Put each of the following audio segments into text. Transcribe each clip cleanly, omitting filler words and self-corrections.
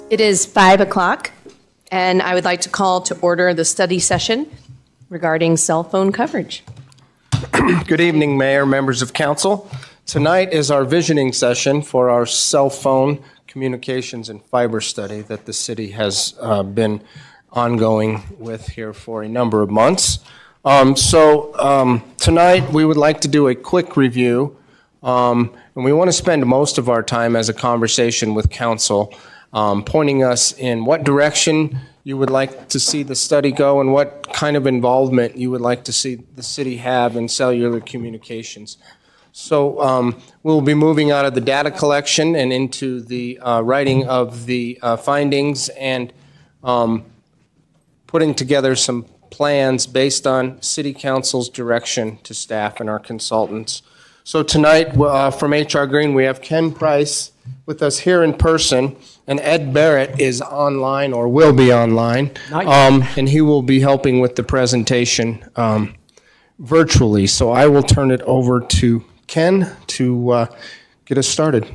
It is 5 o'clock, and I would like to call to order the study session regarding cell phone coverage. Good evening, Mayor, members of council. Tonight is our visioning session for our cell phone communications and fiber study that the city has been ongoing with here for a number of months. Tonight we would like to do a quick review, and we want to spend most of our time as a conversation with council, pointing us in what direction you would like to see the study go and what kind of involvement you would like to see the city have in cellular communications. So we'll be moving out of the data collection and into the writing of the findings and putting together some plans based on City Council's direction to staff and our consultants. So tonight from HR Green, we have Ken Price with us here in person, and Ed Barrett is online or will be online, and he will be helping with the presentation virtually. So I will turn it over to Ken to get us started.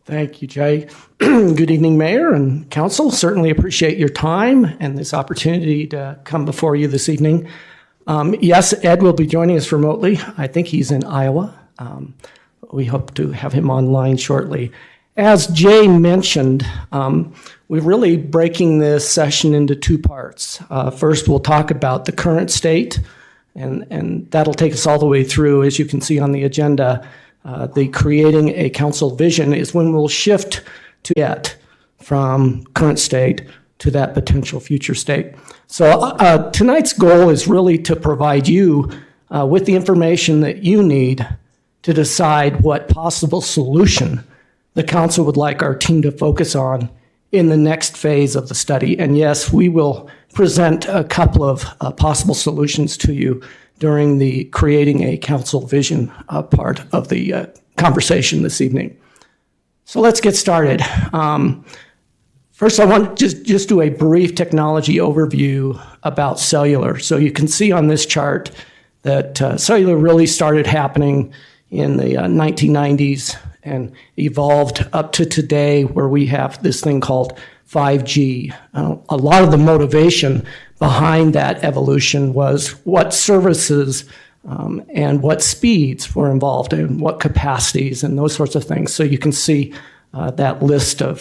Thank you, Jay. Good evening, Mayor and Council. Certainly appreciate your time and this opportunity to come before you this evening. Yes, Ed will be joining us remotely. I think he's in Iowa. We hope to have him online shortly. As Jay mentioned, we're really breaking this session into two parts. First, we'll talk about the current state, and that'll take us all the way through. As you can see on the agenda, the creating a council vision is when we'll shift to get from current state to that potential future state. So tonight's goal is really to provide you with the information that you need to decide what possible solution the council would like our team to focus on in the next phase of the study. And yes, we will present a couple of possible solutions to you during the creating a council vision part of the conversation this evening. So let's get started. First, I want to just do a brief technology overview about cellular. So you can see on this chart that cellular really started happening in the 1990s and evolved up to today, where we have this thing called 5G. A lot of the motivation behind that evolution was what services and what speeds were involved in, what capacities and those sorts of things. So you can see that list of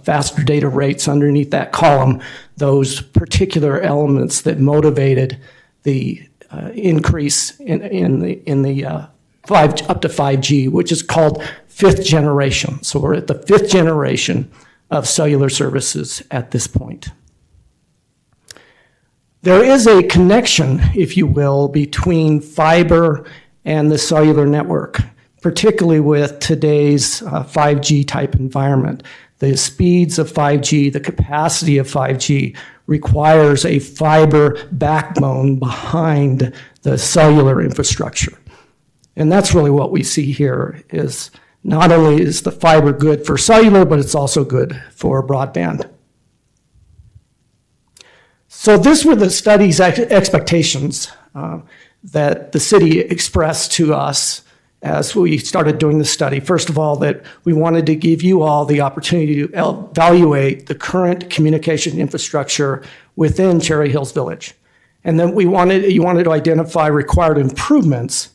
faster data rates underneath that column, those particular elements that motivated the increase in the up to 5G, which is called fifth generation. So we're at the fifth generation of cellular services at this point. There is a connection, if you will, between fiber and the cellular network, particularly with today's 5G type environment. The speeds of 5G, the capacity of 5G requires a fiber backbone behind the cellular infrastructure. And that's really what we see here is not only is the fiber good for cellular, but it's also good for broadband. So these were the study's expectations that the city expressed to us as we started doing the study. First of all, that we wanted to give you all the opportunity to evaluate the current communication infrastructure within Cherry Hills Village. And then you wanted to identify required improvements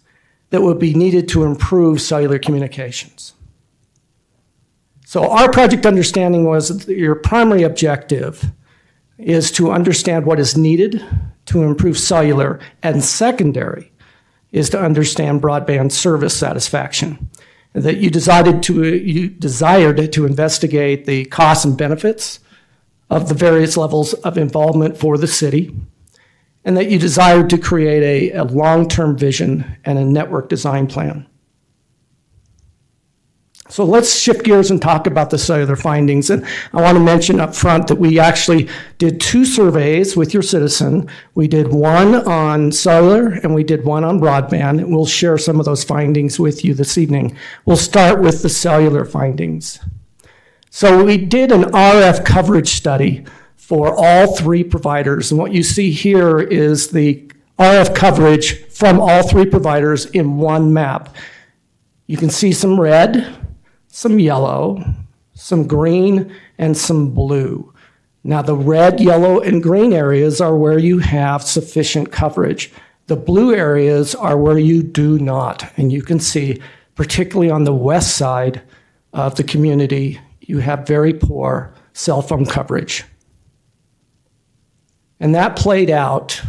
that would be needed to improve cellular communications. So our project understanding was that your primary objective is to understand what is needed to improve cellular, and secondary is to understand broadband service satisfaction. That you desired to investigate the costs and benefits of the various levels of involvement for the city, and that you desired to create a long-term vision and a network design plan. So let's shift gears and talk about the cellular findings. And I want to mention up front that we actually did two surveys with your citizen. We did one on cellular and we did one on broadband, and we'll share some of those findings with you this evening. We'll start with the cellular findings. So we did an RF coverage study for all three providers. And what you see here is the RF coverage from all three providers in one map. You can see some red, some yellow, some green, and some blue. Now, the red, yellow, and green areas are where you have sufficient coverage. The blue areas are where you do not. And you can see, particularly on the west side of the community, you have very poor cell phone coverage. And that played out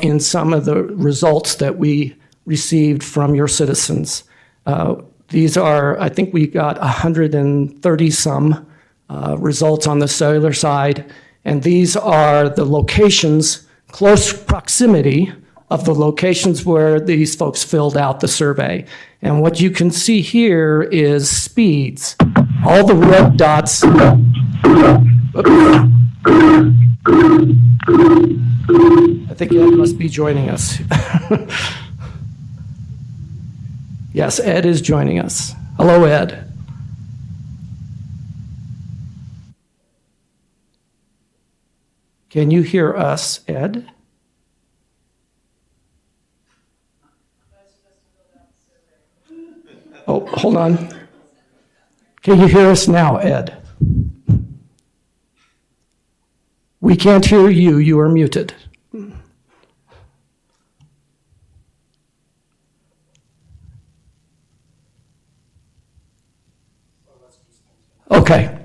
in some of the results that we received from your citizens. These are, I think we got 130 some results on the cellular side, and these are the locations, close proximity of the locations where these folks filled out the survey. And what you can see here is speeds. All the red dots. I think Ed must be joining us. Yes, Ed is joining us. Hello, Ed. Can you hear us, Ed? Oh, hold on. Can you hear us now, Ed? We can't hear you. You are muted. Okay.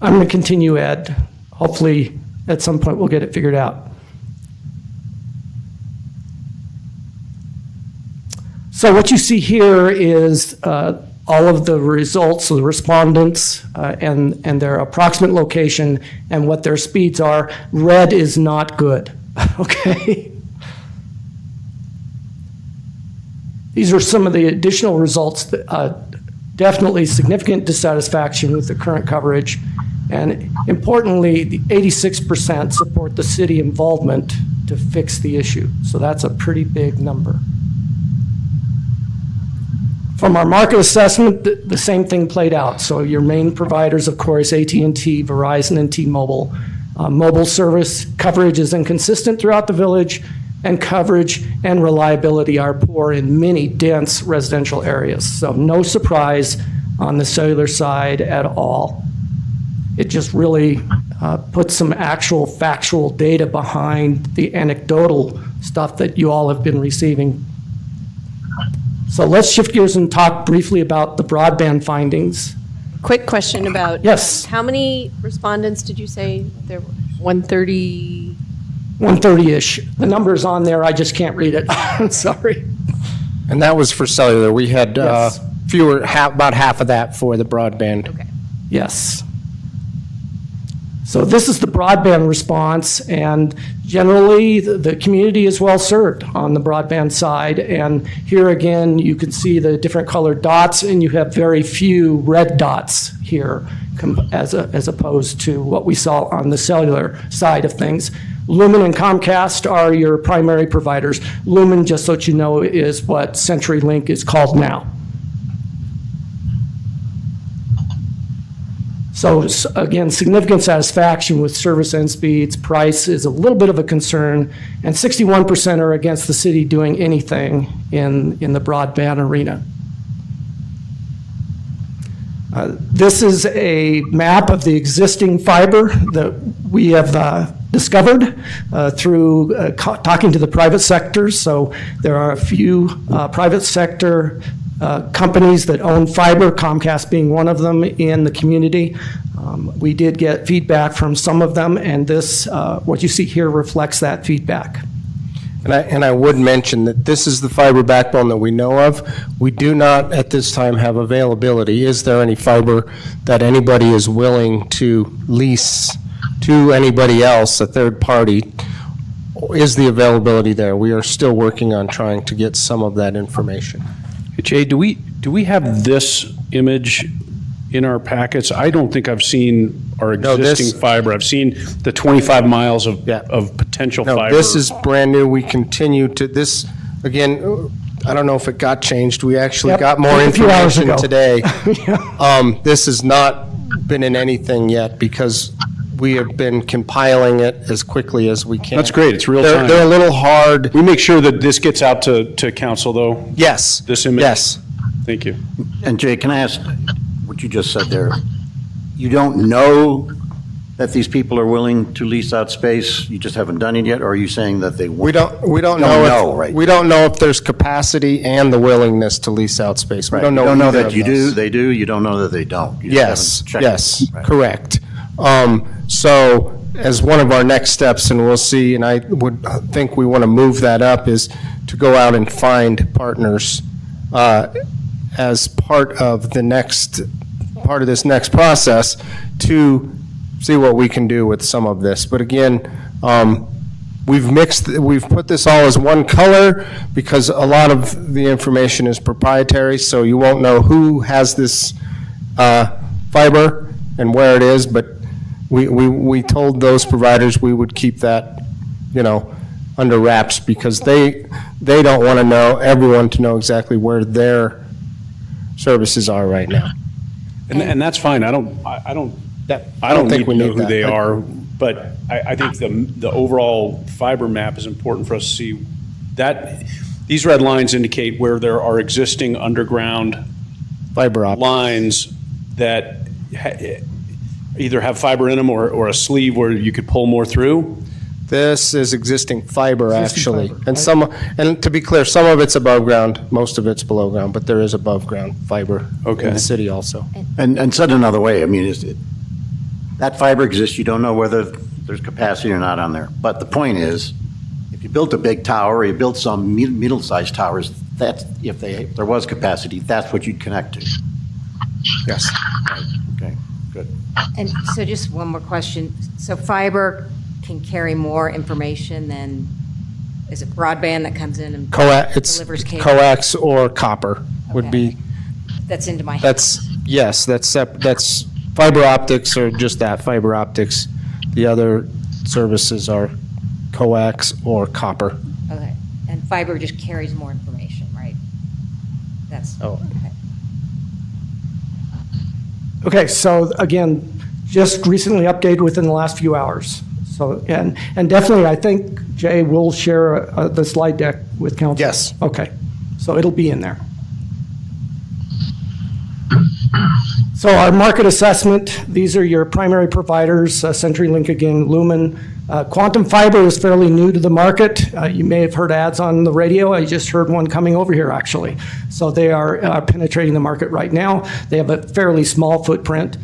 I'm going to continue, Ed. Hopefully, at some point, we'll get it figured out. So what you see here is all of the results of the respondents and their approximate location and what their speeds are. Red is not good, okay? These are some of the additional results that definitely significant dissatisfaction with the current coverage. And importantly, the 86% support the city involvement to fix the issue. So that's a pretty big number. From our market assessment, the same thing played out. So your main providers, of course, AT&T, Verizon, and T-Mobile. Mobile service coverage is inconsistent throughout the village, and coverage and reliability are poor in many dense residential areas. So no surprise on the cellular side at all. It just really puts some actual factual data behind the anecdotal stuff that you all have been receiving. So let's shift gears and talk briefly about the broadband findings. Quick question about. Yes. How many respondents did you say there were? 130? 130-ish. The number's on there, I just can't read it. I'm sorry. And that was for cellular. We had Yes. about half of that for the broadband. Okay. Yes. So this is the broadband response, and generally the community is well served on the broadband side. And here again, you can see the different colored dots, and you have very few red dots here as opposed to what we saw on the cellular side of things. Lumen and Comcast are your primary providers. Lumen, just so you know, is what CenturyLink is called now. So again, significant satisfaction with service and speeds. Price is a little bit of a concern, and 61% are against the city doing anything in the broadband arena. This is a map of the existing fiber that we have discovered through talking to the private sectors. So there are a few private sector companies that own fiber, Comcast being one of them, in the community. We did get feedback from some of them, and this, what you see here, reflects that feedback. And I would mention that this is the fiber backbone that we know of. We do not, at this time, have availability. Is there any fiber that anybody is willing to lease to anybody else, a third party? Is the availability there? We are still working on trying to get some of that information. Jay, do we have this image in our packets? I don't think I've seen our existing fiber. I've seen the 25 miles of potential No, fiber. this is brand new. We continue to, this, again, I don't know if it got changed. We actually Yep, got more a few hours information ago. today. This has not been in anything yet because we have been compiling it as quickly as we can. That's great. It's real They're time. a little hard. We make sure that this gets out to council, though? Yes. This image? Yes. Thank you. And Jay, can I ask what you just said there? You don't know that these people are willing to lease out space? You just haven't done it yet? Or are you saying that they won't? We don't know, know right? we don't know if there's capacity and the willingness to lease out space. We Right. don't know. You don't know either that of you do, those. they do, you don't know that they don't. You just Yes, haven't checked yes, it. Right. correct. So as one of our next steps, and we'll see, and I would think we want to move that up, is to go out and find partners as part of this next process to see what we can do with some of this. But again, we've put this all as one color because a lot of the information is proprietary, so you won't know who has this fiber and where it is, but we told those providers we would keep that, under wraps because they don't want to know, everyone to know exactly where their services are right now. And that's fine. I don't think we need to know need who that, they but- are, but I think the overall fiber map is important for us to see. That, these red lines indicate where there are existing underground Fiber optic. lines that either have fiber in them or a sleeve where you could pull more through. This is existing fiber, actually. fiber, And right? and to be clear, some of it's above ground, most of it's below ground, but there is above ground fiber Okay. in the city also. And said another way, I mean, that fiber exists, you don't know whether there's capacity or not on there. But the point is, if you built a big tower, or you built some middle-sized towers, that's, if there was capacity, that's what you'd connect to. Yes. Okay, good. And so just one more question. So fiber can carry more information than, is it broadband that comes in and It's delivers cable? coax or copper would be, That's into my. that's fiber optics or just that, fiber optics. The other services are coax or copper. Okay. And fiber just carries more information, right? That's. Oh. Okay. Okay, so again, just recently updated within the last few hours. So, and definitely, I think, Jay, will share the slide deck with council. Yes. Okay, so it'll be in there. So our market assessment, these are your primary providers, CenturyLink again, Lumen. Quantum Fiber is fairly new to the market. You may have heard ads on the radio. I just heard one coming over here, actually. So they are penetrating the market right now. They have a fairly small footprint.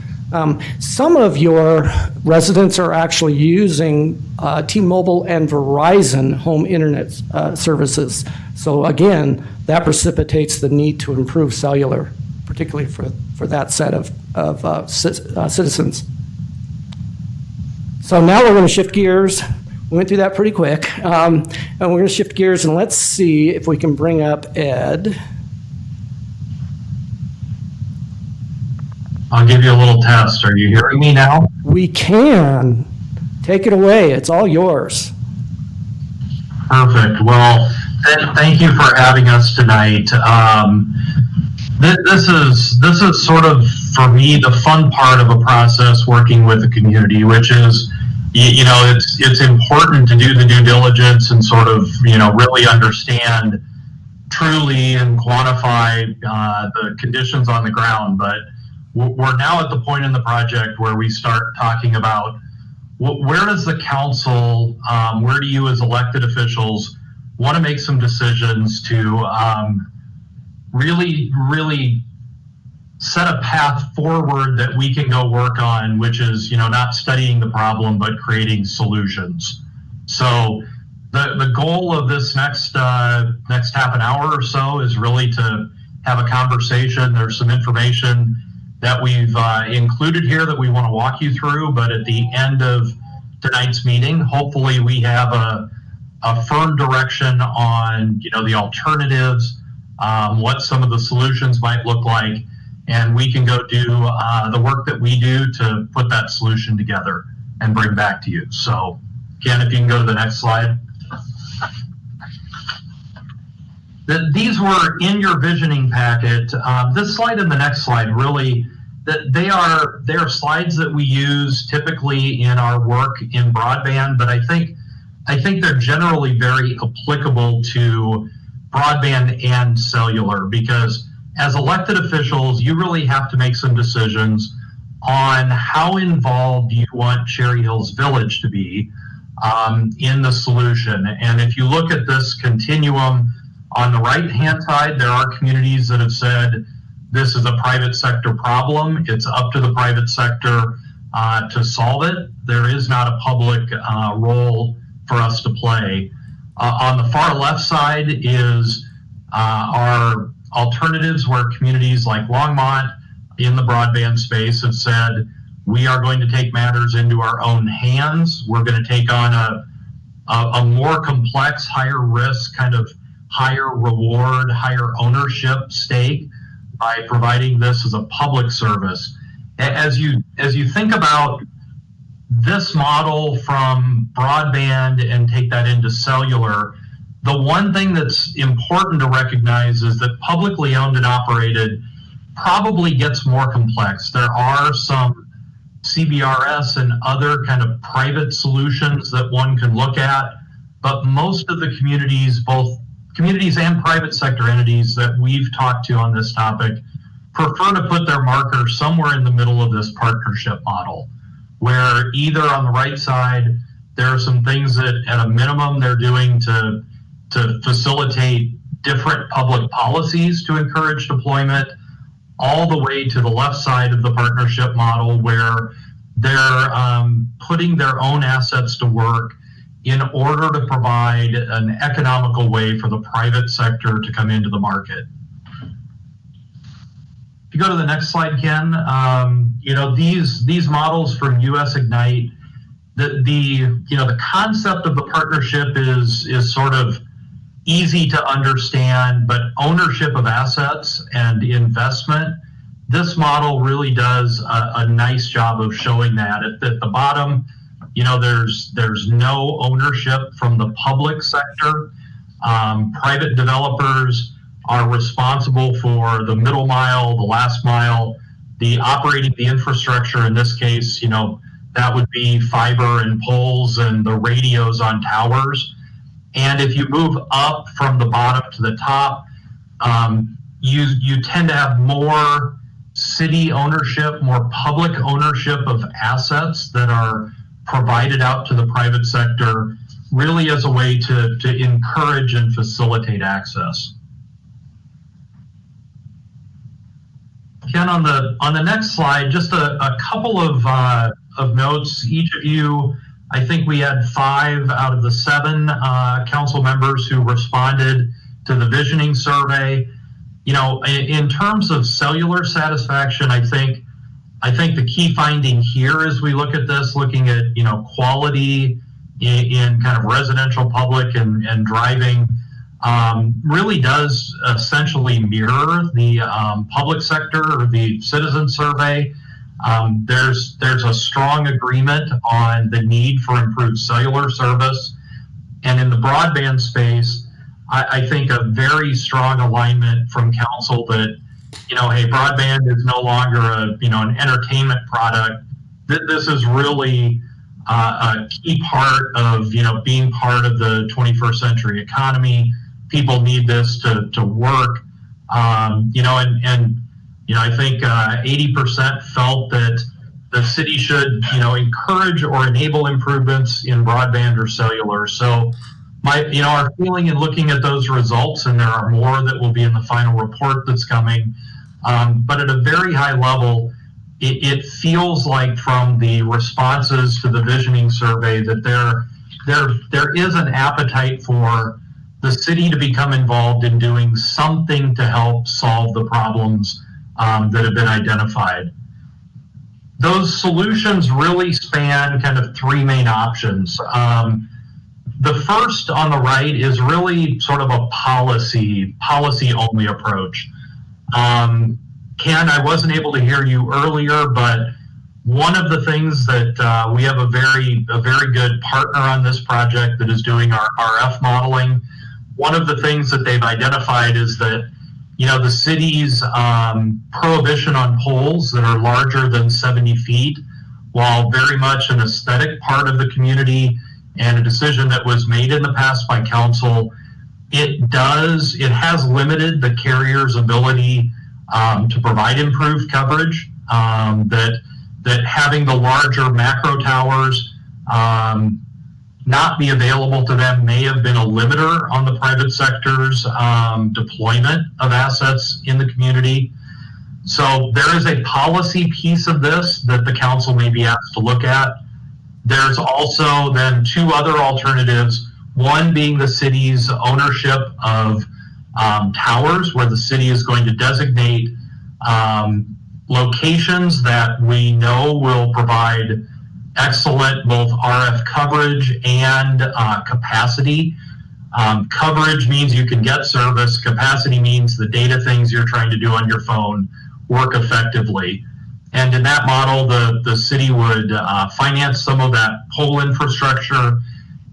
Some of your residents are actually using T-Mobile and Verizon home internet services. So again, that precipitates the need to improve cellular, particularly for that set of citizens. So now we're going to shift gears. We went through that pretty quick. And we're going to shift gears and let's see if we can bring up Ed. I'll give you a little test. Are you hearing me now? We can. Take it away. It's all yours. Perfect. Well, thank you for having us tonight. This is sort of, for me, the fun part of a process working with the community, which is, it's important to do the due diligence and sort of, really understand truly and quantify the conditions on the ground. But we're now at the point in the project where we start talking about where does the council, where do you as elected officials want to make some decisions to really set a path forward that we can go work on, which is, not studying the problem, but creating solutions. So the goal of this next half an hour or so is really to have a conversation. There's some information that we've included here that we want to walk you through, but at the end of tonight's meeting, hopefully we have a firm direction on, the alternatives, what some of the solutions might look like, and we can go do the work that we do to put that solution together and bring back to you. So, Ken, if you can go to the next slide. These were in your visioning packet. This slide and the next slide really, they are slides that we use typically in our work in broadband, but I think they're generally very applicable to broadband and cellular, because as elected officials, you really have to make some decisions on how involved you want Cherry Hills Village to be in the solution. And if you look at this continuum on the right-hand side, there are communities that have said this is a private sector problem. It's up to the private sector to solve it. There is not a public role for us to play. On the far left side is our alternatives, where communities like Longmont in the broadband space have said, we are going to take matters into our own hands. We're going to take on a more complex, higher risk, kind of higher reward, higher ownership stake by providing this as a public service. As you think about this model from broadband and take that into cellular, the one thing that's important to recognize is that publicly owned and operated probably gets more complex. There are some CBRS and other kind of private solutions that one can look at, but most of the communities, both communities and private sector entities that we've talked to on this topic, prefer to put their marker somewhere in the middle of this partnership model, where either on the right side, there are some things that at a minimum they're doing to facilitate different public policies to encourage deployment, all the way to the left side of the partnership model, where they're putting their own assets to work in order to provide an economical way for the private sector to come into the market. If you go to the next slide, Ken, these models from US Ignite, the concept of the partnership is sort of easy to understand, but ownership of assets and investment, this model really does a nice job of showing that. At the bottom, there's no ownership from the public sector. Private developers are responsible for the middle mile, the last mile, the operating the infrastructure. In this case, that would be fiber and poles and the radios on towers. And if you move up from the bottom to the top, you tend to have more city ownership, more public ownership of assets that are provided out to the private sector, really as a way to encourage and facilitate access. Ken, on the next slide, just a couple of notes. Each of you, I think we had 5 out of the 7 council members who responded to the visioning survey. In terms of cellular satisfaction, I think the key finding here as we look at this, looking at quality in kind of residential, public, and driving, really does essentially mirror the public sector or the citizen survey. There's a strong agreement on the need for improved cellular service, and in the broadband space, I think a very strong alignment from council that hey, broadband is no longer an entertainment product. This is really a key part of being part of the 21st century economy. People need this to work, I think 80% felt that the city should, encourage or enable improvements in broadband or cellular. So our feeling in looking at those results, and there are more that will be in the final report that's coming, but at a very high level, it feels like from the responses to the visioning survey that there is an appetite for the city to become involved in doing something to help solve the problems that have been identified. Those solutions really span kind of 3 main options. The first on the right is really sort of a policy-only approach. Ken, I wasn't able to hear you earlier, but one of the things that we have a very good partner on this project that is doing our RF modeling. One of the things that they've identified is that the city's prohibition on poles that are larger than 70 feet, while very much an aesthetic part of the community and a decision that was made in the past by council, it has limited the carrier's ability to provide improved coverage, that having the larger macro towers not be available to them may have been a limiter on the private sector's deployment of assets in the community. So there is a policy piece of this that the council may be asked to look at. There's also then two other alternatives, one being the city's ownership of towers, where the city is going to designate locations that we know will provide excellent both RF coverage and capacity. Coverage means you can get service. Capacity means the data things you're trying to do on your phone work effectively. And in that model, the city would finance some of that pole infrastructure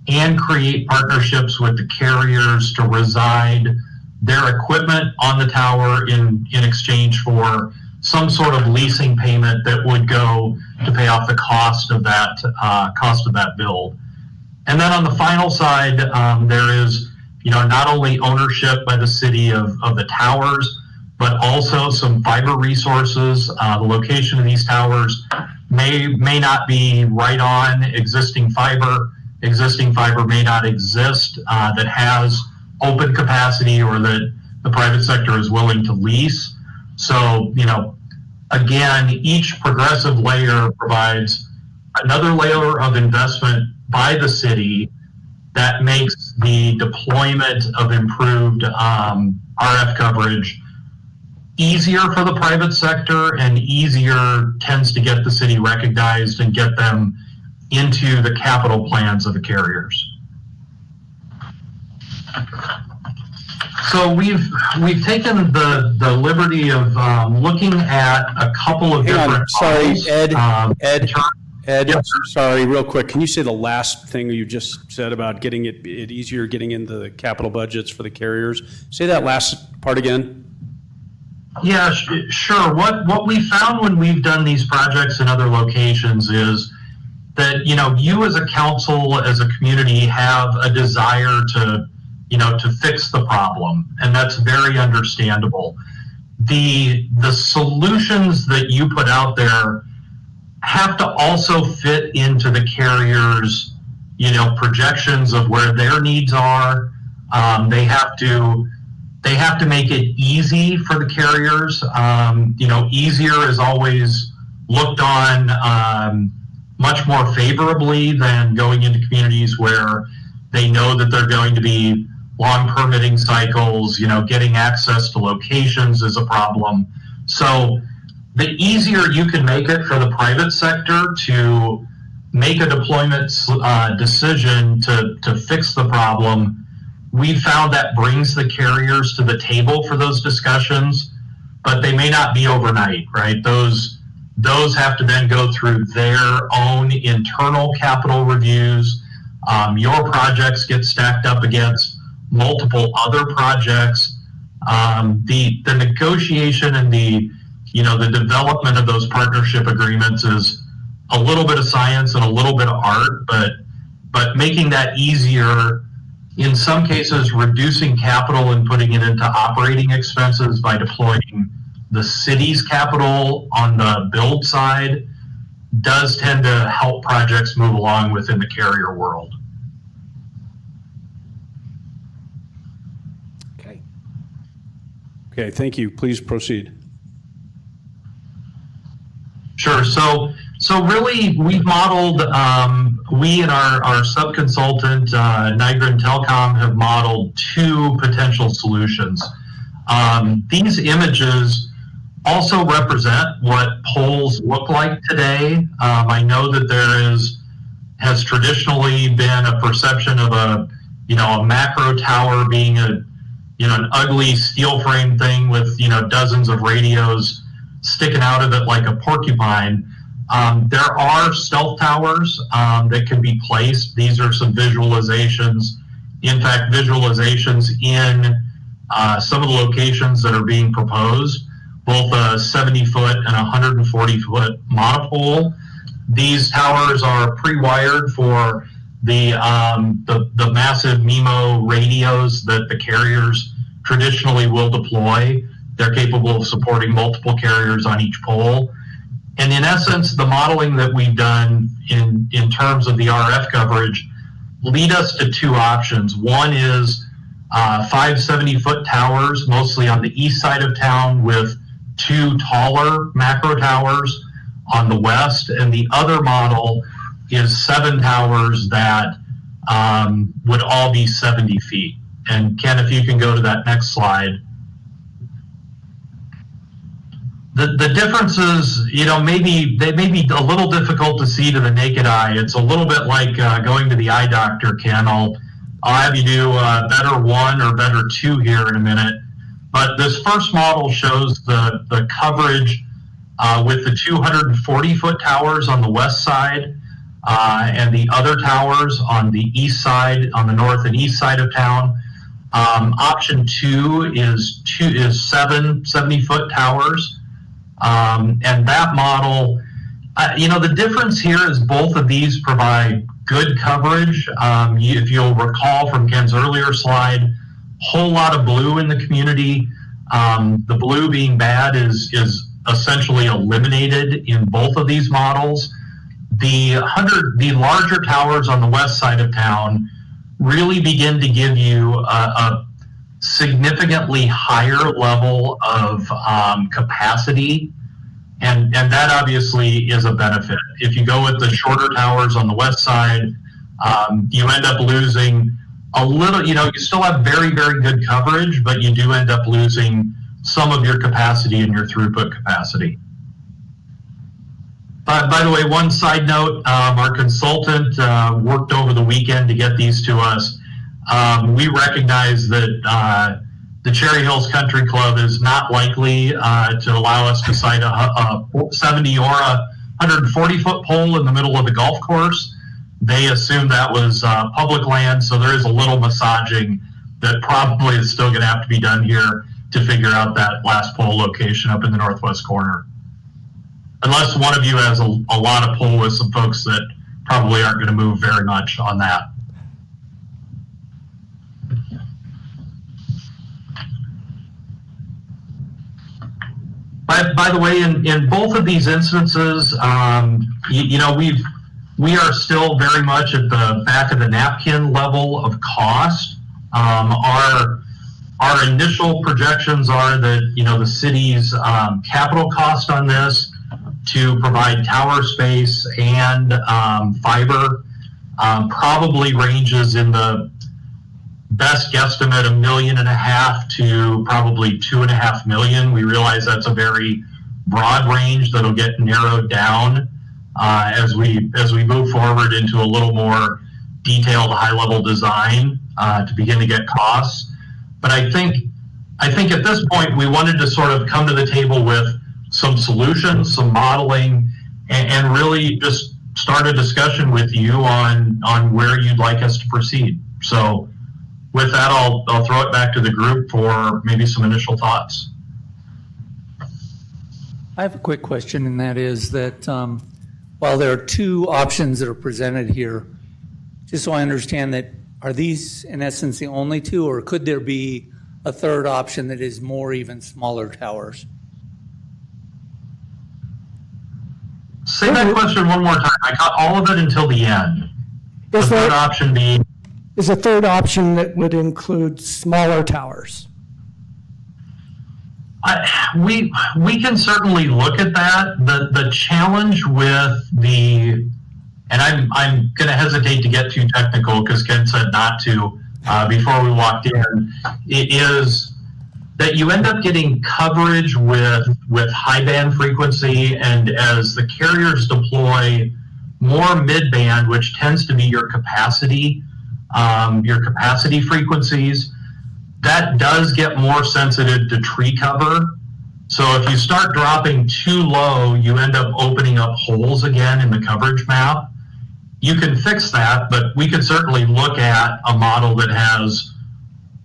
and create partnerships with the carriers to reside their equipment on the tower in exchange for some sort of leasing payment that would go to pay off the cost of that build. And then on the final side, there is, not only ownership by the city of the towers, but also some fiber resources. The location of these towers may not be right on existing fiber. Existing fiber may not exist that has open capacity or that the private sector is willing to lease. So, again, each progressive layer provides another layer of investment by the city that makes the deployment of improved RF coverage easier for the private sector and tends to get the city recognized and get them into the capital plans of the carriers. So we've taken the liberty of looking at a couple of different. Sorry, models. Ed, Yep. sorry, real quick. Can you say the last thing you just said about getting it easier, getting into the capital budgets for the carriers? Say that last part again. Yeah, sure. What we found when we've done these projects in other locations is that, you as a council, as a community, have a desire to fix the problem, and that's very understandable. The solutions that you put out there have to also fit into the carriers, projections of where their needs are. They have to make it easy for the carriers. Easier is always looked on much more favorably than going into communities where they know that they're going to be long permitting cycles, getting access to locations is a problem. So the easier you can make it for the private sector to make a deployment decision to fix the problem, we found that brings the carriers to the table for those discussions, but they may not be overnight, right? Those have to then go through their own internal capital reviews. Your projects get stacked up against multiple other projects. The negotiation and the development of those partnership agreements is a little bit of science and a little bit of art, but making that easier, in some cases, reducing capital and putting it into operating expenses by deploying the city's capital on the build side does tend to help projects move along within the carrier world. Okay, thank you. Please proceed. Sure. So really, we've modeled. We and our subconsultant, Nigrin Telecom, have modeled two potential solutions. These images also represent what poles look like today. I know that has traditionally been a perception of a macro tower being an ugly steel frame thing with, dozens of radios sticking out of it like a porcupine. There are stealth towers that can be placed. These are some visualizations. In fact, visualizations in some of the locations that are being proposed, both a 70-foot and a 140-foot monopole. These towers are pre-wired for the massive MIMO radios that the carriers traditionally will deploy. They're capable of supporting multiple carriers on each pole. And in essence, the modeling that we've done in terms of the RF coverage lead us to two options. One is 5 70-foot towers, mostly on the east side of town, with 2 taller macro towers on the west. And the other model is 7 towers that would all be 70 feet. And Ken, if you can go to that next slide. The differences, maybe they may be a little difficult to see to the naked eye. It's a little bit like going to the eye doctor, Ken. I'll have you do better 1 or better 2 here in a minute. But this first model shows the coverage with the 240-foot towers on the west side and the other towers on the east side, on the north and east side of town. Option 2 is 7 70-foot towers. And that model, the difference here is both of these provide good coverage. If you'll recall from Ken's earlier slide, whole lot of blue in the community. The blue being bad is essentially eliminated in both of these models. The larger towers on the west side of town really begin to give you a significantly higher level of capacity, and that obviously is a benefit. If you go with the shorter towers on the west side, you end up losing a little, you still have very, very good coverage, but you do end up losing some of your capacity and your throughput capacity. By the way, one side note, our consultant worked over the weekend to get these to us. We recognize that the Cherry Hills Country Club is not likely to allow us to site a 70 or a 140-foot pole in the middle of the golf course. They assumed that was public land, so there is a little massaging that probably is still going to have to be done here to figure out that last pole location up in the northwest corner. Unless one of you has a lot of pull with some folks that probably aren't going to move very much on that. By the way, in both of these instances, we are still very much at the back of the napkin level of cost. Our initial projections are that the city's capital cost on this to provide tower space and fiber probably ranges in the best guesstimate $1.5 million to probably $2.5 million. We realize that's a very broad range that'll get narrowed down as we move forward into a little more detailed high-level design to begin to get costs. But I think at this point we wanted to sort of come to the table with some solutions, some modeling, and really just start a discussion with you on where you'd like us to proceed. So with that, I'll throw it back to the group for maybe some initial thoughts. I have a quick question, and that is that while there are 2 options that are presented here, just so I understand that, are these in essence the only 2, or could there be a third option that is more even smaller towers? Say that question one more time. I got all of it until the end. The third option being? Is a third option that would include smaller towers? We can certainly look at that. The challenge with and I'm going to hesitate to get too technical because Ken said not to before we walked in, it is that you end up getting coverage with high band frequency, and as the carriers deploy more mid-band, which tends to be your capacity frequencies, that does get more sensitive to tree cover. So if you start dropping too low, you end up opening up holes again in the coverage map. You can fix that, but we could certainly look at a model that has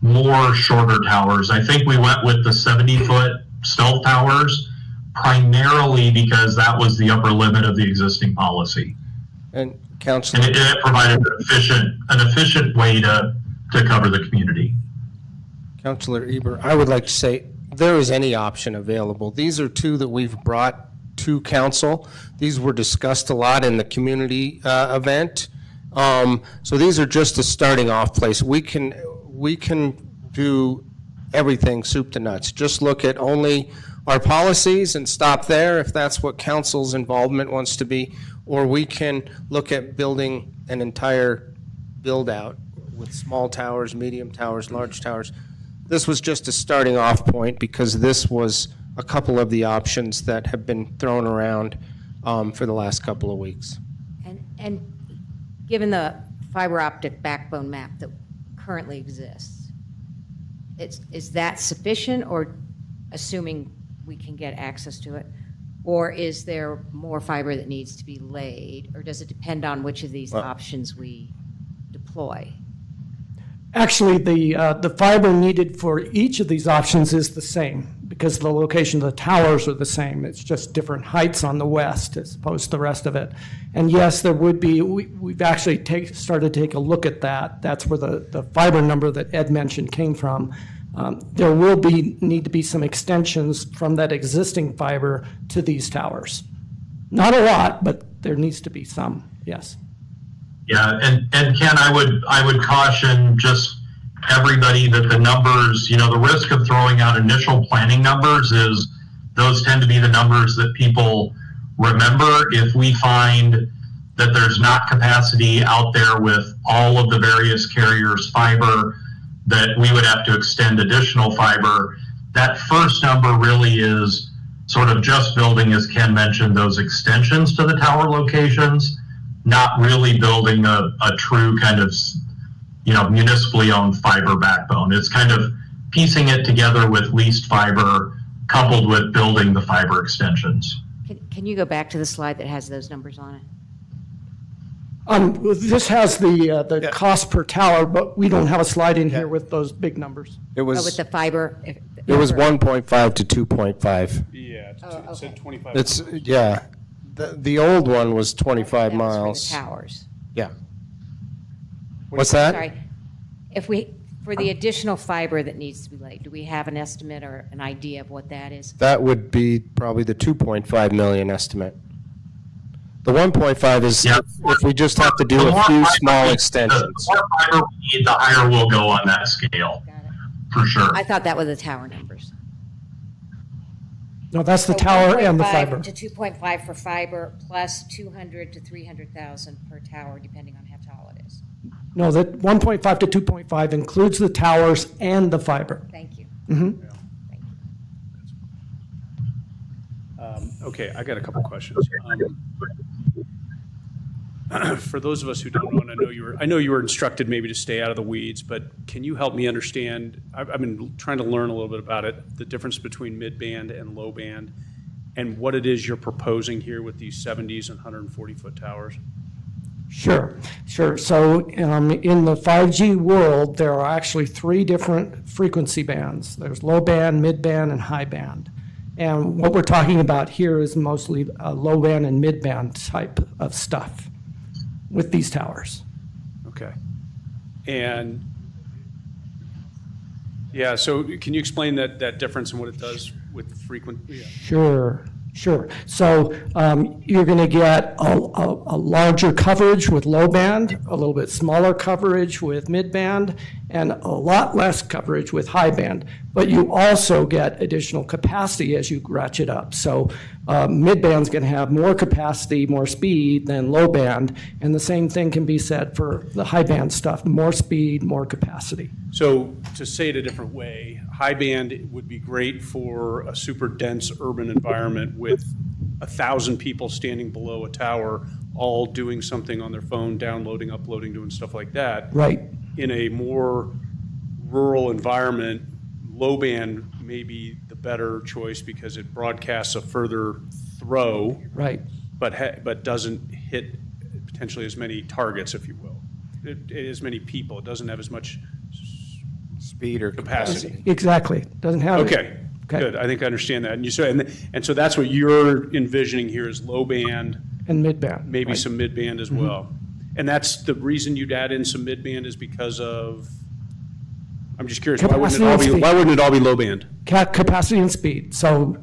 more shorter towers. I think we went with the 70-foot stealth towers primarily because that was the upper limit of the existing policy. And And Councilor, it provided an efficient way to cover the community. Councilor Eber, I would like to say, there is any option available. These are two that we've brought to council. These were discussed a lot in the community event. So these are just a starting off place. We can do everything soup to nuts. Just look at only our policies and stop there if that's what council's involvement wants to be, or we can look at building an entire build-out with small towers, medium towers, large towers. This was just a starting off point because this was a couple of the options that have been thrown around for the last couple of weeks. And given the fiber optic backbone map that currently exists, is that sufficient, or assuming we can get access to it? Or is there more fiber that needs to be laid, or does it depend on which of these options we deploy? Actually, the fiber needed for each of these options is the same because the location of the towers are the same. It's just different heights on the west as opposed to the rest of it. And yes, there would be, we've actually started to take a look at that. That's where the fiber number that Ed mentioned came from. There will need to be some extensions from that existing fiber to these towers. Not a lot, but there needs to be some, yes. Yeah, and Ken, I would caution just everybody that the numbers, the risk of throwing out initial planning numbers is those tend to be the numbers that people remember. If we find that there's not capacity out there with all of the various carriers' fiber, that we would have to extend additional fiber. That first number really is sort of just building, as Ken mentioned, those extensions to the tower locations, not really building a true kind of, municipally owned fiber backbone. It's kind of piecing it together with leased fiber coupled with building the fiber extensions. Can you go back to the slide that has those numbers on it? This has the cost per tower, but we don't have a slide in here with those big numbers. It was, With the fiber? it was 1.5 to 2.5 Yeah, Oh, it said okay. 25. It's, yeah. The old one was 25 That was miles. for the towers. Yeah. What's that? Sorry. For the additional fiber that needs to be laid, do we have an estimate or an idea of what that is? That would be probably the 2.5 million estimate. The 1.5 is Yeah. if we just have to do The a more few fiber small we- extensions. The more fiber we need, the higher we'll go on that scale, Got it. for sure. I thought that was the tower numbers. No, that's the So tower and the 1.5 fiber. to 2.5 for fiber, plus 200 to 300,000 per tower, depending on how tall it is. No, that 1.5 to 2.5 includes the towers and the fiber. Thank you. Okay, I got a couple questions. For those of us who don't know, and I know you were instructed maybe to stay out of the weeds, but can you help me understand? I've been trying to learn a little bit about it, the difference between mid-band and low band, and what it is you're proposing here with these 70s and 140-foot towers. Sure. So in the 5G world, there are actually three different frequency bands. There's low band, mid band, and high band. And what we're talking about here is mostly low band and mid band type of stuff with these towers. Okay. And, yeah, so can you explain that difference and what it does with frequent? Yeah. Sure. So you're going to get a larger coverage with low band, a little bit smaller coverage with mid band, and a lot less coverage with high band. But you also get additional capacity as you ratchet up. So mid band's going to have more capacity, more speed than low band, and the same thing can be said for the high band stuff: more speed, more capacity. So to say it a different way, high band would be great for a super dense urban environment with 1,000 people standing below a tower, all doing something on their phone, downloading, uploading, doing stuff like that. Right. In a more rural environment, low band may be the better choice because it broadcasts a further throw, Right. but doesn't hit potentially as many targets, if you will, as many people. It doesn't have as much Speed or capacity. Exactly. Doesn't have. Okay, good. I think I understand that. And you said, and so that's what you're envisioning here is low band, And mid-band. maybe right. some mid band as well. And that's the reason you'd add in some mid band is because of, I'm just curious, Capacity and speed. why wouldn't it all be low band? Capacity and speed. So,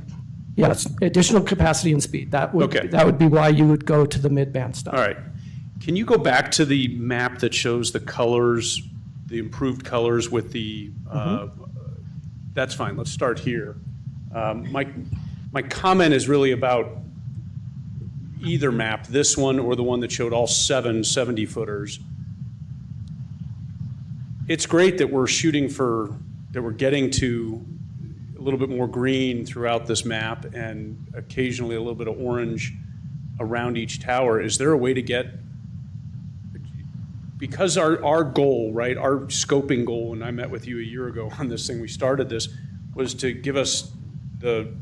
yes, additional capacity and speed. Okay. That would be why you would go to the mid-band stuff. All right. Can you go back to the map that shows the colors, the improved colors with the, that's fine, let's start here. My comment is really about either map, this one or the one that showed all 7 70-footers. It's great that we're shooting for, that we're getting to a little bit more green throughout this map and occasionally a little bit of orange around each tower. Is there a way to get, because our goal, right, our scoping goal, when I met with you a year ago on this thing, we started this, was to give us the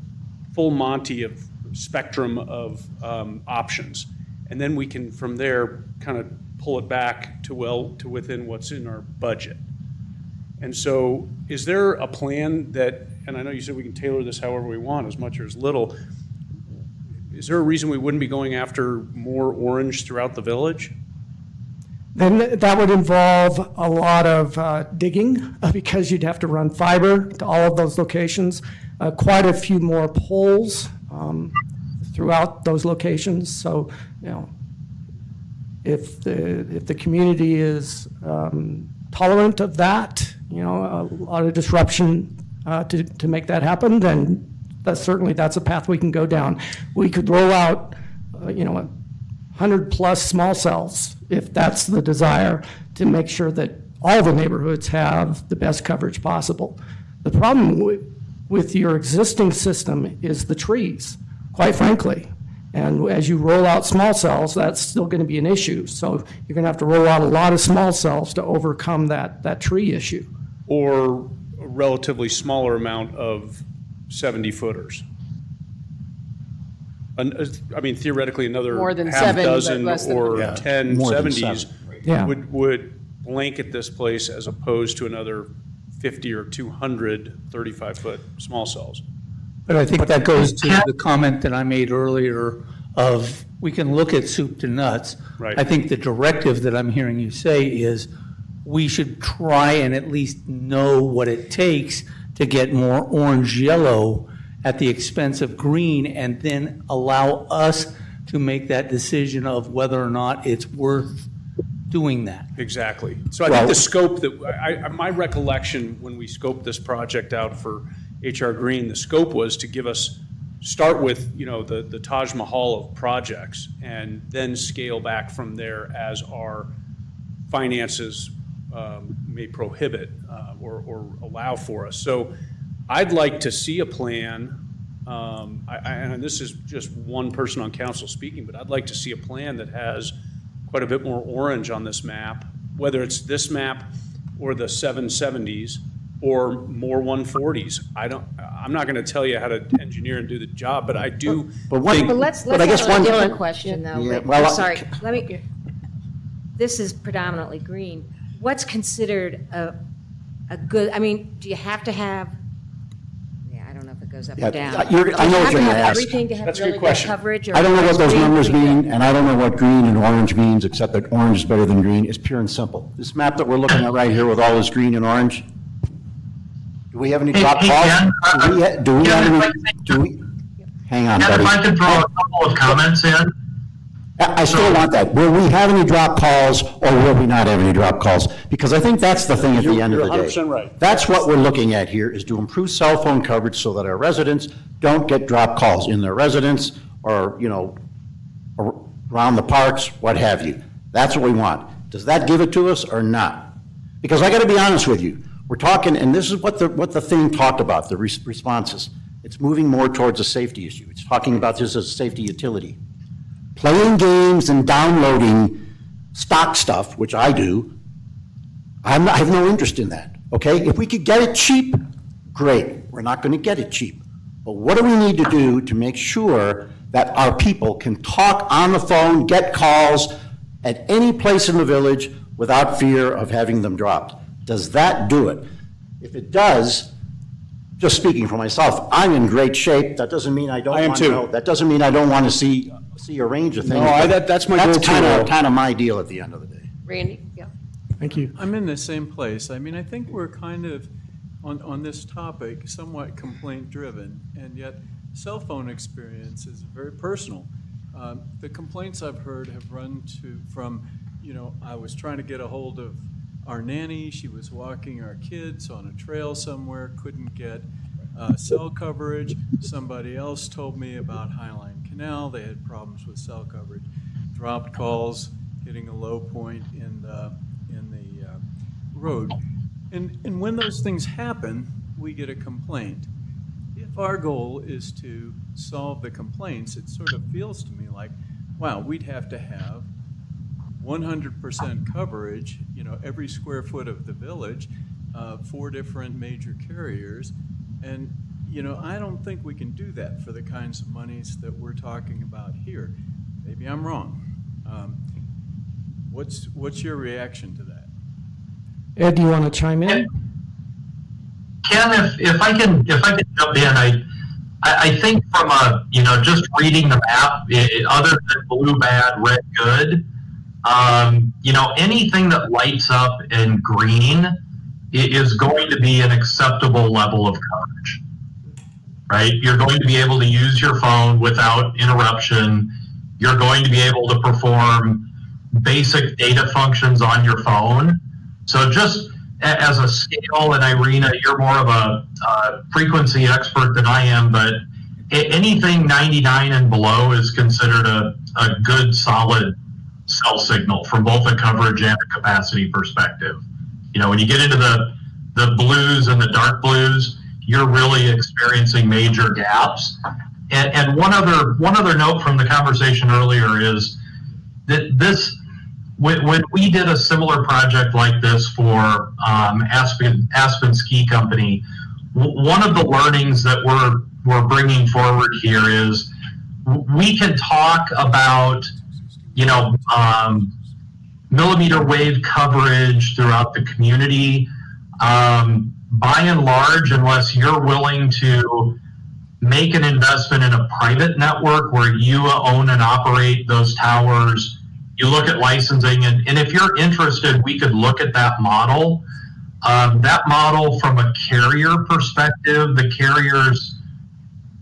full Monty of spectrum of options. And then we can, from there, kind of pull it back to within what's in our budget. And so is there a plan that, and I know you said we can tailor this however we want, as much or as little, is there a reason we wouldn't be going after more orange throughout the village? Then that would involve a lot of digging because you'd have to run fiber to all of those locations, quite a few more poles throughout those locations. So, you know, if the community is tolerant of that, you know, a lot of disruption to make that happen, then that's a path we can go down. We could roll out, 100+ small cells, if that's the desire, to make sure that all the neighborhoods have the best coverage possible. The problem with your existing system is the trees, quite frankly. And as you roll out small cells, that's still going to be an issue. So you're going to have to roll out a lot of small cells to overcome that tree issue. Or a relatively smaller amount of 70-footers? I mean, theoretically, another More than half 7, but dozen less than or 100. 10 more than 70s 7. Yeah. would blanket this place as opposed to another 50 or 200 35-foot small cells. But I think that goes to the comment that I made earlier of, we can look at soup to nuts. Right. I think the directive that I'm hearing you say is, we should try and at least know what it takes to get more orange-yellow at the expense of green, and then allow us to make that decision of whether or not it's worth doing that. Exactly. So I think the scope that, my recollection when we scoped this project out for HR Green, the scope was to give us, start with, the Taj Mahal of projects and then scale back from there as our finances may prohibit or allow for us. So I'd like to see a plan, and this is just one person on council speaking, but I'd like to see a plan that has quite a bit more orange on this map, whether it's this map or the 770s or more 140s. I'm not going to tell you how to engineer and do the job, but I do But one- think. But let's But I guess ask a one- different question, though. Yeah, Wait, well, I'm sorry, this is predominantly green. What's considered a good, I mean, do you have to have, I don't know if it goes up Yeah, or down. I know Do you what have you're to gonna have ask. everything to have That's a good really good question. coverage? or I don't know what is those green numbers pretty good? mean, and I don't know what green and orange means, except that orange is better than green. It's pure and simple. This map that we're looking at right here with all this green and orange, do we have any drop Hey, calls? Ken, Do we have Ken, any, if I- do we, hang on, And if I buddy. could throw a couple of comments in. I still want that. Will we have any drop calls, or will we not have any drop calls? Because I think that's the thing at the end of the day. You're 100% right. That's what we're looking at here, is to improve cell phone coverage so that our residents don't get drop calls in their residence or, around the parks, what have you. That's what we want. Does that give it to us or not? Because I got to be honest with you. We're talking, and this is what the thing talked about, the responses. It's moving more towards a safety issue. It's talking about this as a safety utility. Playing games and downloading stock stuff, which I do, I have no interest in that, okay? If we could get it cheap, great. We're not going to get it cheap. But what do we need to do to make sure that our people can talk on the phone, get calls at any place in the village without fear of having them dropped? Does that do it? If it does, just speaking for myself, I'm in great shape. That doesn't mean I don't I am want to too. know. That doesn't mean I don't want to see a range of things. No, but that's my goal too, Earl. kind of my deal at the end of the day. Randy? Yeah. Thank you. I'm in the same place. I mean, I think we're kind of, on this topic, somewhat complaint-driven, and yet cell phone experience is very personal. The complaints I've heard have run from, I was trying to get a hold of our nanny, she was walking our kids on a trail somewhere, couldn't get cell coverage. Somebody else told me about Highline Canal, they had problems with cell coverage. Dropped calls, hitting a low point in the road. And when those things happen, we get a complaint. If our goal is to solve the complaints, it sort of feels to me like, wow, we'd have to have 100% coverage, every square foot of the village, 4 different major carriers. And, I don't think we can do that for the kinds of monies that we're talking about here. Maybe I'm wrong. What's your reaction to that? Ed, do you want to chime in? Ken, if I can jump in, I think from just reading the map, other than blue bad, red good, anything that lights up in green is going to be an acceptable level of coverage, right? You're going to be able to use your phone without interruption. You're going to be able to perform basic data functions on your phone. So just as a scale, and Irina, you're more of a frequency expert than I am, but anything 99 and below is considered a good, solid cell signal from both a coverage and a capacity perspective. When you get into the blues and the dark blues, you're really experiencing major gaps. And one other note from the conversation earlier is that when we did a similar project like this for Aspen Ski Company, one of the learnings that we're bringing forward here is we can talk about millimeter wave coverage throughout the community. By and large, unless you're willing to make an investment in a private network where you own and operate those towers, you look at licensing, and if you're interested, we could look at that model. That model from a carrier perspective, the carriers,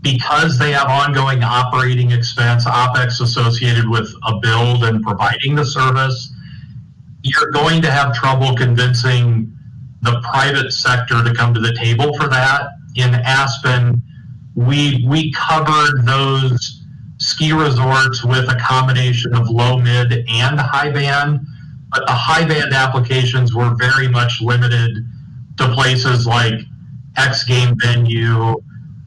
because they have ongoing operating expense, OpEx associated with a build and providing the service, you're going to have trouble convincing the private sector to come to the table for that. In Aspen, we covered those ski resorts with a combination of low, mid, and high band, but the high band applications were very much limited to places like X game venue,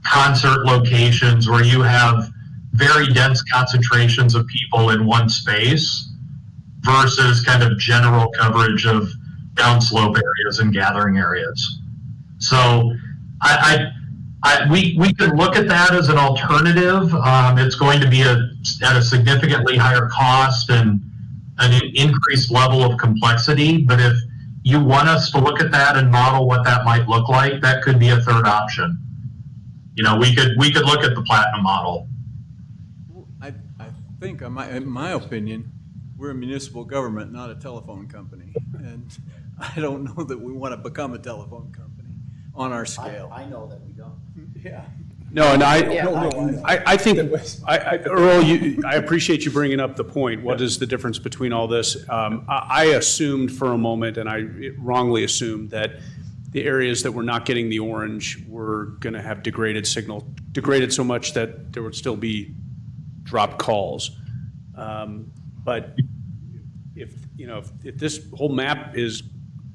concert locations where you have very dense concentrations of people in one space versus kind of general coverage of downslope areas and gathering areas. So we could look at that as an alternative. It's going to be at a significantly higher cost and an increased level of complexity. But if you want us to look at that and model what that might look like, that could be a third option. We could look at the Platinum model. I think, in my opinion, we're a municipal government, not a telephone company. And I don't know that we want to become a telephone company on our scale. I know that we don't. Yeah. No, and I think, Earl, I appreciate you bringing up the point. What is the difference between all this? I assumed for a moment, and I wrongly assumed, that the areas that were not getting the orange were going to have degraded signal, degraded so much that there would still be dropped calls. But if this whole map is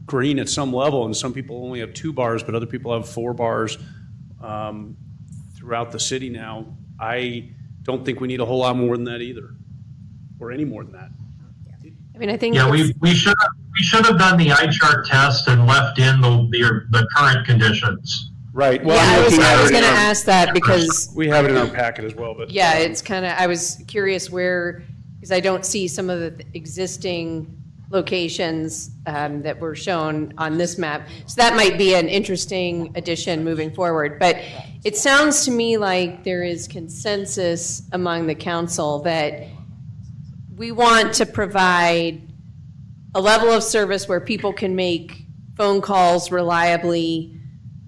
green at some level, and some people only have 2 bars, but other people have 4 bars throughout the city now, I don't think we need a whole lot more than that either, or any more than that. I mean, I think. Yeah, we should have done the iChart test and left in the current conditions. Right. Well, Yeah, I'm I was looking at it going to in our- ask that because, We have it in our packet as well, but. yeah, it's kind of, I was curious because I don't see some of the existing locations that were shown on this map. So that might be an interesting addition moving forward. But it sounds to me like there is consensus among the council that we want to provide a level of service where people can make phone calls reliably.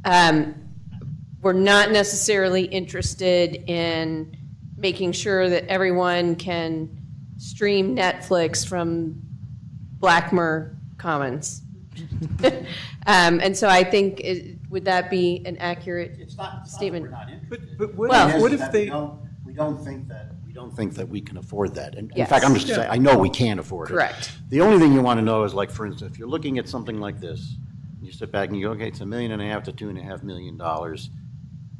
We're not necessarily interested in making sure that everyone can stream Netflix from Blackmer Commons. And so I think, would that be an accurate statement? But what, Well- what if they? We don't think that we can afford that. And in Yes. fact, I'm just saying, I know we can't afford it. Correct. The only thing you want to know is, like, for instance, if you're looking at something like this, you sit back and you go, okay, it's $1.5 million to $2.5 million.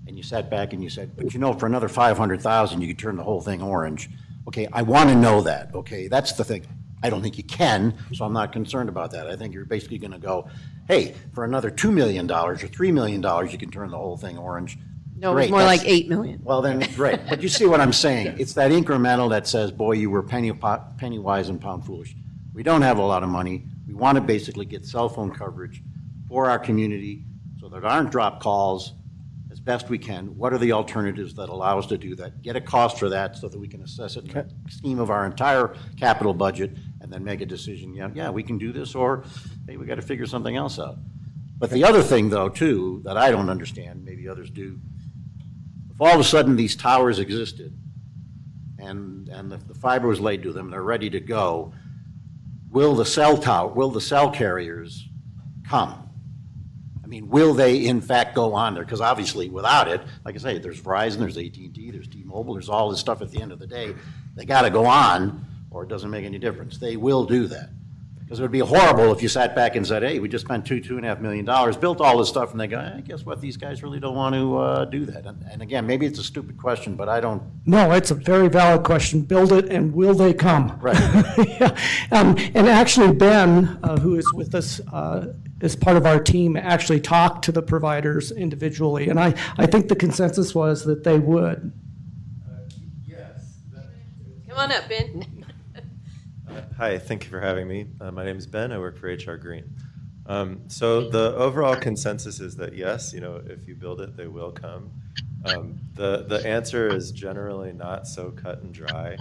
And you sat back and you said, but you know, for another 500,000, you could turn the whole thing orange. Okay, I want to know that. Okay, that's the thing. I don't think you can, so I'm not concerned about that. I think you're basically going to go, hey, for another $2 million or $3 million, you can turn the whole thing orange. No, it was Great, more that's- like 8 million. Well, then, great. But you see what I'm saying? It's that incremental that says, boy, you were penny wise and pound foolish. We don't have a lot of money. We want to basically get cell phone coverage for our community so there aren't drop calls as best we can. What are the alternatives that allow us to do that? Get a cost for that so that we can assess it in the scheme of our entire capital budget and then make a decision, yeah, we can do this, or, hey, we got to figure something else out. But the other thing, though, too, that I don't understand, maybe others do, if all of a sudden these towers existed and the fiber was laid to them, they're ready to go, will the cell carriers come? I mean, will they in fact go on there? Because obviously without it, like I say, there's Verizon, there's AT&T, there's T-Mobile, there's all this stuff at the end of the day. They got to go on or it doesn't make any difference. They will do that. Because it would be horrible if you sat back and said, hey, we just spent $2.5 million, built all this stuff, and they go, guess what, these guys really don't want to do that. And again, maybe it's a stupid question, but I don't. No, it's a very valid question. Build it, and will they come? Right. Yeah. And actually, Ben, who is with us as part of our team, actually talked to the providers individually, and I think the consensus was that they would. Come on up, Ben. Hi, thank you for having me. My name is Ben. I work for HR Green. So the overall consensus is that yes, if you build it, they will come. The answer is generally not so cut and dry.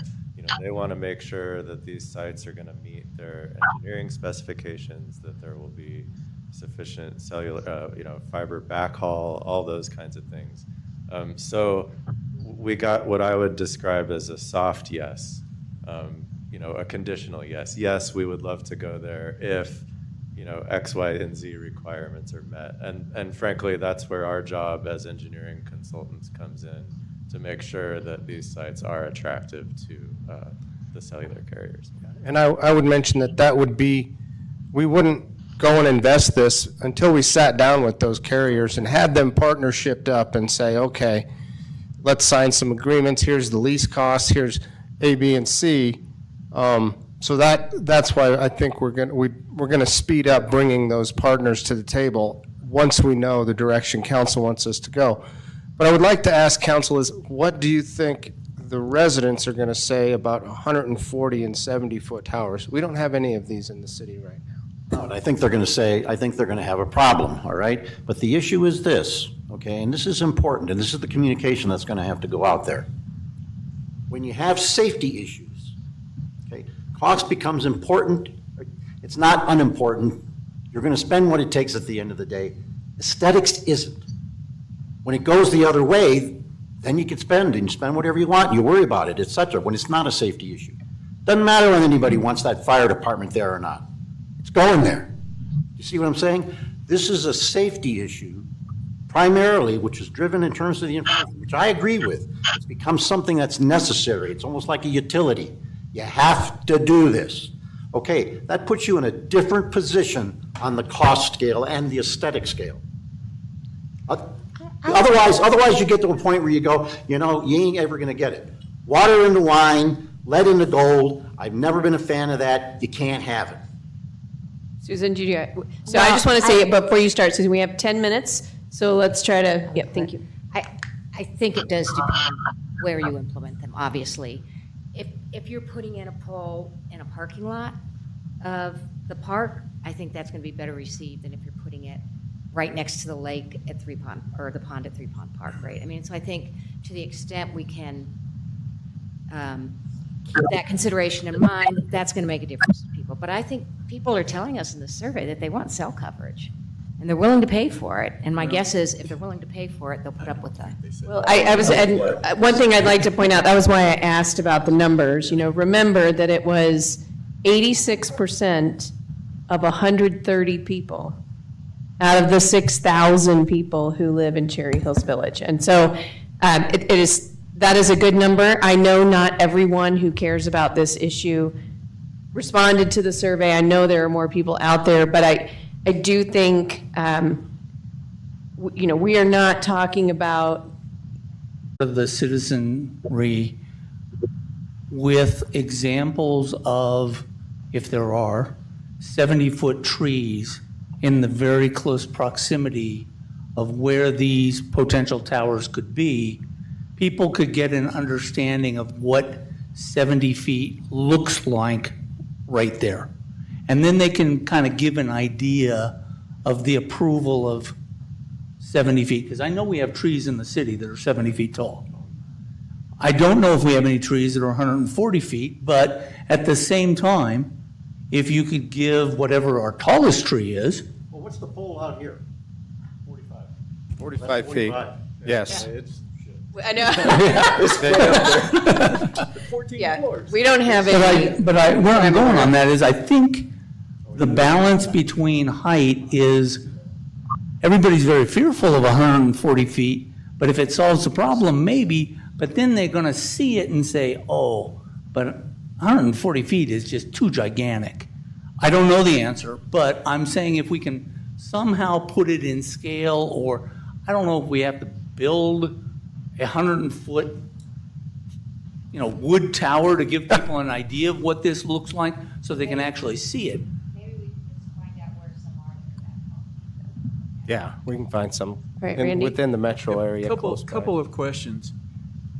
They want to make sure that these sites are going to meet their engineering specifications, that there will be sufficient cellular, fiber backhaul, all those kinds of things. So we got what I would describe as a soft yes. A conditional yes. Yes, we would love to go there if, X, Y, and Z requirements are met. And frankly, that's where our job as engineering consultants comes in, to make sure that these sites are attractive to the cellular carriers. And I would mention that would be, we wouldn't go and invest this until we sat down with those carriers and had them partnershiped up and say, okay, let's sign some agreements. Here's the lease costs. Here's A, B, and C. So that's why I think we're going to speed up bringing those partners to the table once we know the direction council wants us to go. But I would like to ask council is, what do you think the residents are going to say about 140 and 70-foot towers? We don't have any of these in the city right now. No, and I think they're going to say, I think they're going to have a problem, all right? But the issue is this, okay, and this is important, and this is the communication that's going to have to go out there. When you have safety issues, okay, cost becomes important. It's not unimportant. You're going to spend what it takes at the end of the day. Aesthetics isn't. When it goes the other way, then you can spend, and you spend whatever you want, and you worry about it, et cetera, when it's not a safety issue. Doesn't matter when anybody wants that fire department there or not. It's going there. You see what I'm saying? This is a safety issue primarily, which is driven in terms of the information, which I agree with. It's become something that's necessary. It's almost like a utility. You have to do this. Okay, that puts you in a different position on the cost scale and the aesthetic scale. Otherwise, you get to a point where you go, you ain't ever going to get it. Water into wine, lead into gold. I've never been a fan of that. You can't have it. Susan, so I just want to say, before you start, Susan, we have 10 minutes, so let's try to, thank you. I think it does depend where you implement them, obviously. If you're putting in a pole in a parking lot of the park, I think that's going to be better received than if you're putting it right next to the lake at Three Pond, or the pond at Three Pond Park, right? I mean, so I think to the extent we can keep that consideration in mind, that's going to make a difference to people. But I think people are telling us in the survey that they want cell coverage, and they're willing to pay for it. And my guess is if they're willing to pay for it, they'll put up with that. Well, and one thing I'd like to point out, that was why I asked about the numbers. You know, remember that it was 86% of 130 people out of the 6,000 people who live in Cherry Hills Village. And so that is a good number. I know not everyone who cares about this issue responded to the survey. I know there are more people out there, but I do think, we are not talking about Of the citizenry with examples of, if there are, 70-foot trees in the very close proximity of where these potential towers could be, people could get an understanding of what 70 feet looks like right there. And then they can kind of give an idea of the approval of 70 feet, because I know we have trees in the city that are 70 feet tall. I don't know if we have any trees that are 140 feet, but at the same time, if you could give whatever our tallest tree is, Well, what's the pole out here? 45. 45 feet. Yes. I know. Yeah, we don't have any. but where I'm going on that is I think the balance between height is, everybody's very fearful of 140 feet, but if it solves the problem, maybe, but then they're going to see it and say, oh, but 140 feet is just too gigantic. I don't know the answer, but I'm saying if we can somehow put it in scale, or I don't know if we have to build a 100-foot, wood tower to give people an idea of what this looks like so they can actually see it. Maybe we can just find out where some are for that. Yeah, we can find some Right, Randy? within the metro area close by. Couple of questions.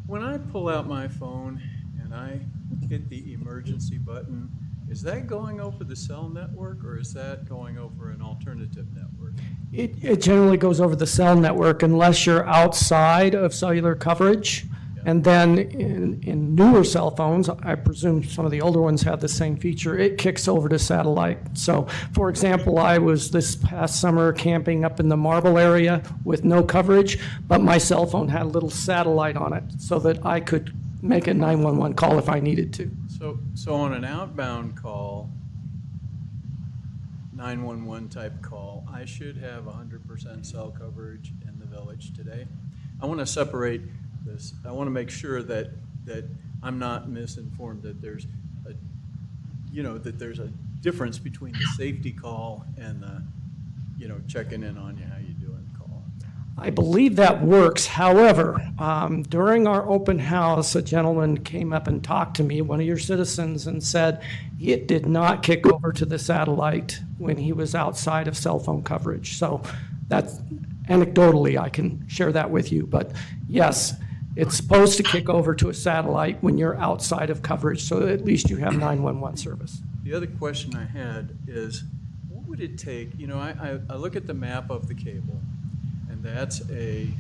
When I pull out my phone and I hit the emergency button, is that going over the cell network, or is that going over an alternative network? It generally goes over the cell network unless you're outside of cellular coverage. And then in newer cell phones, I presume some of the older ones have the same feature, it kicks over to satellite. So, for example, I was this past summer camping up in the Marble area with no coverage, but my cell phone had a little satellite on it so that I could make a 911 call if I needed to. So on an outbound call, 911 type call, I should have 100% cell coverage in the village today. I want to separate this. I want to make sure that I'm not misinformed, that there's a difference between the safety call and the, checking in on you, how you doing call. I believe that works. However, during our open house, a gentleman came up and talked to me, one of your citizens, and said it did not kick over to the satellite when he was outside of cell phone coverage. So that's anecdotally, I can share that with you. But yes, it's supposed to kick over to a satellite when you're outside of coverage, so at least you have 911 service. The other question I had is, what would it take, I look at the map of the cable, and that's an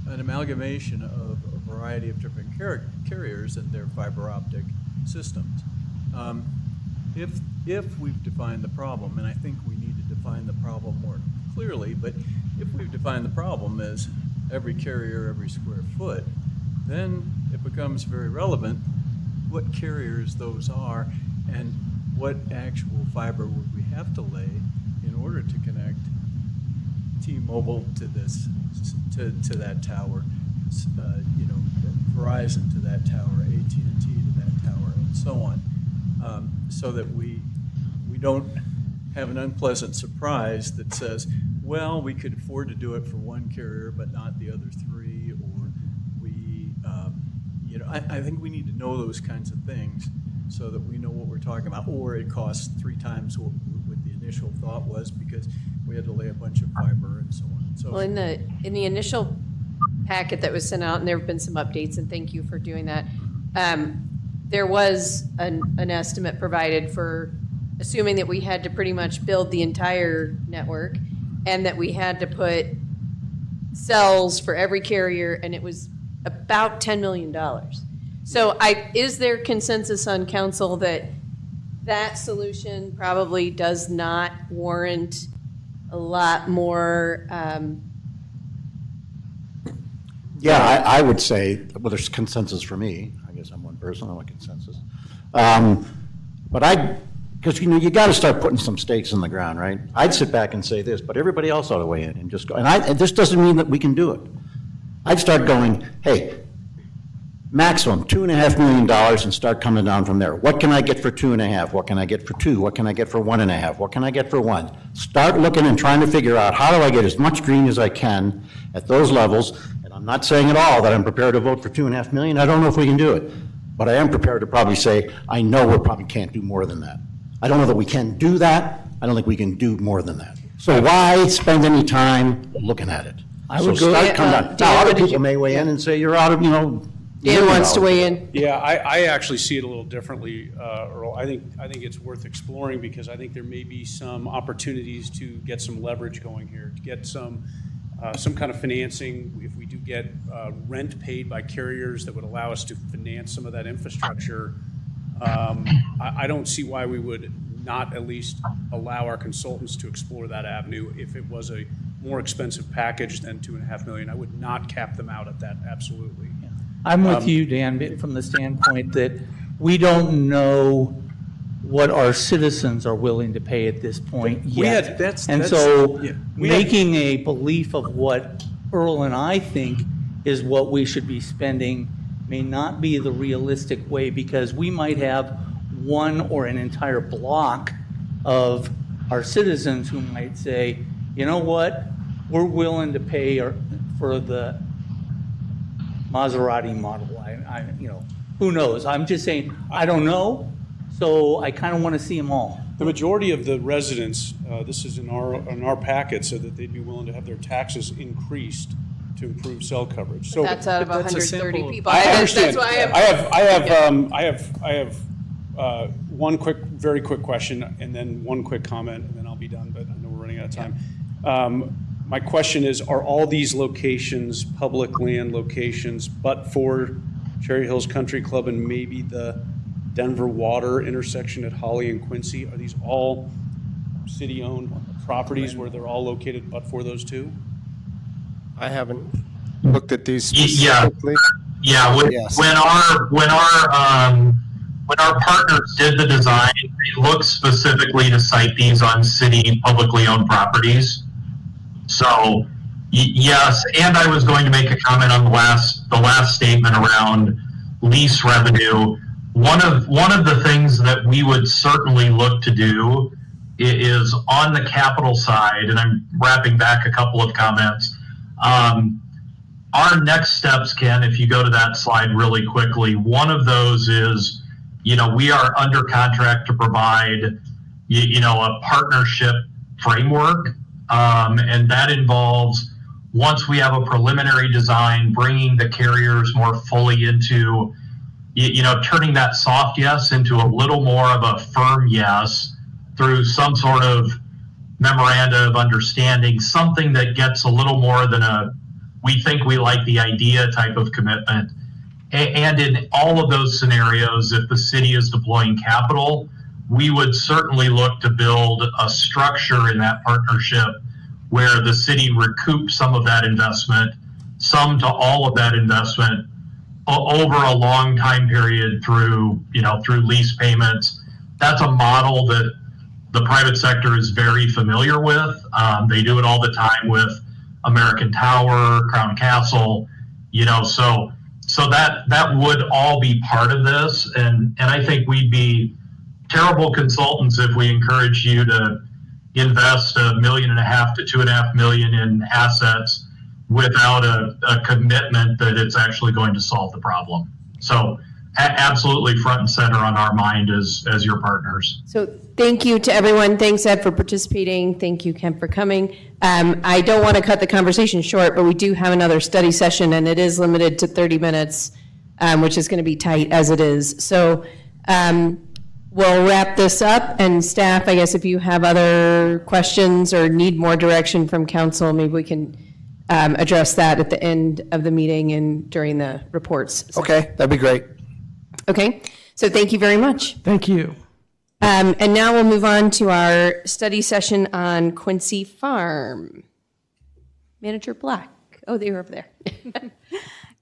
amalgamation of a variety of different carriers and their fiber optic systems. If we've defined the problem, and I think we need to define the problem more clearly, but if we've defined the problem as every carrier, every square foot, then it becomes very relevant what carriers those are and what actual fiber would we have to lay in order to connect T-Mobile to to that tower, Verizon to that tower, AT&T to that tower, and so on, so that we don't have an unpleasant surprise that says, well, we could afford to do it for one carrier, but not the other three, or I think we need to know those kinds of things so that we know what we're talking about, or it costs 3 times what the initial thought was because we had to lay a bunch of fiber and so on and so Well, forth. in the initial packet that was sent out, and there have been some updates, and thank you for doing that, there was an estimate provided for assuming that we had to pretty much build the entire network and that we had to put cells for every carrier, and it was about $10 million. So is there consensus on council that that solution probably does not warrant a lot more? Yeah, I would say, well, there's consensus for me. I guess I'm one person, I want consensus. But because, you got to start putting some stakes in the ground, right? I'd sit back and say this, but everybody else ought to weigh in and just go. And this doesn't mean that we can do it. I'd start going, hey, maximum $2.5 million and start coming down from there. What can I get for 2.5? What can I get for 2? What can I get for 1.5? What can I get for 1? Start looking and trying to figure out how do I get as much green as I can at those levels. And I'm not saying at all that I'm prepared to vote for $2.5 million. I don't know if we can do it. But I am prepared to probably say, I know we probably can't do more than that. I don't know that we can do that. I don't think we can do more than that. So why spend any time looking at it? I would so go- start coming down. Dan, Now, what other did you- people may weigh in and say you're out of, Dan wants to weigh in. Yeah, I actually see it a little differently, Earl. I think it's worth exploring because I think there may be some opportunities to get some leverage going here, to get some kind of financing. If we do get rent paid by carriers that would allow us to finance some of that infrastructure, I don't see why we would not at least allow our consultants to explore that avenue. If it was a more expensive package than $2.5 million, I would not cap them out at that, absolutely. I'm with you, Dan, from the standpoint that we don't know what our citizens are willing to pay at this point We yet. had- that's- And that's- so yeah. We had- making a belief of what Earl and I think is what we should be spending may not be the realistic way, because we might have one or an entire block of our citizens who might say, you know what, we're willing to pay for the Maserati model. Who knows? I'm just saying, I don't know, so I kind of want to see them all. The majority of the residents, this is in our packet, so that they'd be willing to have their taxes increased to improve cell coverage. So That's out of But that's a 130 sample of- people. I That's understand. why I have one very quick question, and then one quick comment, and then I'll be done. But I know we're running out of time. My question is: are all these locations public land locations, but for Cherry Hills Country Club and maybe the Denver Water intersection at Holly and Quincy? Are these all city-owned properties where they're all located, but for those two? I haven't looked at these Yeah. specifically. Yeah, Yes. when our partners did the design, they looked specifically to cite these on city publicly owned properties. So yes, and I was going to make a comment on the last statement around lease revenue. One of the things that we would certainly look to do is on the capital side, and I'm wrapping back a couple of comments. Our next steps, Ken, if you go to that slide really quickly, one of those is, we are under contract to provide, a partnership framework. And that involves, once we have a preliminary design, bringing the carriers more fully into, turning that soft yes into a little more of a firm yes through some sort of memoranda of understanding, something that gets a little more than we think we like the idea type of commitment. And in all of those scenarios, if the city is deploying capital, we would certainly look to build a structure in that partnership where the city recoups some of that investment, some to all of that investment over a long time period through lease payments. That's a model that the private sector is very familiar with. They do it all the time with American Tower, Crown Castle, so that would all be part of this. And I think we'd be terrible consultants if we encourage you to invest $1.5 million to $2.5 million in assets without a commitment that it's actually going to solve the problem. So absolutely front and center on our mind as your partners. So thank you to everyone. Thanks, Ed, for participating. Thank you, Ken, for coming. I don't want to cut the conversation short, but we do have another study session, and it is limited to 30 minutes, which is going to be tight as it is. So we'll wrap this up, and staff, I guess if you have other questions or need more direction from council, maybe we can address that at the end of the meeting and during the reports. Okay, that'd be great. Okay, so thank you very much. Thank you. And now we'll move on to our study session on Quincy Farm. Manager Black. Oh, they're over there.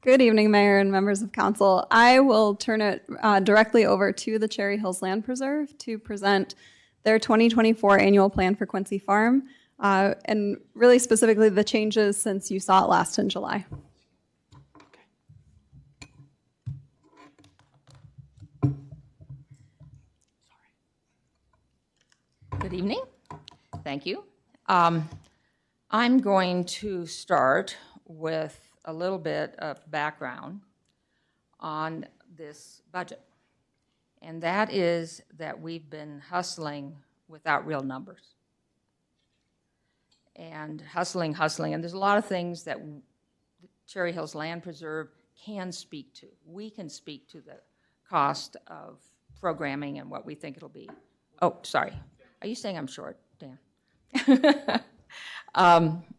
Good evening, Mayor and members of council. I will turn it directly over to the Cherry Hills Land Preserve to present their 2024 annual plan for Quincy Farm, and really specifically the changes since you saw it last in July. Good evening. Thank you. I'm going to start with a little bit of background on this budget. And that is that we've been hustling without real numbers. And hustling, and there's a lot of things that Cherry Hills Land Preserve can speak to. We can speak to the cost of programming and what we think it'll be. Oh, sorry. Are you saying I'm short, Dan?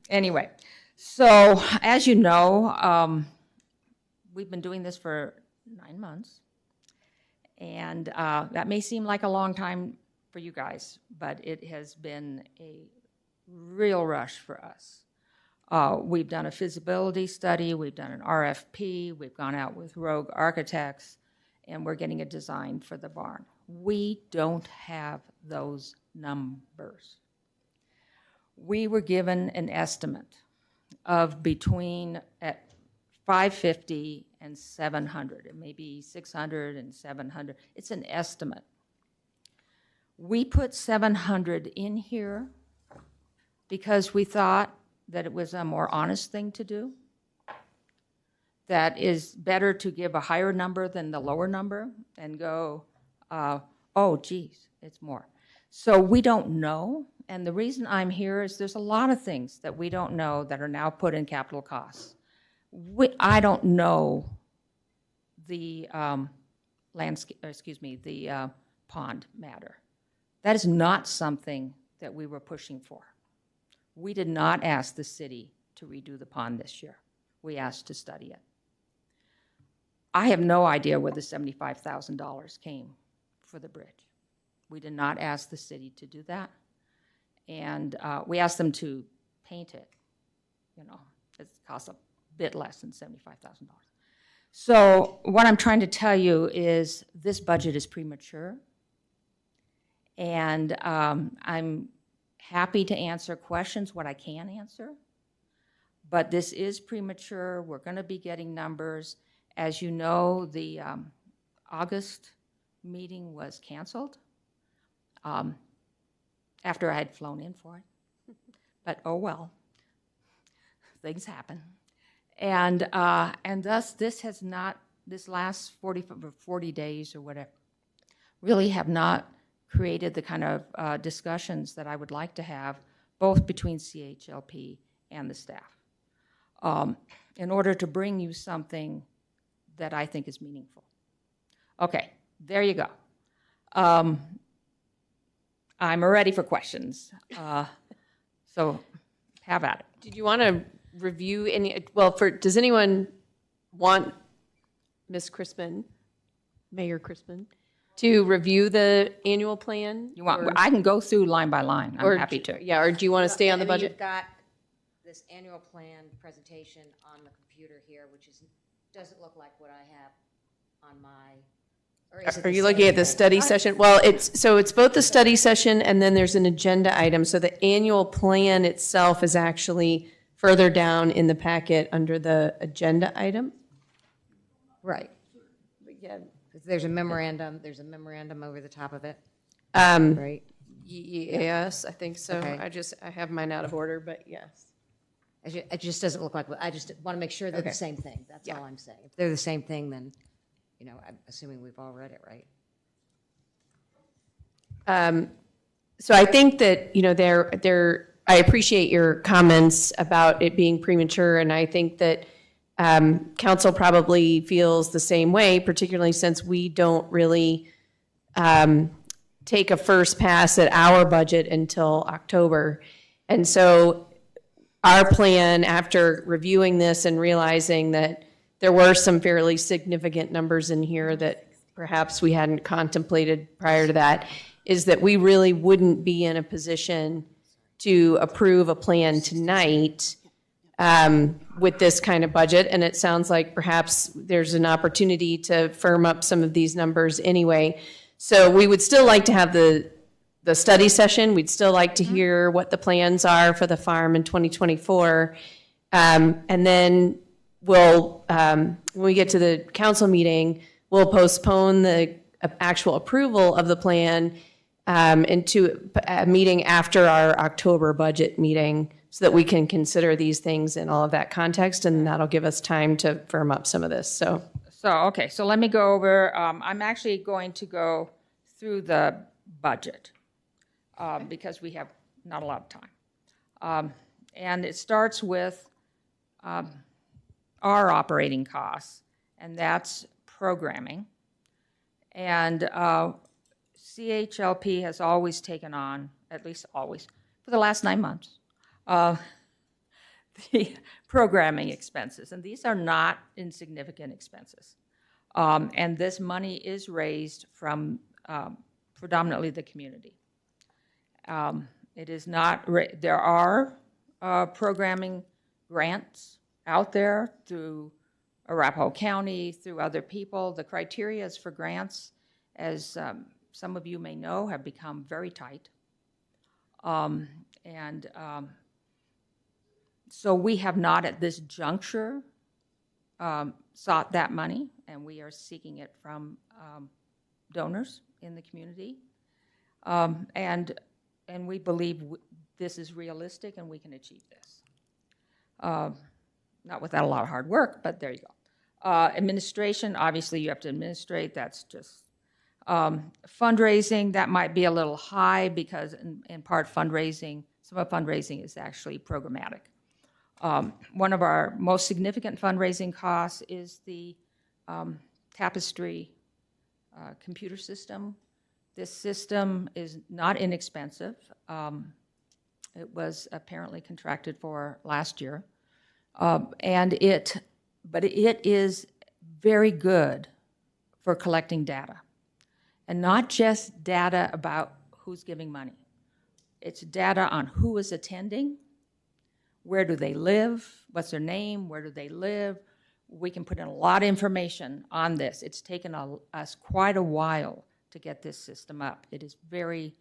Anyway, so as you know, we've been doing this for 9 months. And that may seem like a long time for you guys, but it has been a real rush for us. We've done a feasibility study, we've done an RFP, we've gone out with Rogue Architects, and we're getting a design for the barn. We don't have those numbers. We were given an estimate of between at 550 and 700. It may be 600 and 700. It's an estimate. We put 700 in here because we thought that it was a more honest thing to do. That is better to give a higher number than the lower number and go, oh, geez, it's more. So we don't know, and the reason I'm here is there's a lot of things that we don't know that are now put in capital costs. I don't know the the pond matter. That is not something that we were pushing for. We did not ask the city to redo the pond this year. We asked to study it. I have no idea where the $75,000 came for the bridge. We did not ask the city to do that. And we asked them to paint it. You know, it costs a bit less than $75,000. So what I'm trying to tell you is this budget is premature. And I'm happy to answer questions, what I can answer. But this is premature. We're going to be getting numbers. As you know, the August meeting was canceled after I had flown in for it. But oh well, things happen. And thus this has not, this last 40 days or whatever, really have not created the kind of discussions that I would like to have, both between CHLP and the staff, in order to bring you something that I think is meaningful. Okay, there you go. I'm ready for questions. So have at it. Did you want to review any, well, does anyone want Ms. Crispin, Mayor Crispin, to review the annual plan? You want? I can go through line by line. I'm happy to. Yeah, or do you want to stay on the I mean, budget? You've got this annual plan presentation on the computer here, which doesn't look like what I have on my. Or is it Are the you looking same at the thing? study session? Well, it's both the study session and then there's an agenda item. So the annual plan itself is actually further down in the packet under the agenda item. Right. Yeah. There's a memorandum over the top of it, Um, right? Yes, I think so. Okay. I have mine out of order, but yes. It just doesn't look like, I just want to make sure they're the Okay. same thing. That's Yeah. all I'm saying. If they're the same thing, then, you know, I'm assuming we've all read it, right? So I think that, you know, I appreciate your comments about it being premature, and I think that council probably feels the same way, particularly since we don't really take a first pass at our budget until October. And so our plan, after reviewing this and realizing that there were some fairly significant numbers in here that perhaps we hadn't contemplated prior to that, is that we really wouldn't be in a position to approve a plan tonight with this kind of budget. And it sounds like perhaps there's an opportunity to firm up some of these numbers anyway. So we would still like to have the study session. We'd still like to hear what the plans are for the farm in 2024. And then we'll, when we get to the council meeting, we'll postpone the actual approval of the plan into a meeting after our October budget meeting so that we can consider these things in all of that context, and that'll give us time to firm up some of this, so. Okay, so let me go over, I'm actually going to go through the budget because we have not a lot of time. And it starts with our operating costs, and that's programming. And CHLP has always taken on, at least always, for the last 9 months, the programming expenses. And these are not insignificant expenses. And this money is raised from predominantly the community. It is not, there are programming grants out there through Arapahoe County, through other people. The criteria for grants, as some of you may know, have become very tight. So we have not at this juncture sought that money, and we are seeking it from donors in the community. And we believe this is realistic and we can achieve this. Not without a lot of hard work, but there you go. Administration, obviously you have to administrate, that's just fundraising, that might be a little high because in part fundraising, some of fundraising is actually programmatic. One of our most significant fundraising costs is the Tapestry computer system. This system is not inexpensive. It was apparently contracted for last year. But it is very good for collecting data. And not just data about who's giving money. It's data on who is attending, where do they live, what's their name, where do they live. We can put in a lot of information on this. It's taken us quite a while to get this system up. It is very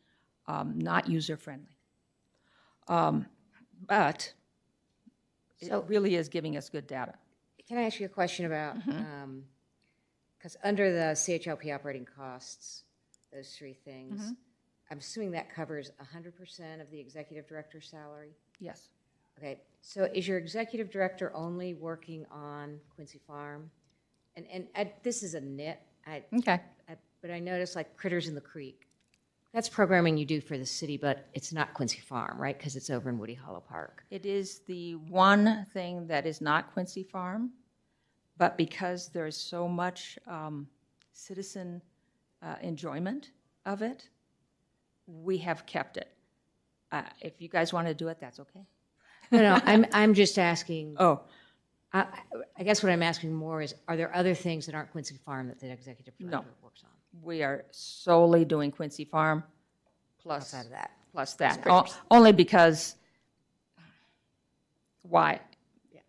not user-friendly. But it really is giving us good data. Can I ask you a question about, because under the CHLP operating costs, those three things, I'm assuming that covers 100% of the executive director's salary? Yes. Okay, so is your executive director only working on Quincy Farm? And this is a nit, but I noticed like Critters in the Creek. That's programming you do for the city, but it's not Quincy Farm, right? Because it's over in Woody Hollow Park. It is the one thing that is not Quincy Farm, but because there's so much citizen enjoyment of it, we have kept it. If you guys want to do it, that's okay. No, I'm just asking. Oh. I guess what I'm asking more is, are there other things that aren't Quincy Farm that the executive director works on? We are solely doing Quincy Farm plus Outside of that. Plus that. Only because why? Yeah.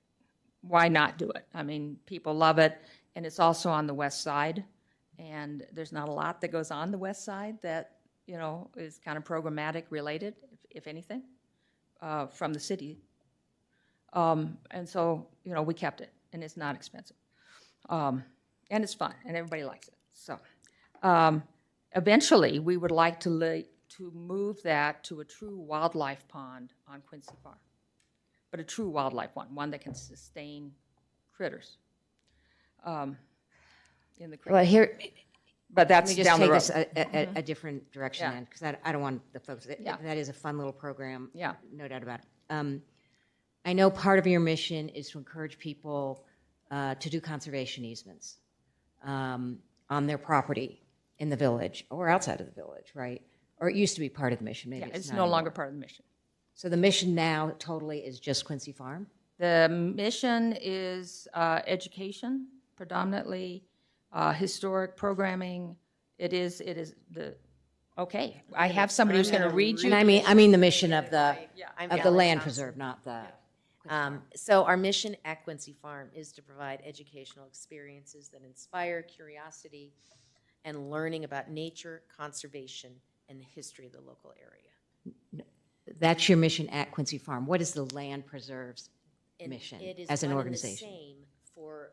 Why not do it? I mean, people love it, and it's also on the west side, and there's not a lot that goes on the west side that, you know, is kind of programmatic related, if anything, from the city. And so, you know, we kept it, and it's not expensive. And it's fun, and everybody likes it. So eventually, we would like to move that to a true wildlife pond on Quincy Farm, but a true wildlife one that can sustain critters in the creek. Well, here, But that's let me just down the take road. this a different direction Yeah. then, because I don't want the folks, that is a fun little program. Yeah. No doubt about it. I know part of your mission is to encourage people to do conservation easements on their property. in the village or outside of the village, right? Or it used to be part of the mission, maybe Yeah, it's it's not no longer anymore. part of the mission. So the mission now totally is just Quincy Farm? The mission is education, predominantly historic programming. It is the, okay, I have somebody who's going to read you. And I mean the mission of the I'm of the Ellen land Thompson. preserve, not the. So our mission at Quincy Farm is to provide educational experiences that inspire curiosity and learning about nature, conservation, and the history of the local area. That's your mission at Quincy Farm. What is the land preserves And mission it is as an one and the organization? same for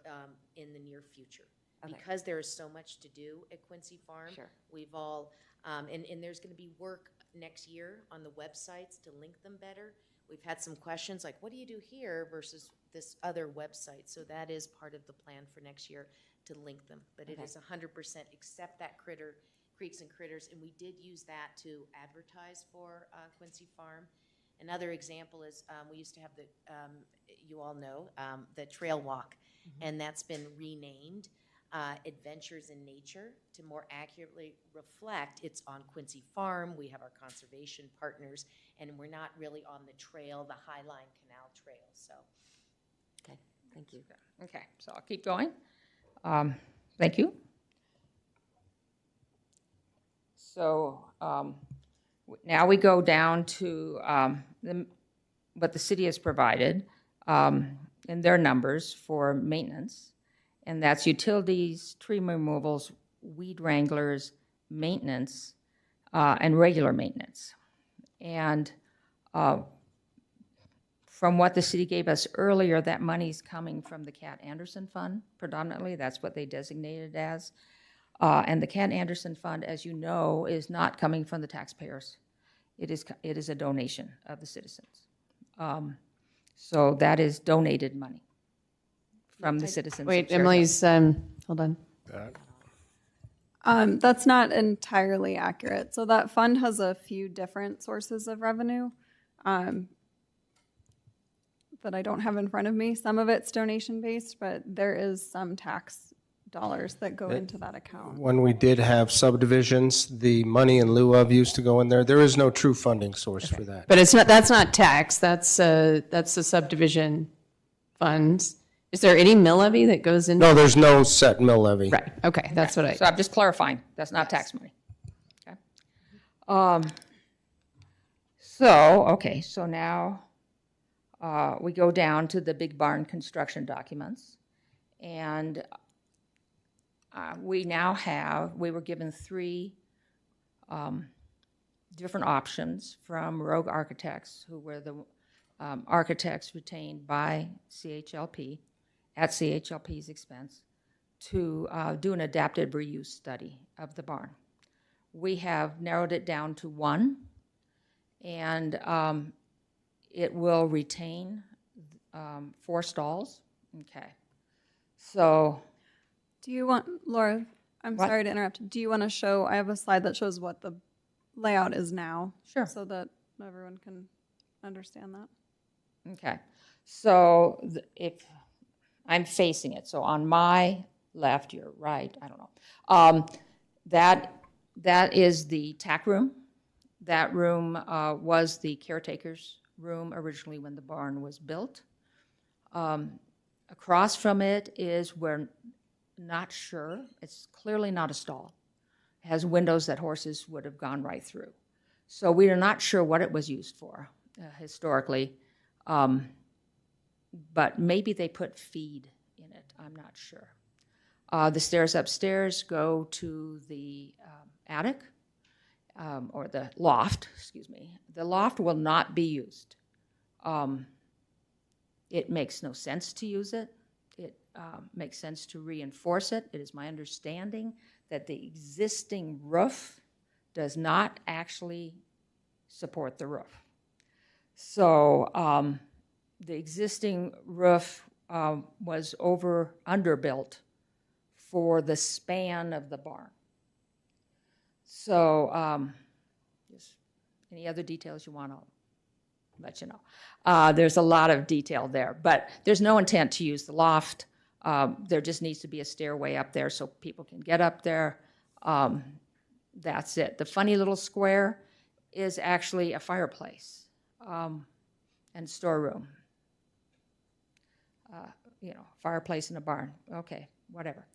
in the near future. Okay. Because there is so much to do at Quincy Farm. Sure. We've all, and there's going to be work next year on the websites to link them better. We've had some questions like, what do you do here versus this other website? So that is part of the plan for next year to link them. But it Okay. is 100% except that Creeks and Critters, and we did use that to advertise for Quincy Farm. Another example is we used to have the, you all know, the Trail Walk, and that's been renamed Adventures in Nature to more accurately reflect it's on Quincy Farm. We have our conservation partners, and we're not really on the trail, the Highline Canal Trail. So, Okay, thank you. Okay, so I'll keep going. Thank you. So now we go down to what the city has provided in their numbers for maintenance, and that's utilities, tree removals, weed wranglers, maintenance, and regular maintenance. And from what the city gave us earlier, that money's coming from the Cat Anderson Fund predominantly. That's what they designated as. And the Cat Anderson Fund, as you know, is not coming from the taxpayers. It is a donation of the citizens. So that is donated money from the citizens. of Wait, Cherry Hill. Emily's, hold on. That's not entirely accurate. So that fund has a few different sources of revenue that I don't have in front of me. Some of it's donation-based, but there is some tax dollars that go into that account. When we did have subdivisions, the money in lieu of used to go in there. There is no true funding source for that. But it's not, that's not tax, that's the subdivision funds. Is there any mill levy that goes in? No, there's no set mill levy. Right, okay, that's what I, So I'm just clarifying, that's not tax money. Okay. So now we go down to the big barn construction documents. And we were given 3 different options from Rogue Architects, who were the architects retained by CHLP at CHLP's expense to do an adaptive reuse study of the barn. We have narrowed it down to 1, and it will retain 4 stalls. Okay. So, Do you want, Laura, I'm What? sorry to interrupt. Do you want to show, I have a slide that shows what the layout is now. Sure. So that everyone can understand that. okay. So if I'm facing it, so on my left, your right, I don't know. That is the tack room. That room was the caretaker's room originally when the barn was built. Across from it is, we're not sure, it's clearly not a stall. It has windows that horses would have gone right through. So we are not sure what it was used for historically, but maybe they put feed in it, I'm not sure. The stairs upstairs go to the attic, or the loft, excuse me. The loft will not be used. It makes no sense to use it. It makes sense to reinforce it. It is my understanding that the existing roof does not actually support the roof. So the existing roof was underbuilt for the span of the barn. So just any other details you want, I'll let you know. There's a lot of detail there, but there's no intent to use the loft. There just needs to be a stairway up there so people can get up there. That's it. The funny little square is actually a fireplace and storeroom. Fireplace in a barn. Okay, whatever.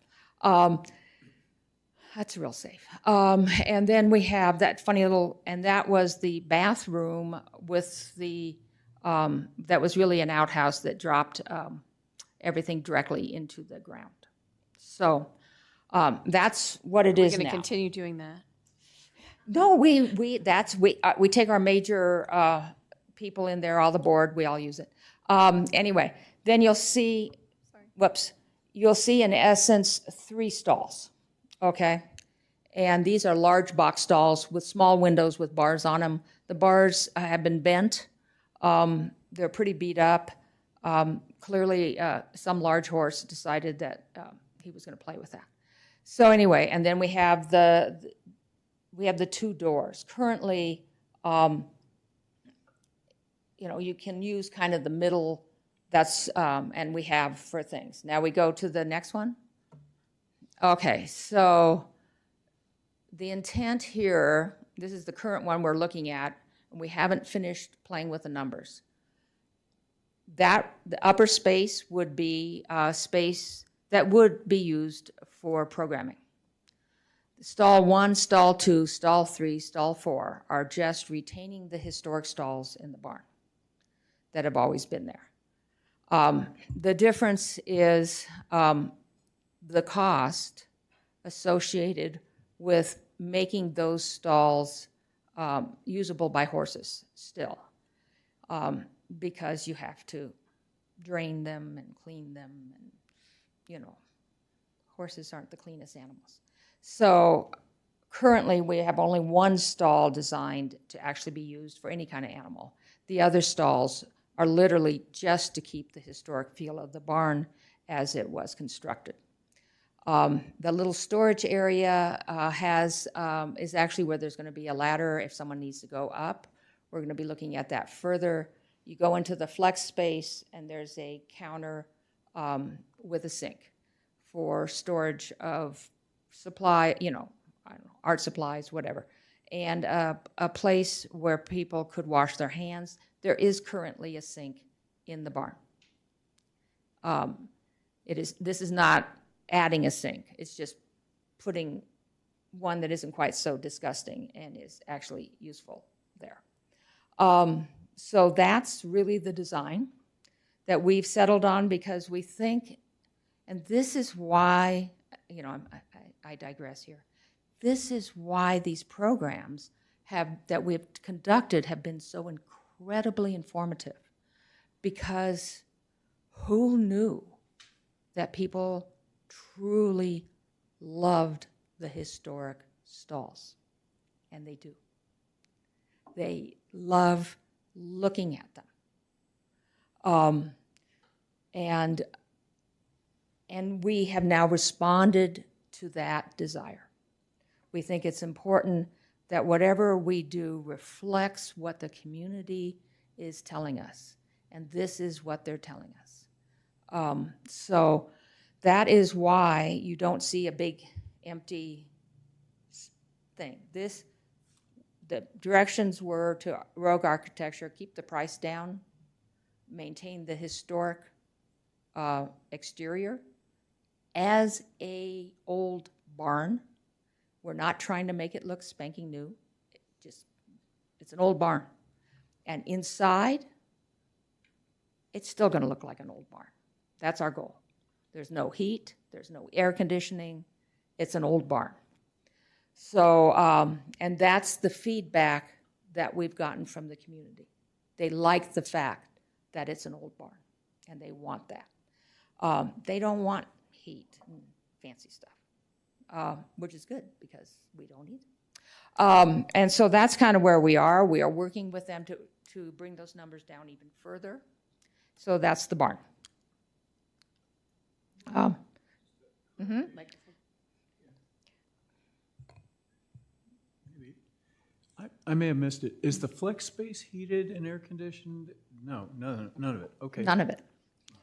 That's real safe. And then we have that funny little, and that was the bathroom with the, that was really an outhouse that dropped everything directly into the ground. So that's what it is We're going now. to continue doing that. No, we take our major people in there, all the board, we all use it. Anyway, then you'll see, you'll see in essence 3 stalls, okay? And these are large box stalls with small windows with bars on them. The bars have been bent. They're pretty beat up. Clearly, some large horse decided that he was going to play with that. So anyway, and then we have the 2 doors. Currently, you can use kind of the middle. That's and we have for things. Now we go to the next one. Okay, so the intent here. This is the current one we're looking at, and we haven't finished playing with the numbers. That the upper space would be space that would be used for programming. Stall 1, stall 2, stall 3, stall 4 are just retaining the historic stalls in the barn that have always been there. The difference is the cost associated with making those stalls usable by horses still, because you have to drain them and clean them, and horses aren't the cleanest animals. So currently we have only 1 stall designed to actually be used for any kind of animal. The other stalls are literally just to keep the historic feel of the barn as it was constructed. The little storage area is actually where there's going to be a ladder if someone needs to go up. We're going to be looking at that further. You go into the flex space, and there's a counter with a sink for storage of supply, I don't know, art supplies, whatever, and a place where people could wash their hands. There is currently a sink in the barn. This is not adding a sink. It's just putting one that isn't quite so disgusting and is actually useful there. So that's really the design that we've settled on, because we think, and this is why, I digress here. This is why these programs that we've conducted have been so incredibly informative, because who knew that people truly loved the historic stalls? And they do. They love looking at them. And we have now responded to that desire. We think it's important that whatever we do reflects what the community is telling us. And this is what they're telling us. So that is why you don't see a big empty thing. The directions were to Rogue Architecture: keep the price down, maintain the historic exterior as a old barn. We're not trying to make it look spanking new. It's an old barn. And inside, it's still going to look like an old barn. That's our goal. There's no heat, there's no air conditioning. It's an old barn. So, and that's the feedback that we've gotten from the community. They like the fact that it's an old barn, and they want that. They don't want heat and fancy stuff, which is good because we don't either. And so that's kind of where we are. We are working with them to bring those numbers down even further. So that's the barn. I may have missed it. Is the flex space heated and air conditioned? No, none of it. Okay. None of it.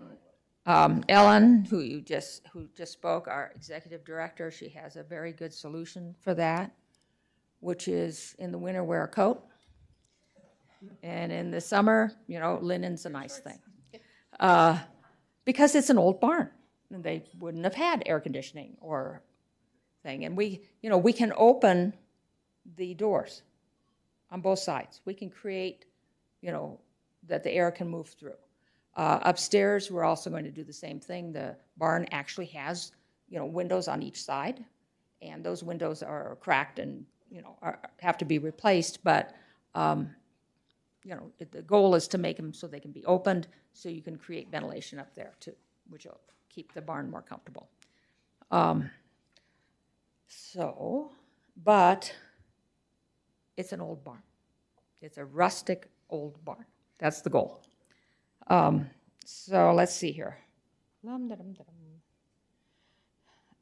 All right. Ellen, who just spoke, our executive director, she has a very good solution for that, which is in the winter, wear a coat. And in the summer, linen's a nice thing. Because it's an old barn, and they wouldn't have had air conditioning or thing. And we can open the doors on both sides. We can create, that the air can move through. Upstairs, we're also going to do the same thing. The barn actually has, windows on each side, and those windows are cracked and, have to be replaced. But, the goal is to make them so they can be opened, so you can create ventilation up there too, which will keep the barn more comfortable. But it's an old barn. It's a rustic old barn. That's the goal. So let's see here.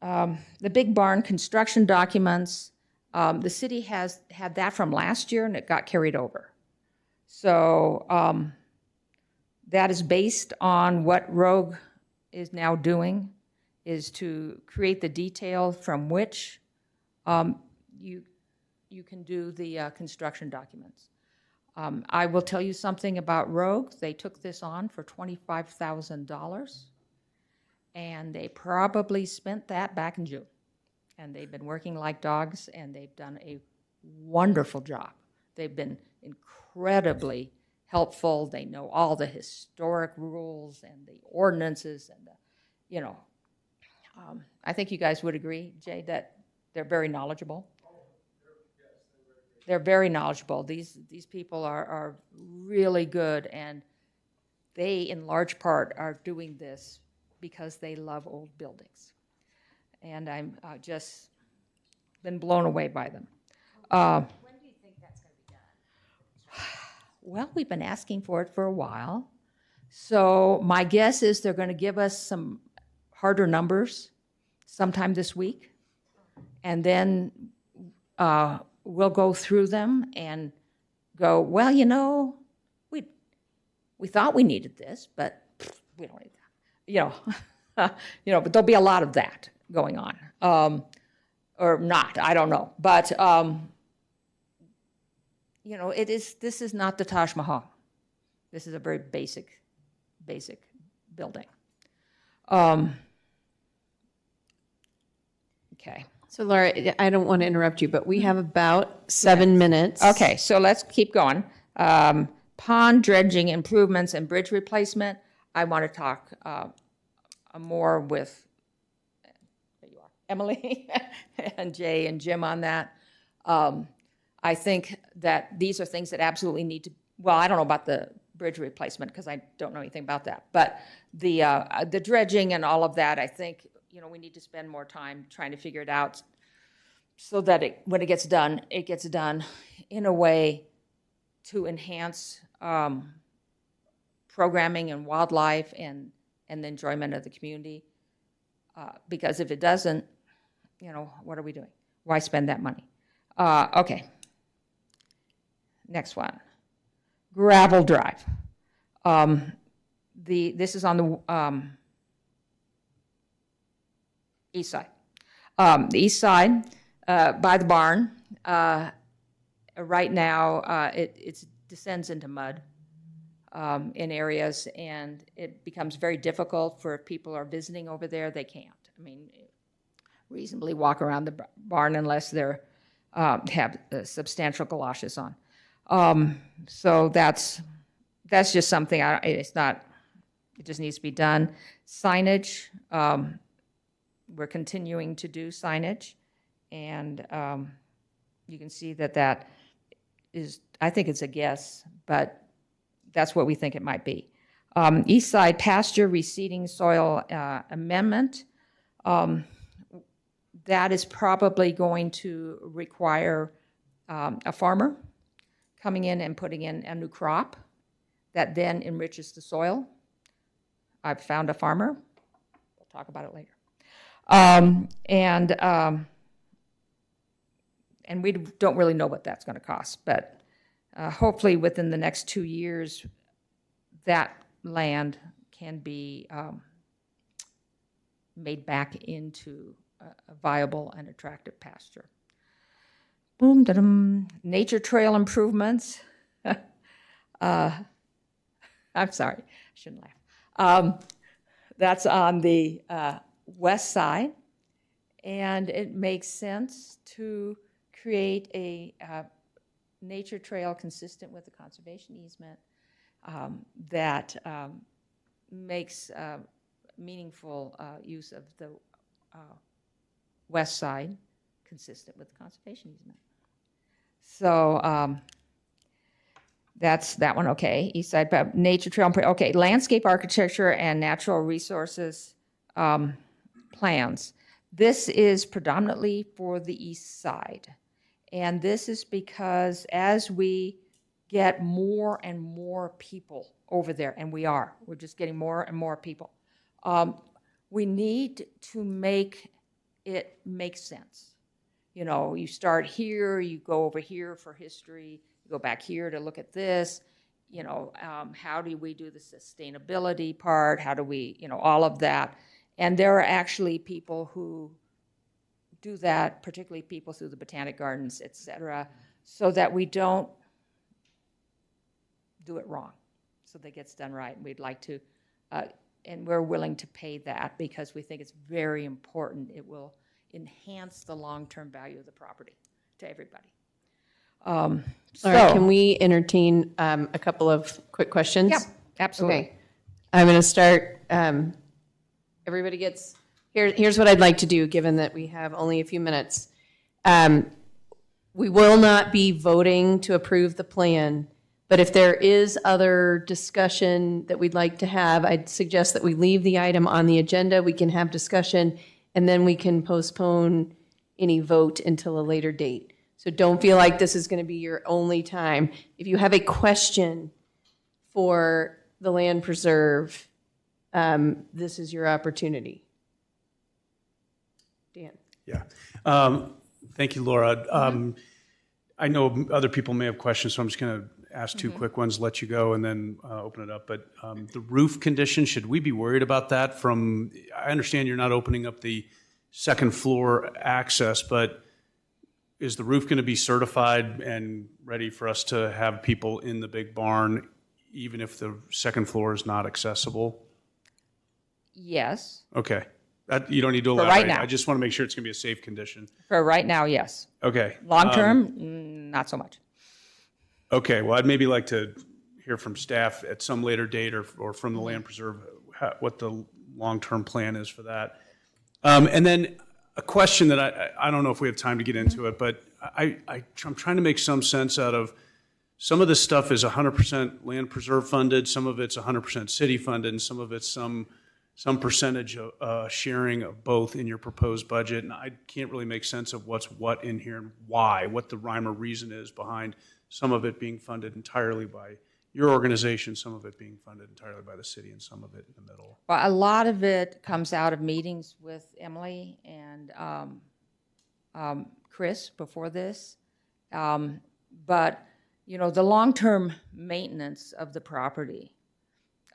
The big barn construction documents, the city has had that from last year and it got carried over. So that is based on what Rogue is now doing, is to create the detail from which you can do the construction documents. I will tell you something about Rogue. They took this on for $25,000, and they probably spent that back in June. And they've been working like dogs, and they've done a wonderful job. They've been incredibly helpful. They know all the historic rules and the ordinances, and I think you guys would agree, Jay, that they're very knowledgeable. They're very knowledgeable. These people are really good, and they, in large part, are doing this because they love old buildings. And I'm just been blown away by them. When do you think that's going to be done? Well, we've been asking for it for a while. So my guess is they're going to give us some harder numbers sometime this week. And then we'll go through them and go, well, we thought we needed this, but we don't need that. But there'll be a lot of that going on. Or not, I don't know. But, this is not the Taj Mahal. This is a very basic building. Okay. So Laura, I don't want to interrupt you, but we have about 7 minutes. Okay, so let's keep going. Pond dredging improvements and bridge replacement. I want to talk more with Emily and Jay and Jim on that. I think that these are things that absolutely need to, well, I don't know about the bridge replacement because I don't know anything about that, but the dredging and all of that, I think, we need to spend more time trying to figure it out so that when it gets done in a way to enhance programming and wildlife and the enjoyment of the community. Because if it doesn't, what are we doing? Why spend that money? Okay. Next one. Gravel drive. This is on the east side. The east side, by the barn, right now it descends into mud in areas, and it becomes very difficult for if people are visiting over there. They can't. Reasonably walk around the barn unless they're have substantial galoshes on. So that's just something. It just needs to be done. Signage. We're continuing to do signage, and you can see that is, I think it's a guess, but that's what we think it might be. East side pasture reseeding soil amendment. That is probably going to require a farmer coming in and putting in a new crop that then enriches the soil. I've found a farmer. We'll talk about it later. And we don't really know what that's going to cost, but hopefully within the next 2 years, that land can be made back into a viable and attractive pasture. Boom, da-dum. Nature trail improvements. I'm sorry, I shouldn't laugh. That's on the west side, and it makes sense to create a nature trail consistent with the conservation easement that makes meaningful use of the west side consistent with the conservation easement. So that's that one, okay. East side, but nature trail, okay. Landscape architecture and natural resources plans. This is predominantly for the east side. And this is because as we get more and more people over there, and we're just getting more and more people, we need to make it make sense. You know, you start here, you go over here for history, you go back here to look at this, you know, how do we do the sustainability part, how do we, you know, all of that. And there are actually people who do that, particularly people through the Botanic Gardens, et cetera, so that we don't do it wrong, so that it gets done right. And we'd like to, and we're willing to pay that because we think it's very important. It will enhance the long-term value of the property to everybody. All right, can we entertain a couple of quick questions? Yeah, absolutely. Okay. I'm going to start, everybody gets, here's what I'd like to do, given that we have only a few minutes. We will not be voting to approve the plan, but if there is other discussion that we'd like to have, I'd suggest that we leave the item on the agenda, we can have discussion, and then we can postpone any vote until a later date. So don't feel like this is going to be your only time. If you have a question for the land preserve, this is your opportunity. Dan. Yeah. Thank you, Laura. I know other people may have questions, so I'm just going to ask two quick ones, let you go, and then open it up. But the roof condition, should we be worried about that from, I understand you're not opening up the second floor access, but is the roof going to be certified and ready for us to have people in the big barn, even if the second floor is not accessible? Yes. Okay. You don't need to For elaborate. right now. I just want to make sure it's going to be a safe condition. For right now, yes. Okay. Long-term, not so much. Okay, well, I'd maybe like to hear from staff at some later date or from the Land Preserve what the long-term plan is for that. And then a question that I don't know if we have time to get into it, but I'm trying to make some sense out of some of this stuff is 100% Land Preserve funded, some of it's 100% city funded, and some of it's some percentage of sharing of both in your proposed budget. And I can't really make sense of what's what in here and why, what the rhyme or reason is behind some of it being funded entirely by your organization, some of it being funded entirely by the city, and some of it in the middle. Well, a lot of it comes out of meetings with Emily and Chris before this. But, you know, the long-term maintenance of the property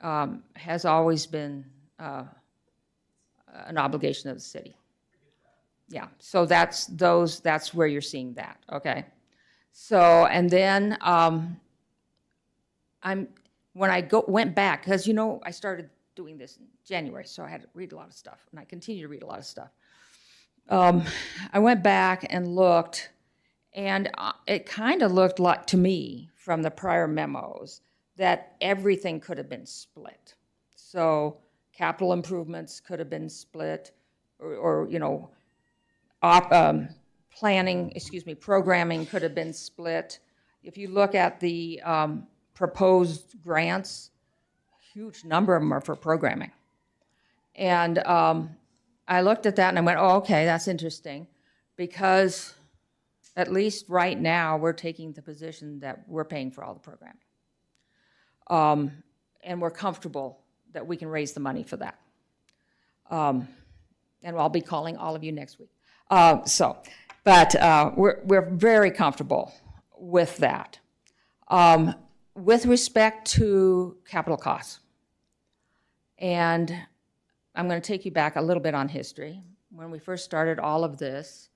has always been an obligation of the city. Yeah, so that's where you're seeing that, okay? So, and then when I went back, because, you know, I started doing this in January, so I had to read a lot of stuff, and I continue to read a lot of stuff. I went back and looked, and it kind of looked like, to me, from the prior memos, that everything could have been split. So capital improvements could have been split, or you know, programming could have been split. If you look at the proposed grants, huge number of them are for programming. And I looked at that and I went, oh, okay, that's interesting, because at least right now we're taking the position that we're paying for all the programming. And we're comfortable that we can raise the money for that. And I'll be calling all of you next week. But we're very comfortable with that. With respect to capital costs, and I'm going to take you back a little bit on history. When we first started all of this,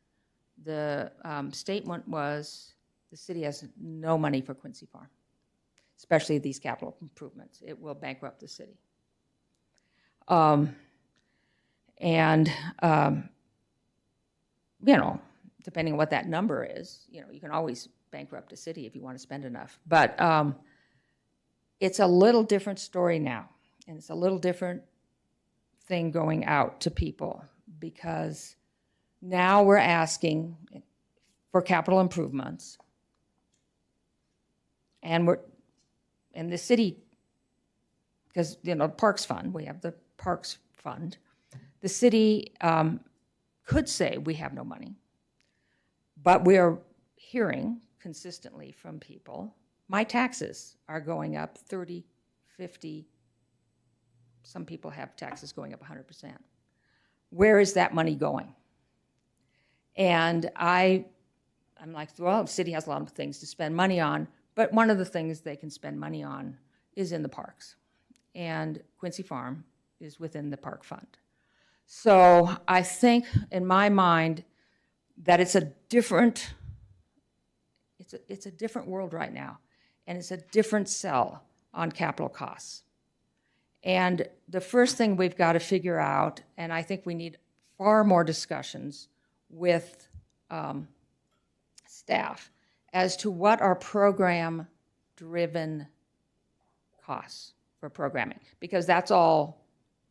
the statement was the city has no money for Quincy Farm, especially these capital improvements. It will bankrupt the city. You know, depending on what that number is, you know, you can always bankrupt a city if you want to spend enough. But it's a little different story now, and it's a little different thing going out to people, because now we're asking for capital improvements, and the city, because, you know, Parks Fund, we have the Parks Fund. The city could say we have no money, but we are hearing consistently from people, my taxes are going up 30, 50, some people have taxes going up 100%. Where is that money going? And I'm like, well, the city has a lot of things to spend money on, but one of the things they can spend money on is in the parks. And Quincy Farm is within the Park Fund. So I think, in my mind, that it's a different world right now, and it's a different sell on capital costs. And the first thing we've got to figure out, and I think we need far more discussions with staff as to what are program-driven costs for programming, because that's all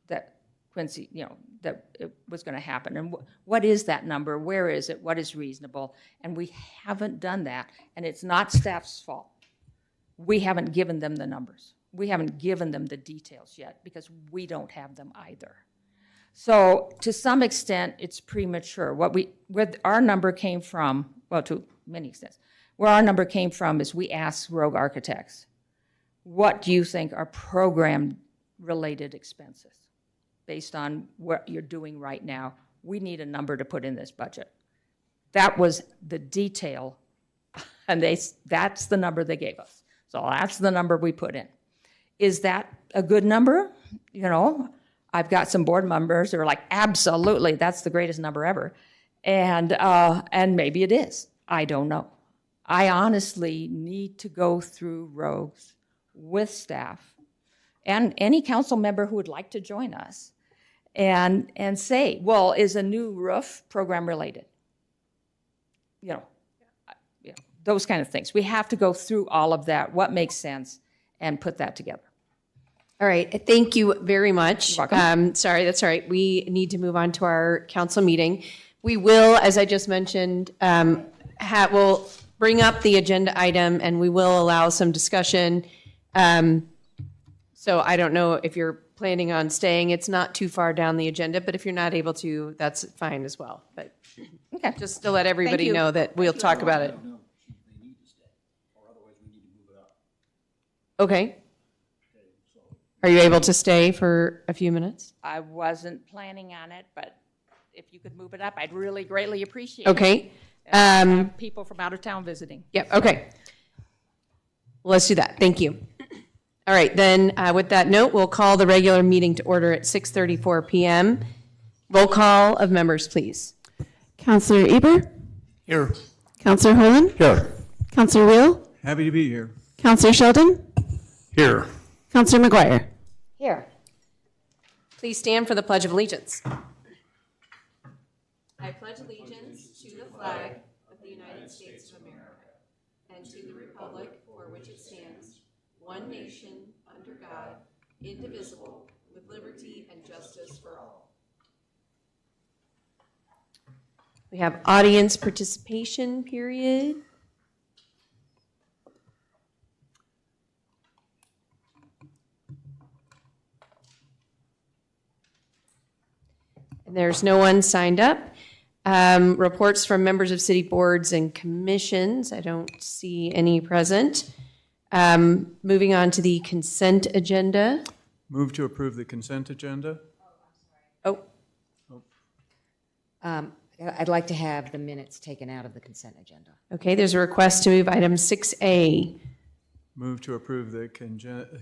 that Quincy, you know, that it was going to happen. And what is that number? Where is it? What is reasonable? And we haven't done that, and it's not staff's fault. We haven't given them the numbers. We haven't given them the details yet, because we don't have them either. So to some extent, it's premature. Where our number came from, well, to many extents, where our number came from is we asked Rogue Architects, what do you think are program-related expenses? Based on what you're doing right now, we need a number to put in this budget. That was the detail, and that's the number they gave us. So that's the number we put in. Is that a good number? You know, I've got some board members who are like, absolutely, that's the greatest number ever. And maybe it is. I don't know. I honestly need to go through Rogues with staff and any council member who would like to join us and say, well, is a new roof program related? You know, those kind of things. We have to go through all of that, what makes sense, and put that together. All right, thank you very much. You're welcome. Sorry, that's all right. We need to move on to our council meeting. We will, as I just mentioned, we'll bring up the agenda item, and we will allow some discussion. So I don't know if you're planning on staying. It's not too far down the agenda, but if you're not able to, that's fine as well. But okay, just to let everybody you. know that we'll talk about it. Okay. Are you able to stay for a few minutes? I wasn't planning on it, but if you could move it up, I'd really greatly appreciate it. Okay. Have people from out of town visiting. Yep, okay. Let's do that. Thank you. All right, then with that note, we'll call the regular meeting to order at 6:34 p.m. Roll call of members, please. Councillor Eber? Here. Councillor Holen? Here. Councillor Wheel? Happy to be here. Councillor Sheldon? Here. Councillor McGuire? Here. Please stand for the Pledge of Allegiance. I pledge allegiance to the flag of the United States of America and to the republic for which it stands, one nation, under God, indivisible, with liberty and justice for all. We have audience participation period. There's no one signed up. Reports from members of city boards and commissions. I don't see any present. Moving on to the consent agenda. Move to approve the consent agenda. Oh, I'd like to have the minutes taken out of the consent agenda. okay. There's a request to move item 6A. Move to approve the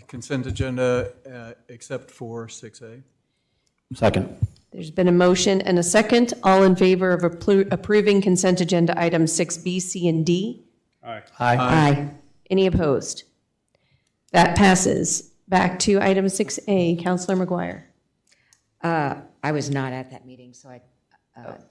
consent agenda except for 6A. Second. There's been a motion and a second. All in favor of approving consent agenda items 6B, C, and D? Aye. Aye. Any opposed? That passes. Back to item 6A, Counselor McGuire. I was not at that meeting, so I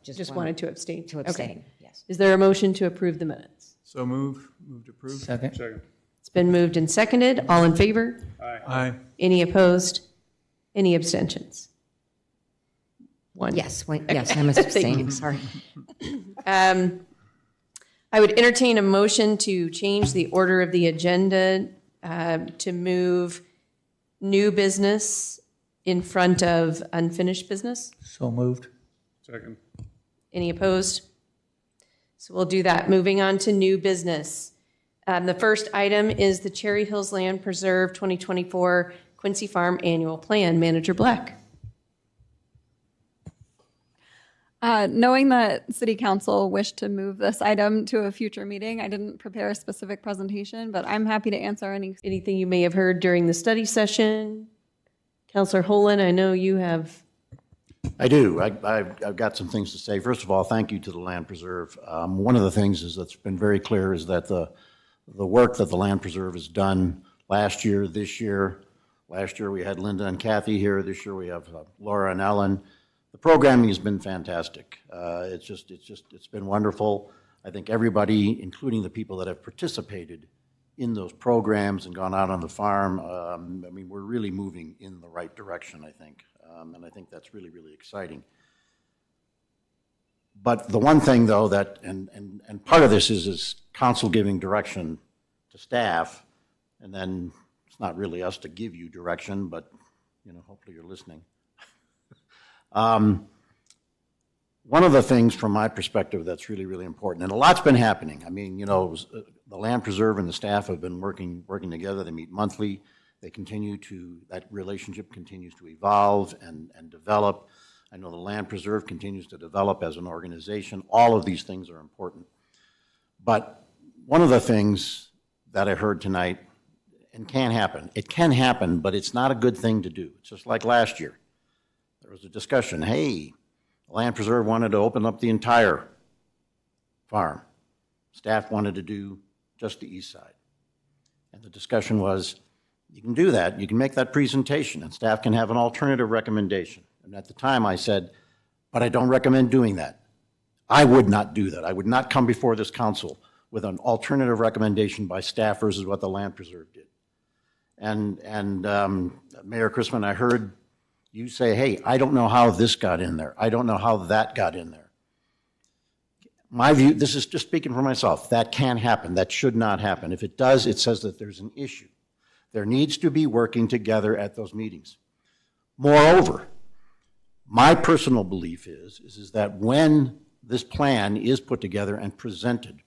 Just wanted to abstain. to Okay. abstain, yes. Is there a motion to approve the minutes? So move to approve. Second. Second. It's been moved and seconded. All in favor? Aye. Any opposed? Any abstentions? One. Yes, yes, I'm abstaining, sorry. I would entertain a motion to change the order of the agenda to move new business in front of unfinished business. So moved. Second. Any opposed? So we'll do that. Moving on to new business. The first item is the Cherry Hills Land Preserve 2024 Quincy Farm Annual Plan. Manager Black. Knowing that City Council wished to move this item to a future meeting, I didn't prepare a specific presentation, but I'm happy to answer anything you may have heard during the study session. Councilor Holen, I know you have. I do. I've got some things to say. First of all, thank you to the Land Preserve. One of the things that's been very clear is that the work that the Land Preserve has done last year, this year. Last year we had Linda and Kathy here. This year we have Laura and Ellen. The programming has been fantastic. It's been wonderful. I think everybody, including the people that have participated in those programs and gone out on the farm, I mean, we're really moving in the right direction, I think. And I think that's really, really exciting. But the one thing, though, that, and part of this is council giving direction to staff, and then it's not really us to give you direction, but, you know, hopefully you're listening. One of the things from my perspective that's really, really important, and a lot's been happening. I mean, you know, the Land Preserve and the staff have been working together. They meet monthly. They that relationship continues to evolve and develop. I know the Land Preserve continues to develop as an organization. All of these things are important. But one of the things that I heard tonight, and can happen, it can happen, but it's not a good thing to do. It's just like last year. There was a discussion, hey, the Land Preserve wanted to open up the entire farm. Staff wanted to do just the east side. And the discussion was, you can do that, you can make that presentation, and staff can have an alternative recommendation. And at the time I said, but I don't recommend doing that. I would not do that. I would not come before this council with an alternative recommendation by staff versus what the Land Preserve did. And Mayor Chrisman, I heard you say, hey, I don't know how this got in there. I don't know how that got in there. My view, this is just speaking for myself, that can happen. That should not happen. If it does, it says that there's an issue. There needs to be working together at those meetings. Moreover, my personal belief is that when this plan is put together and presented,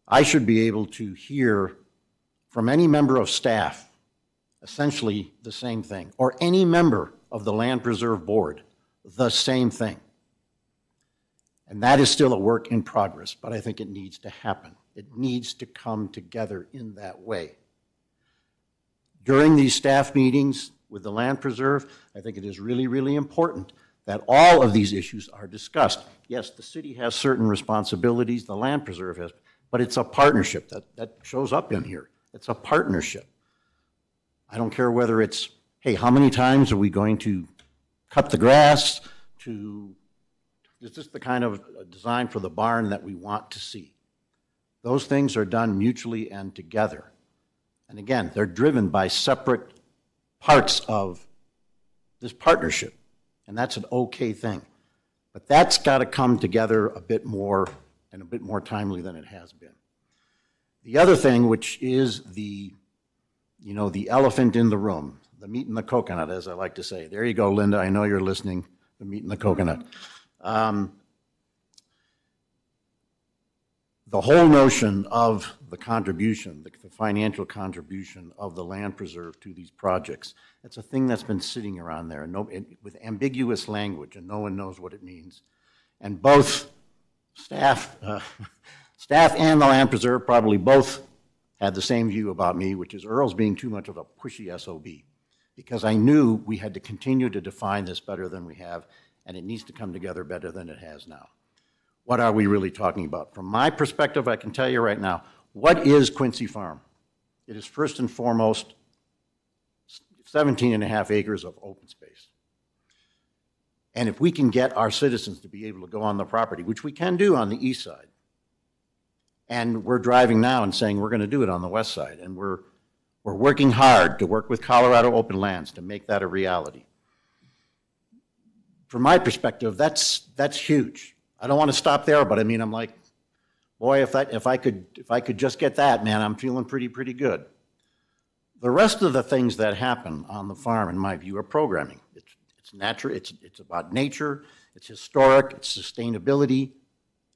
I should be able to hear from any member of staff essentially the same thing, or any member of the Land Preserve Board, the same thing. And that is still a work in progress, but I think it needs to happen. It needs to come together in that way. During these staff meetings with the Land Preserve, I think it is really, really important that all of these issues are discussed. Yes, the city has certain responsibilities, the Land Preserve has, but it's a partnership that shows up in here. It's a partnership. I don't care whether it's, hey, how many times are we going to cut the grass is this the kind of design for the barn that we want to see? Those things are done mutually and together. And again, they're driven by separate parts of this partnership, and that's an okay thing. But that's got to come together a bit more and a bit more timely than it has been. The other thing, which is the elephant in the room, the meat in the coconut, as I like to say. There you go, Linda. I know you're listening. The meat in the coconut. The whole notion of the contribution, the financial contribution of the Land Preserve to these projects, it's a thing that's been sitting around there with ambiguous language, and no one knows what it means. And both staff and the Land Preserve probably both had the same view about me, which is Earl's being too much of a pushy SOB. because I knew we had to continue to define this better than we have, and it needs to come together better than it has now. What are we really talking about? From my perspective, I can tell you right now, what is Quincy Farm? It is first and foremost 17 and a half acres of open space. And if we can get our citizens to be able to go on the property, which we can do on the east side, and we're driving now and saying we're going to do it on the west side, and we're working hard to work with Colorado Open Lands to make that a reality. From my perspective, that's huge. I don't want to stop there, but I mean, I'm like, boy, if I could just get that, man, I'm feeling pretty good. The rest of the things that happen on the farm, in my view, are programming. It's natural. It's about nature. It's historic. It's sustainability.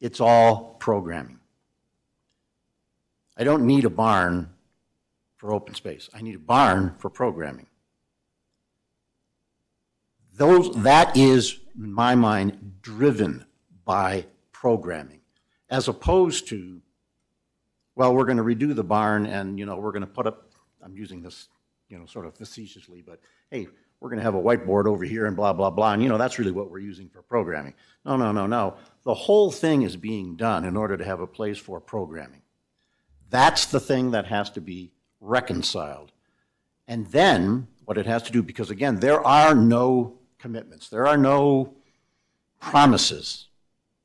It's all programming. I don't need a barn for open space. I need a barn for programming. That is, in my mind, driven by programming, as opposed to, well, we're going to redo the barn and, we're going to put up, I'm using this, sort of facetiously, but hey, we're going to have a whiteboard over here and blah, blah, blah. And, that's really what we're using for programming. No. The whole thing is being done in order to have a place for programming. That's the thing that has to be reconciled. And then what it has to do, because again, there are no commitments, there are no promises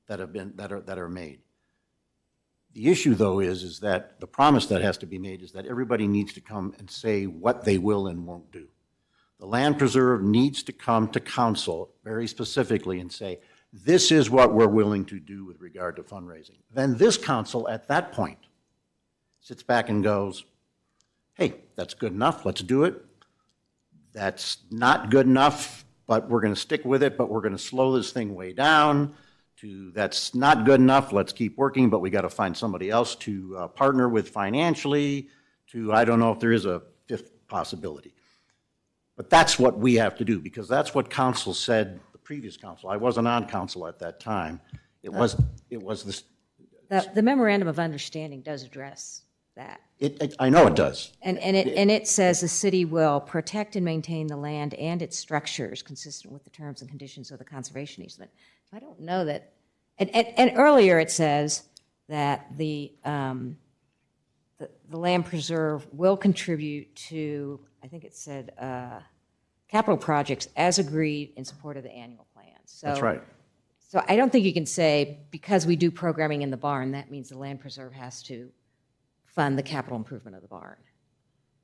that are made. The issue, though, is that the promise that has to be made is that everybody needs to come and say what they will and won't do. The land preserve needs to come to council very specifically and say, this is what we're willing to do with regard to fundraising. Then this council at that point sits back and goes, hey, that's good enough, let's do it. That's not good enough, but we're going to stick with it, but we're going to slow this thing way down. To that's not good enough, let's keep working, but we got to find somebody else to partner with financially, to I don't know if there is a fifth possibility. But that's what we have to do, because that's what council said, the previous council. I wasn't on council at that time. It was this. The memorandum of understanding does address that. I know it does. And it says the city will protect and maintain the land and its structures consistent with the terms and conditions of the conservation easement. I don't know that, and earlier it says that the land preserve will contribute to, I think it said, capital projects as agreed in support of the annual plan. So, that's right. So I don't think you can say, because we do programming in the barn, that means the land preserve has to fund the capital improvement of the barn.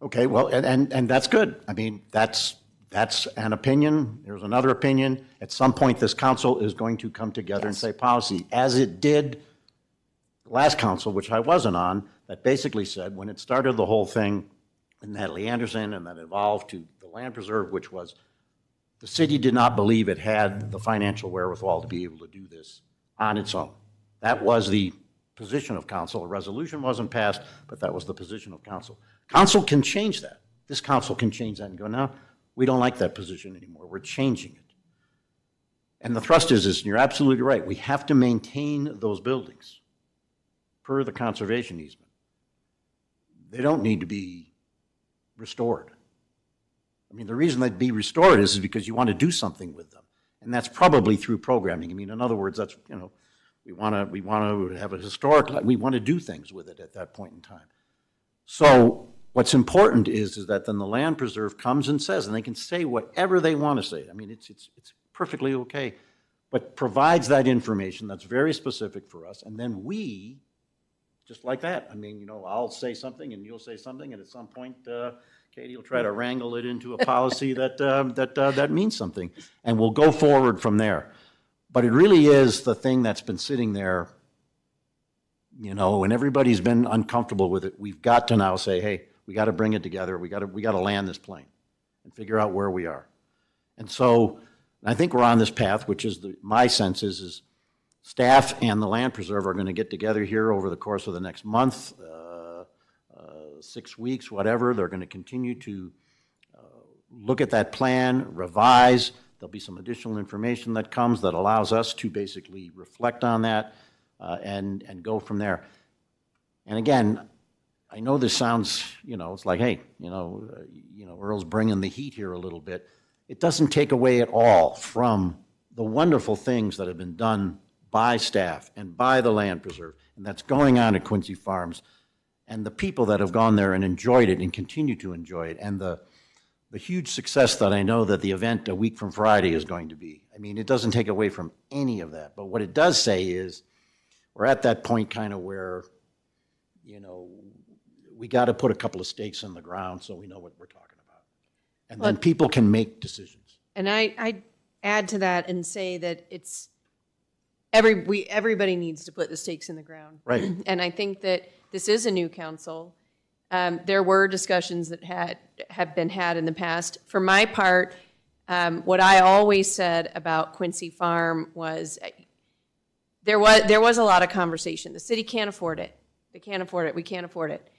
Okay, well, and that's good. I mean, that's an opinion. There's another opinion. At some point, this council is going to come together and say policy, as it did the last council, which I wasn't on, that basically said, when it started the whole thing with Natalie Anderson and then evolved to the land preserve, which was the city did not believe it had the financial wherewithal to be able to do this on its own. That was the position of council. A resolution wasn't passed, but that was the position of council. Council can change that. This council can change that and go, no, we don't like that position anymore. We're changing it. And the thrust is, and you're absolutely right, we have to maintain those buildings per the conservation easement. They don't need to be restored. I mean, the reason they'd be restored is because you want to do something with them. And that's probably through programming. I mean, in other words, that's, we want to have a historic, we want to do things with it at that point in time. So what's important is that then the land preserve comes and says, and they can say whatever they want to say. I mean, it's perfectly okay, but provides that information that's very specific for us. And then we, just like that, I mean, I'll say something and you'll say something, and at some point, Katie will try to wrangle it into a policy that means something, and we'll go forward from there. But it really is the thing that's been sitting there, and everybody's been uncomfortable with it. We've got to now say, hey, we got to bring it together. We got to land this plane and figure out where we are. And so I think we're on this path, which is my sense is staff and the land preserve are going to get together here over the course of the next month, 6 weeks, whatever. They're going to continue to look at that plan, revise. There'll be some additional information that comes that allows us to basically reflect on that and go from there. And again, I know this sounds, it's like, hey, Earl's bringing the heat here a little bit. It doesn't take away at all from the wonderful things that have been done by staff and by the land preserve, and that's going on at Quincy Farms, and the people that have gone there and enjoyed it and continue to enjoy it, and the huge success that I know that the event a week from Friday is going to be. I mean, it doesn't take away from any of that, but what it does say is we're at that point kind of where, we got to put a couple of stakes in the ground so we know what we're talking about. And then people can make decisions. And I add to that and say that it's everybody needs to put the stakes in the ground. Right. And I think that this is a new council. There were discussions that have been had in the past. For my part, what I always said about Quincy Farm was there was a lot of conversation. The city can't afford it. They can't afford it. We can't afford it.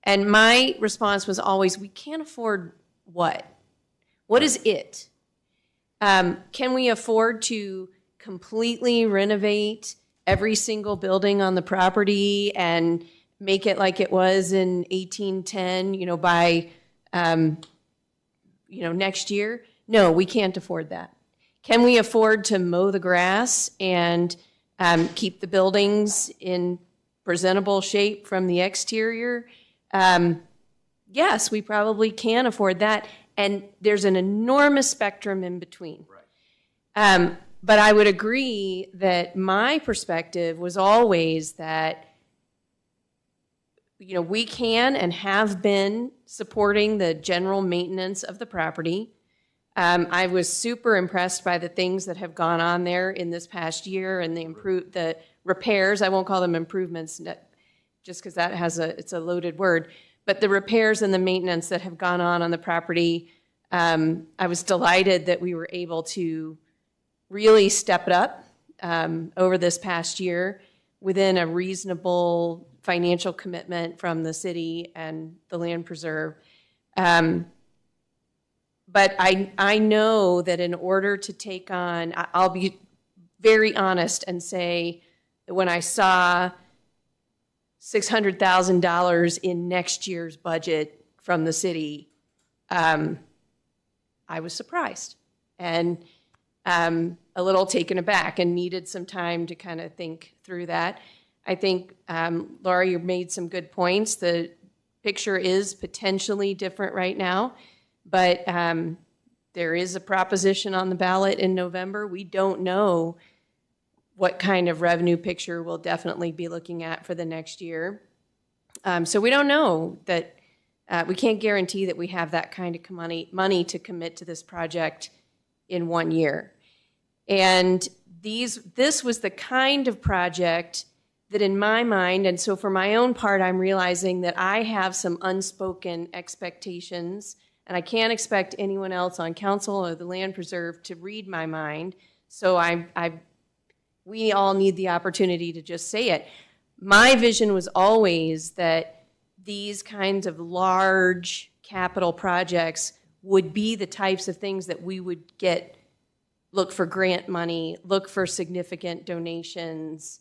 And my response was always, we can't afford what? What is it? Can we afford to completely renovate every single building on the property and make it like it was in 1810, by, next year? No, we can't afford that. Can we afford to mow the grass and keep the buildings in presentable shape from the exterior? Yes, we probably can afford that. And there's an enormous spectrum in between. Right. But I would agree that my perspective was always that, we can and have been supporting the general maintenance of the property. I was super impressed by the things that have gone on there in this past year and the repairs. I won't call them improvements, just because it's a loaded word, but the repairs and the maintenance that have gone on the property. I was delighted that we were able to really step it up over this past year within a reasonable financial commitment from the city and the land preserve. But I know that in order to take on, I'll be very honest and say that when I saw $600,000 in next year's budget from the city, I was surprised and a little taken aback and needed some time to kind of think through that. I think, Laura, you made some good points. The picture is potentially different right now, but there is a proposition on the ballot in November. We don't know what kind of revenue picture we'll definitely be looking at for the next year. So we don't know that, we can't guarantee that we have that kind of money to commit to this project in 1 year. And this was the kind of project that in my mind, and so for my own part, I'm realizing that I have some unspoken expectations, and I can't expect anyone else on council or the land preserve to read my mind. So we all need the opportunity to just say it. My vision was always that these kinds of large capital projects would be the types of things that we would look for grant money, look for significant donations.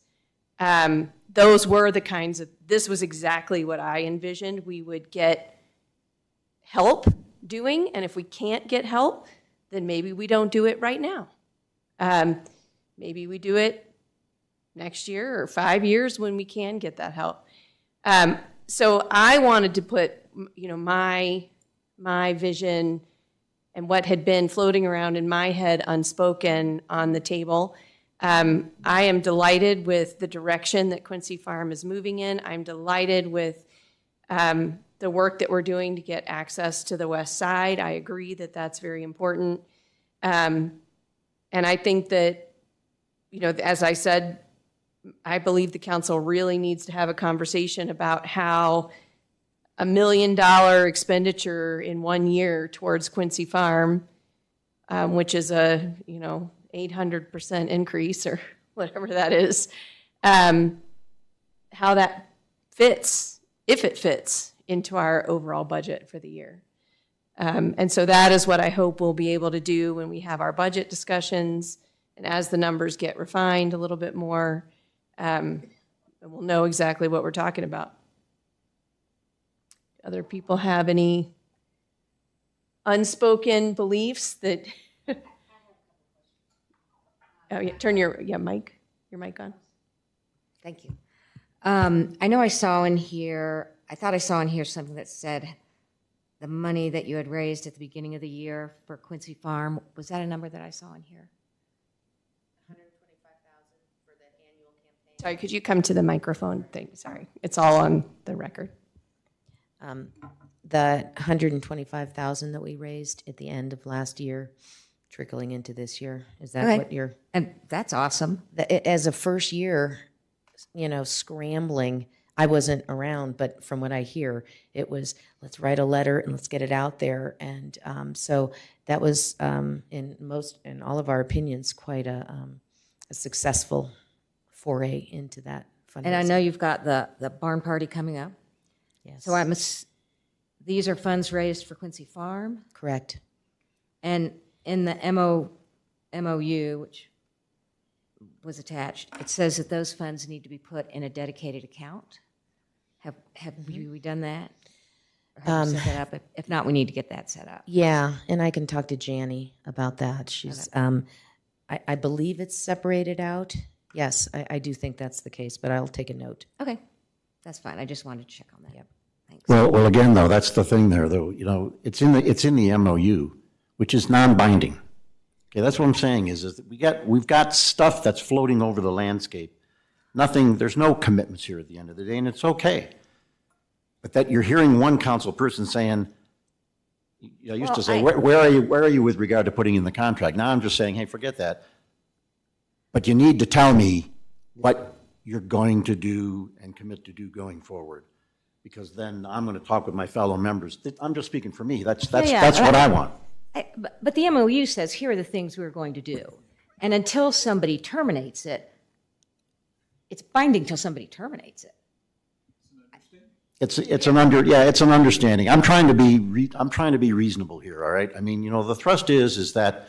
Those were the kinds of, this was exactly what I envisioned we would get help doing. And if we can't get help, then maybe we don't do it right now. Maybe we do it next year or 5 years when we can get that help. So I wanted to put, my vision and what had been floating around in my head unspoken on the table. I am delighted with the direction that Quincy Farm is moving in. I'm delighted with the work that we're doing to get access to the west side. I agree that that's very important. And I think that, as I said, I believe the council really needs to have a conversation about how $1 million expenditure in 1 year towards Quincy Farm, which is a, 800% increase or whatever that is, how that fits, if it fits, into our overall budget for the year. And so that is what I hope we'll be able to do when we have our budget discussions and as the numbers get refined a little bit more, we'll know exactly what we're talking about. other people have any unspoken beliefs that? Oh, yeah, turn your mic on. Thank you. I know I saw in here, I thought I saw in here something that said the money that you had raised at the beginning of the year for Quincy Farm, was that a number that I saw in here? Sorry, could you come to the microphone thing? Sorry, it's all on the record. The 125,000 that we raised at the end of last year, trickling into this year, is that Okay. what you're? And that's awesome. As a first year, scrambling, I wasn't around, but from what I hear, it was, let's write a letter and let's get it out there. And so that was, in all of our opinions, quite a successful foray into that fundraising. And I know you've got the barn party coming up. Yes. So these are funds raised for Quincy Farm? Correct. And in the MOU, which was attached, it says that those funds need to be put in a dedicated account. Have we done that? Or have you set that up? If not, we need to get that set up. Yeah, and I can talk to Janie about that. She's, I believe it's separated out. Yes, I do think that's the case, but I'll take a note. Okay, that's fine. I just wanted to check on that. Yep. Thanks. Well, again, though, that's the thing there, though, it's in the MOU, which is non-binding. Okay, that's what I'm saying is that we've got stuff that's floating over the landscape. There's no commitments here at the end of the day, and it's okay. But that you're hearing one council person saying, I used to say, where are you with regard to putting in the contract? Now I'm just saying, hey, forget that. But you need to tell me what you're going to do and commit to do going forward. Because then I'm going to talk with my fellow members. I'm just speaking for me. That's what I want. But the MOU says, here are the things we're going to do. And until somebody terminates it, it's binding till somebody terminates it. It's an understanding. I'm trying to be reasonable here, all right? I mean, the thrust is that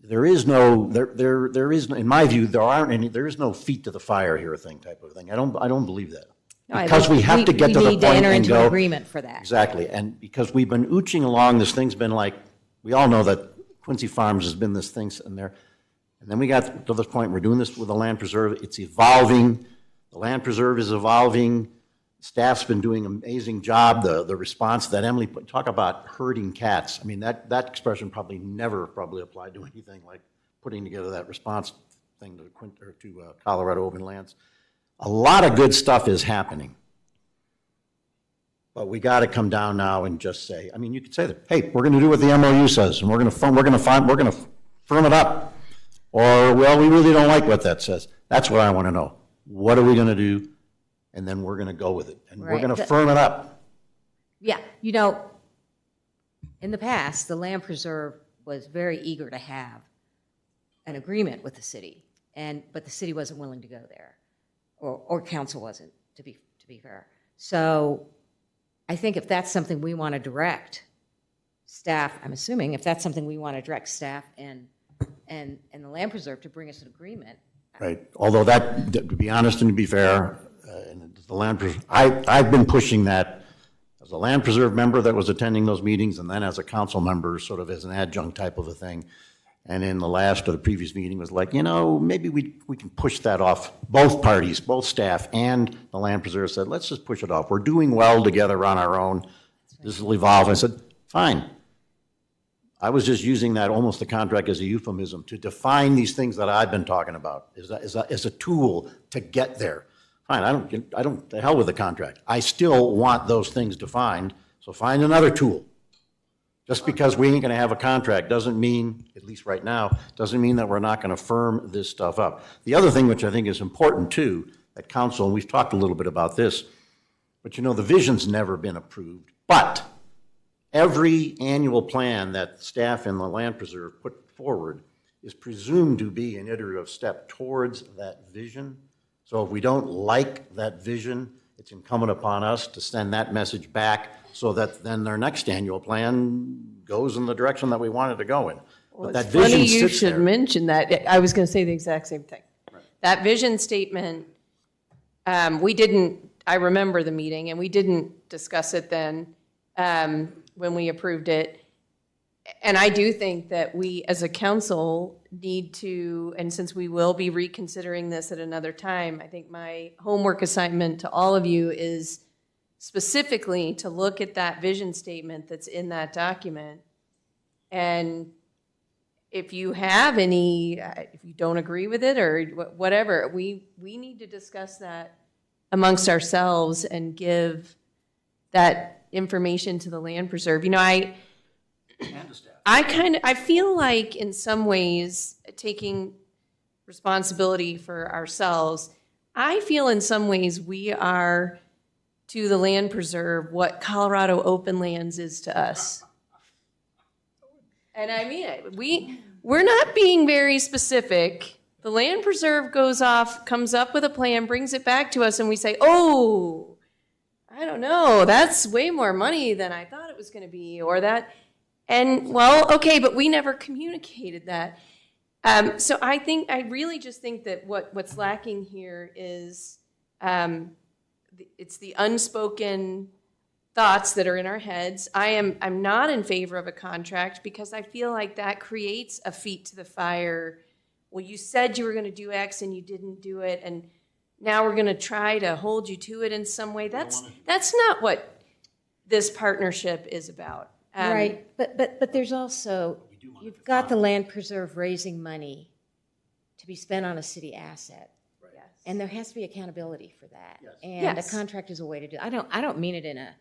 there is no, in my view, there is no feet to the fire here type of thing. I don't believe that. Because we have to get to the point and go. We need to enter into an agreement for that. Exactly, and because we've been ooching along, this thing's been like, we all know that Quincy Farms has been this thing sitting there. And then we got to this point, we're doing this with the land preserve, it's evolving, the land preserve is evolving, staff's been doing an amazing job, the response that Emily put, talk about herding cats. I mean, that expression never applied to anything like putting together that response thing to Colorado Open Lands. A lot of good stuff is happening. But we got to come down now and just say, I mean, you could say that, hey, we're going to do what the MOU says, and we're going to firm it up. Or, well, we really don't like what that says. That's what I want to know. What are we going to do? And then we're going to go with it. And we're going to firm it up. Yeah, in the past, the land preserve was very eager to have an agreement with the city, but the city wasn't willing to go there, or council wasn't, to be fair. So I think if that's something we want to direct staff, I'm assuming, if that's something we want to direct staff and the land preserve to bring us an agreement. Right. Although that, to be honest and to be fair, the land preserve, I've been pushing that as a land preserve member that was attending those meetings, and then as a council member, sort of as an adjunct type of a thing. And in the last or the previous meeting was like, maybe we can push that off. Both parties, both staff and the land preserve said, let's just push it off. We're doing well together on our own. This will evolve. I said, fine. I was just using that almost the contract as a euphemism to define these things that I've been talking about as a tool to get there. Fine, I don't, the hell with the contract. I still want those things defined, so find another tool. Just because we ain't gonna have a contract doesn't mean, at least right now, doesn't mean that we're not gonna firm this stuff up. The other thing which I think is important too, at council, and we've talked a little bit about this, but the vision's never been approved, but every annual plan that staff and the land preserve put forward is presumed to be an iterative step towards that vision. So if we don't like that vision, it's incumbent upon us to send that message back so that then their next annual plan goes in the direction that we want it to go in. Well, But that it's funny vision you sits should there. mention that. I was going to say the exact same thing. That vision statement, I I remember the meeting, and we didn't discuss it then when we approved it. And I do think that we, as a council, need to, and since we will be reconsidering this at another time, I think my homework assignment to all of you is specifically to look at that vision statement that's in that document. And if you have any, if you don't agree with it or whatever, we need to discuss that amongst ourselves and give that information to the land preserve. You know, I feel like in some ways, taking responsibility for ourselves, I feel in some ways we are to the land preserve what Colorado Open Lands is to us. And I mean it. We're not being very specific. The land preserve goes off, comes up with a plan, brings it back to us, and we say, oh, I don't know, that's way more money than I thought it was going to be, or that. And, well, okay, but we never communicated that. So I really just think that what's lacking here is it's the unspoken thoughts that are in our heads. I'm not in favor of a contract because I feel like that creates a feet to the fire. Well, you said you were going to do X and you didn't do it, and now we're going to try to hold you to it in some way. That's not what this partnership is about. Right, but there's also, you've got the land preserve raising money to be spent on a city asset. Yes. And there has to be accountability for that. Yes. And Yes. a contract is a way to do it. I don't mean it in a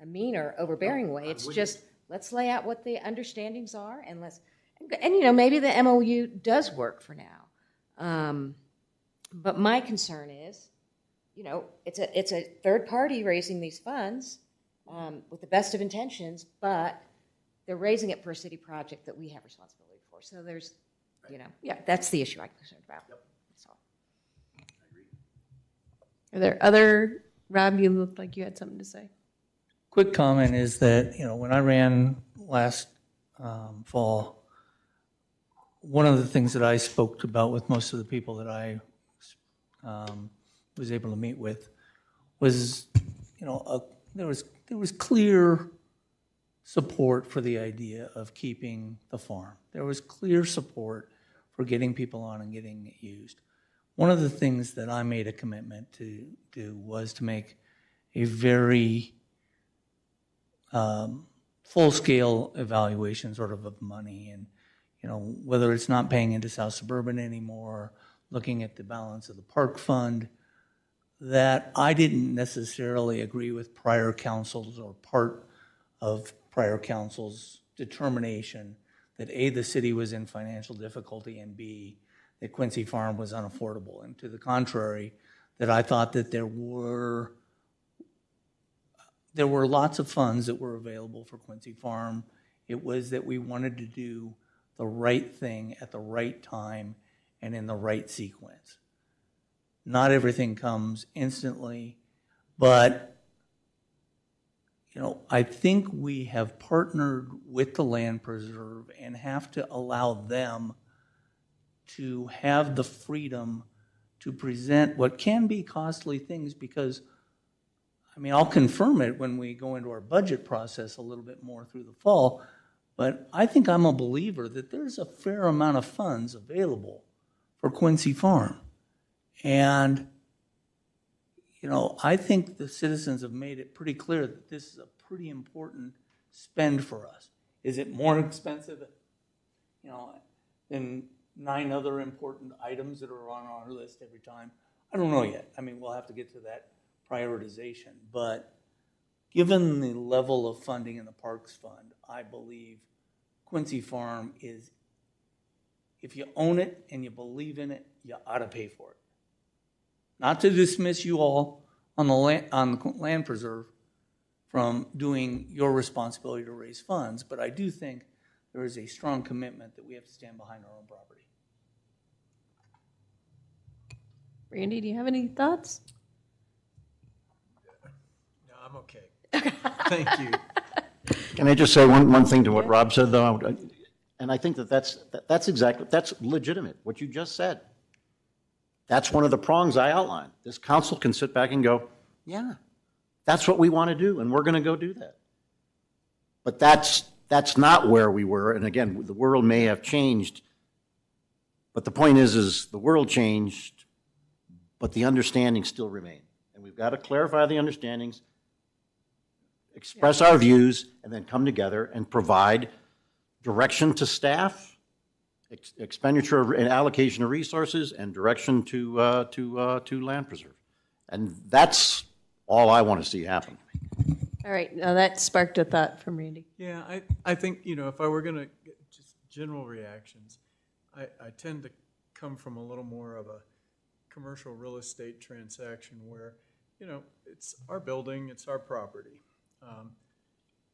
mean or overbearing way. It's just, let's lay out what the understandings are and you know, maybe the MOU does work for now. But my concern is, you know, it's a third party raising these funds with the best of intentions, but they're raising it for a city project that we have responsibility for. So there's, you know, that's the issue I'm concerned about. That's all. Are there other, Rob, you looked like you had something to say. Quick comment is that, you know, when I ran last fall, one of the things that I spoke about with most of the people that I was able to meet with was, you know, there was clear support for the idea of keeping the farm. There was clear support for getting people on and getting it used. One of the things that I made a commitment to do was to make a very full-scale evaluation sort of money and, you know, whether it's not paying into South Suburban anymore, looking at the balance of the park fund, that I didn't necessarily agree with prior councils or part of prior council's determination that A, the city was in financial difficulty, and B, that Quincy Farm was unaffordable. And to the contrary, that I thought that there were lots of funds that were available for Quincy Farm. It was that we wanted to do the right thing at the right time and in the right sequence. Not everything comes instantly, but you know, I think we have partnered with the land preserve and have to allow them to have the freedom to present what can be costly things because, I mean, I'll confirm it when we go into our budget process a little bit more through the fall, but I think I'm a believer that there's a fair amount of funds available for Quincy Farm. And, you know, I think the citizens have made it pretty clear that this is a pretty important spend for us. Is it more expensive, you know, than 9 other important items that are on our list every time? I don't know yet. I mean, we'll have to get to that prioritization. But given the level of funding in the Parks Fund, I believe Quincy Farm is, if you own it and you believe in it, you ought to pay for it. Not to dismiss you all on the land preserve from doing your responsibility to raise funds, but I do think there is a strong commitment that we have to stand behind our own property. Randy, do you have any thoughts? No, I'm okay. Thank you. Can I just say one thing to what Rob said, though? And I think that's legitimate, what you just said. That's one of the prongs I outlined. This council can sit back and go, Yeah, that's what we want to do, and we're going to go do that. But that's not where we were, and again, the world may have changed, but the point is the world changed, but the understandings still remain. And we've got to clarify the understandings, express our views, and then come together and provide direction to staff, expenditure and allocation of resources, and direction to land preserve. And that's all I want to see happen. All right, now that sparked a thought from Randy. Yeah, I think, if I were going to just general reactions, I tend to come from a little more of a commercial real estate transaction where, it's our building, it's our property.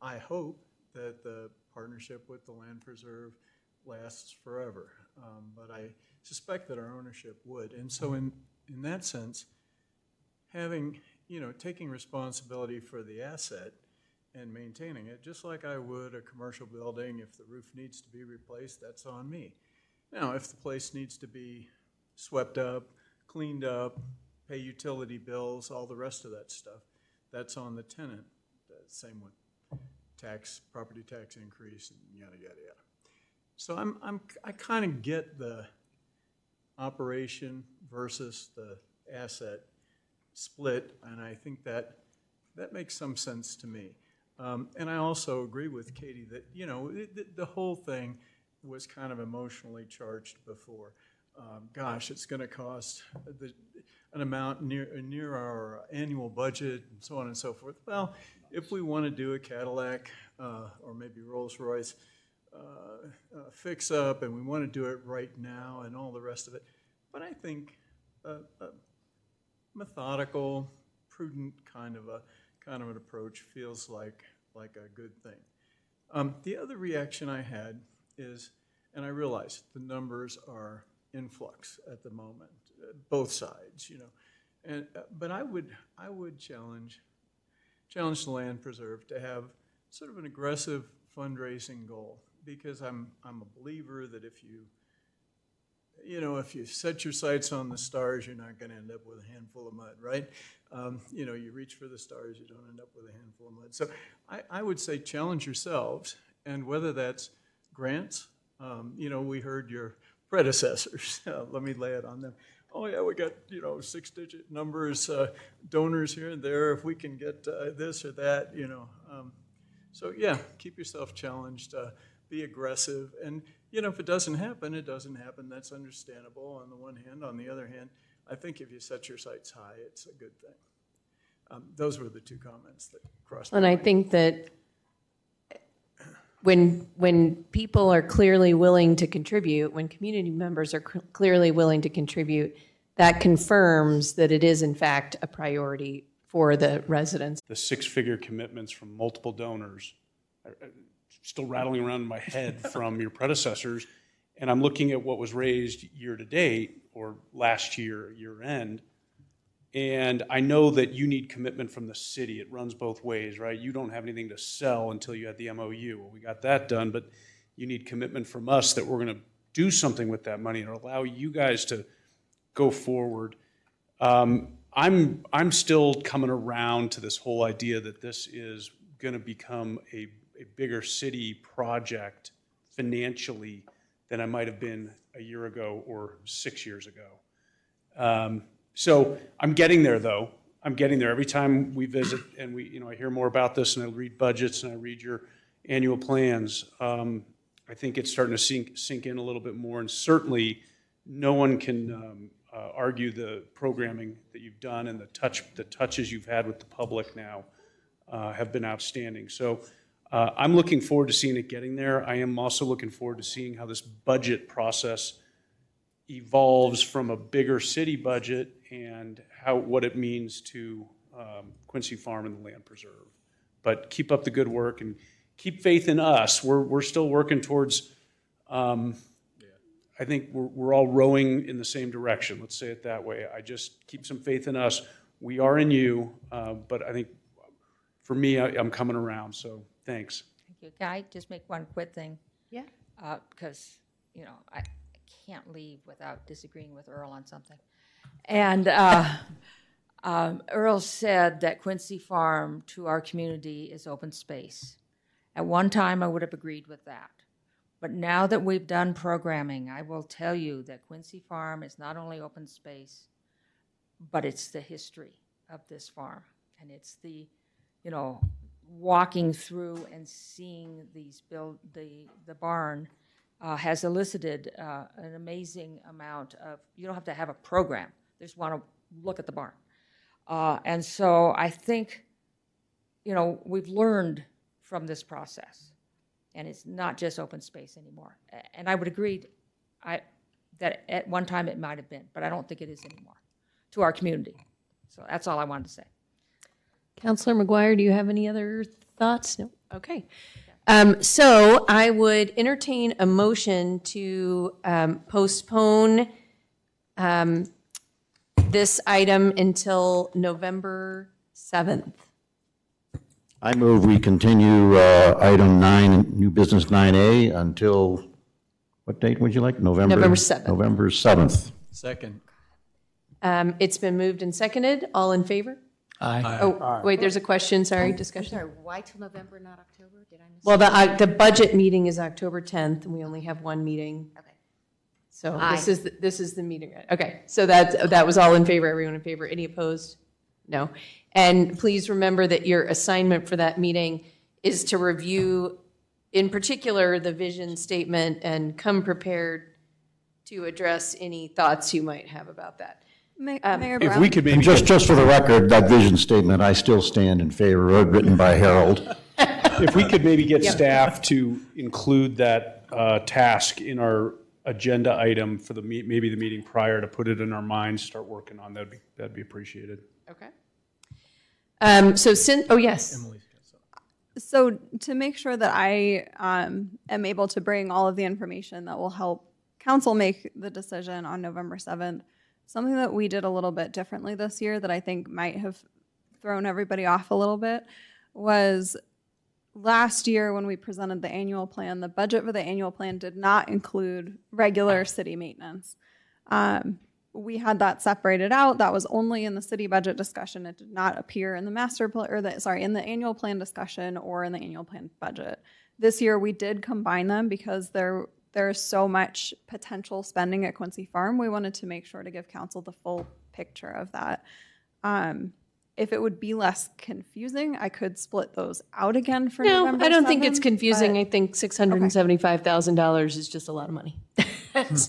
I hope that the partnership with the land preserve lasts forever, but I suspect that our ownership would. And so in that sense, having, taking responsibility for the asset and maintaining it, just like I would a commercial building, if the roof needs to be replaced, that's on me. Now, if the place needs to be swept up, cleaned up, pay utility bills, all the rest of that stuff, that's on the tenant. Same with property tax increase, and yada, yada, yada. So I kind of get the operation versus the asset split, and I think that makes some sense to me. And I also agree with Katie that, the whole thing was kind of emotionally charged before. Gosh, it's going to cost an amount near our annual budget and so on and so forth. Well, if we want to do a Cadillac or maybe Rolls-Royce fix-up and we want to do it right now and all the rest of it, but I think methodical, prudent kind of an approach feels like a good thing. The other reaction I had is, and I realize the numbers are in flux at the moment, both sides, but I would challenge the land preserve to have sort of an aggressive fundraising goal, because I'm a believer that if you set your sights on the stars, you're not going to end up with a handful of mud, right? You reach for the stars, you don't end up with a handful of mud. So I would say challenge yourselves, and whether that's grants, we heard your predecessors. Let me lay it on them. Oh yeah, we got 6-digit numbers, donors here and there. If we can get this or that, So yeah, keep yourself challenged. Be aggressive, and if it doesn't happen, it doesn't happen. That's understandable on the one hand. On the other hand, I think if you set your sights high, it's a good thing. Those were the two comments that crossed my And I mind. think that when people are clearly willing to contribute, when community members are clearly willing to contribute, that confirms that it is in fact a priority for the residents. The 6-figure commitments from multiple donors are still rattling around in my head from your predecessors, and I'm looking at what was raised year to date or last year end, and I know that you need commitment from the city. It runs both ways, right? You don't have anything to sell until you had the MOU. Well, we got that done, but you need commitment from us that we're going to do something with that money and allow you guys to go forward. I'm still coming around to this whole idea that this is going to become a bigger city project financially than I might have been a year ago or 6 years ago. So I'm getting there, though. I'm getting there. Every time we visit and I hear more about this, and I read budgets and I read your annual plans, I think it's starting to sink in a little bit more. And certainly, no one can argue the programming that you've done, and the touches you've had with the public now have been outstanding. So I'm looking forward to seeing it getting there. I am also looking forward to seeing how this budget process evolves from a bigger city budget and what it means to Quincy Farm and the Land Preserve. But keep up the good work and keep faith in us. We're still working towards. I think we're all rowing in the same direction. Let's say it that way. I just keep some faith in us. We are in you, but I think for me, I'm coming around. So thanks. Thank you. Can I just make one quick thing? Yeah. Because, I can't leave without disagreeing with Earl on something. And Earl said that Quincy Farm to our community is open space. At one time, I would have agreed with that. But now that we've done programming, I will tell you that Quincy Farm is not only open space, but it's the history of this farm. And it's the, walking through and seeing the barn has elicited an amazing amount of, you don't have to have a program, they just want to look at the barn. And so I think, we've learned from this process, and it's not just open space anymore. And I would agree that at one time it might have been, but I don't think it is anymore to our community. So that's all I wanted to say. Counselor McGuire, do you have any other thoughts? No? Okay. So I would entertain a motion to postpone this item until November 7th. I move we continue item 9, new business 9A, until, what date would you like? November 7th. November 7th. Second. It's been moved and seconded. All in favor? Aye. Oh, wait, there's a question, sorry, discussion. Sorry, why till November, not October? Did I miss? Well, the budget meeting is October 10th, and we only have one meeting. Okay. So Aye. this is the meeting. Okay, so that was all in favor, everyone in favor. Any opposed? No. And please remember that your assignment for that meeting is to review, in particular, the vision statement and come prepared to address any thoughts you might have about that. Mayor If Brown. we could maybe. And just for the record, that vision statement, I still stand in favor of, written by Harold. If we could maybe get staff to include that task in our agenda item for maybe the meeting prior, to put it in our minds, start working on, that'd be appreciated. Okay. Yes. So to make sure that I am able to bring all of the information that will help council make the decision on November 7th, something that we did a little bit differently this year that I think might have thrown everybody off a little bit was last year when we presented the annual plan, the budget for the annual plan did not include regular city maintenance. We had that separated out. That was only in the city budget discussion. It did not appear in the in the annual plan discussion or in the annual plan budget. This year we did combine them because there's so much potential spending at Quincy Farm. We wanted to make sure to give council the full picture of that. If it would be less confusing, I could split those out again for No, November I don't think it's 7th, confusing. but- I think $675,000 is just a lot of money. So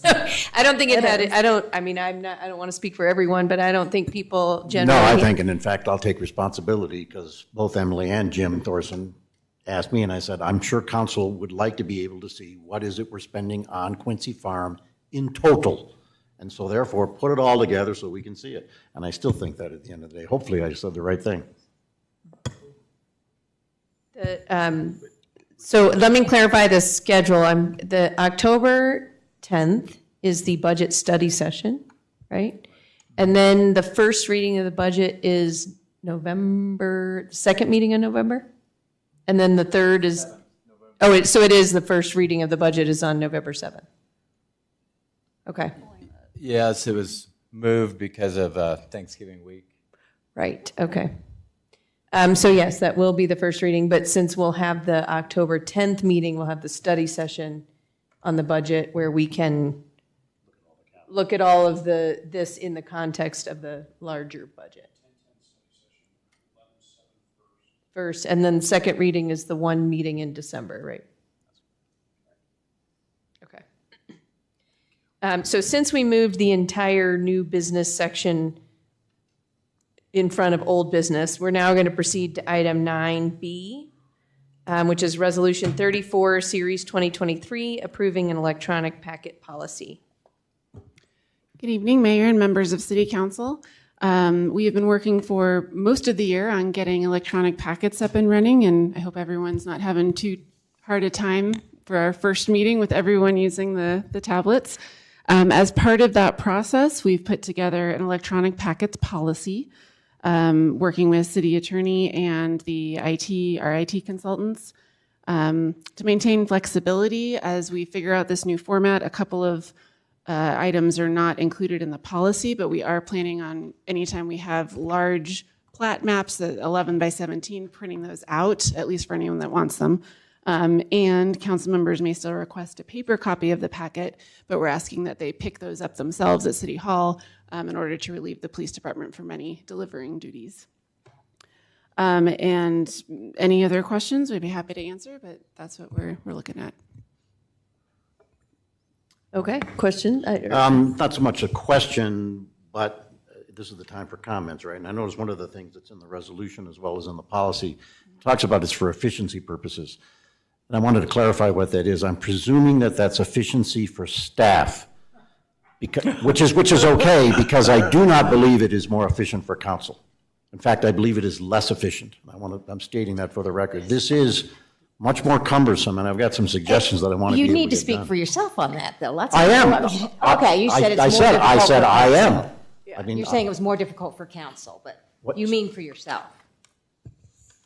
I don't think I don't want to speak for everyone, but I don't think people No, generally. I think, and in fact, I'll take responsibility, because both Emily and Jim Thorson asked me, and I said, I'm sure council would like to be able to see what is it we're spending on Quincy Farm in total. And so therefore, put it all together so we can see it. And I still think that at the end of the day, hopefully I said the right thing. So let me clarify the schedule. The October 10th is the budget study session, right? And then the first reading of the budget is second meeting in November? And then the third is, so it is the first reading of the budget is on November 7th. Okay, Yes, it was moved because of Thanksgiving week. right, okay. So yes, that will be the first reading, but since we'll have the October 10th meeting, we'll have the study session on the budget where we can look at all of this in the context of the larger budget. First, and then second reading is the one meeting in December, right? Okay. So since we moved the entire new business section in front of old business, we're now going to proceed to item 9B, which is Resolution 34, Series 2023, approving an electronic packet policy. Good evening, Mayor and members of City Council. We have been working for most of the year on getting electronic packets up and running, and I hope everyone's not having too hard a time for our first meeting with everyone using the tablets. As part of that process, we've put together an electronic packets policy, working with City Attorney and our IT consultants, to maintain flexibility as we figure out this new format. A couple of items are not included in the policy, but we are planning on, anytime we have large plat maps, the 11 by 17, printing those out, at least for anyone that wants them. And council members may still request a paper copy of the packet, but we're asking that they pick those up themselves at City Hall in order to relieve the police department from any delivering duties. And any other questions, we'd be happy to answer, but that's what we're looking at. Okay, question? Not so much a question, but this is the time for comments, right? And I noticed one of the things that's in the resolution as well as in the policy talks about it's for efficiency purposes. And I wanted to clarify what that is. I'm presuming that that's efficiency for staff, which is okay, because I do not believe it is more efficient for council. In fact, I believe it is less efficient. I'm stating that for the record. This is much more cumbersome, and I've got some suggestions that I want to be able to get done. You need to speak for yourself on that, though. That's I am. Okay, you said it's more difficult. I said for I council. am. I mean, You're saying it was more difficult for council, but you mean for yourself,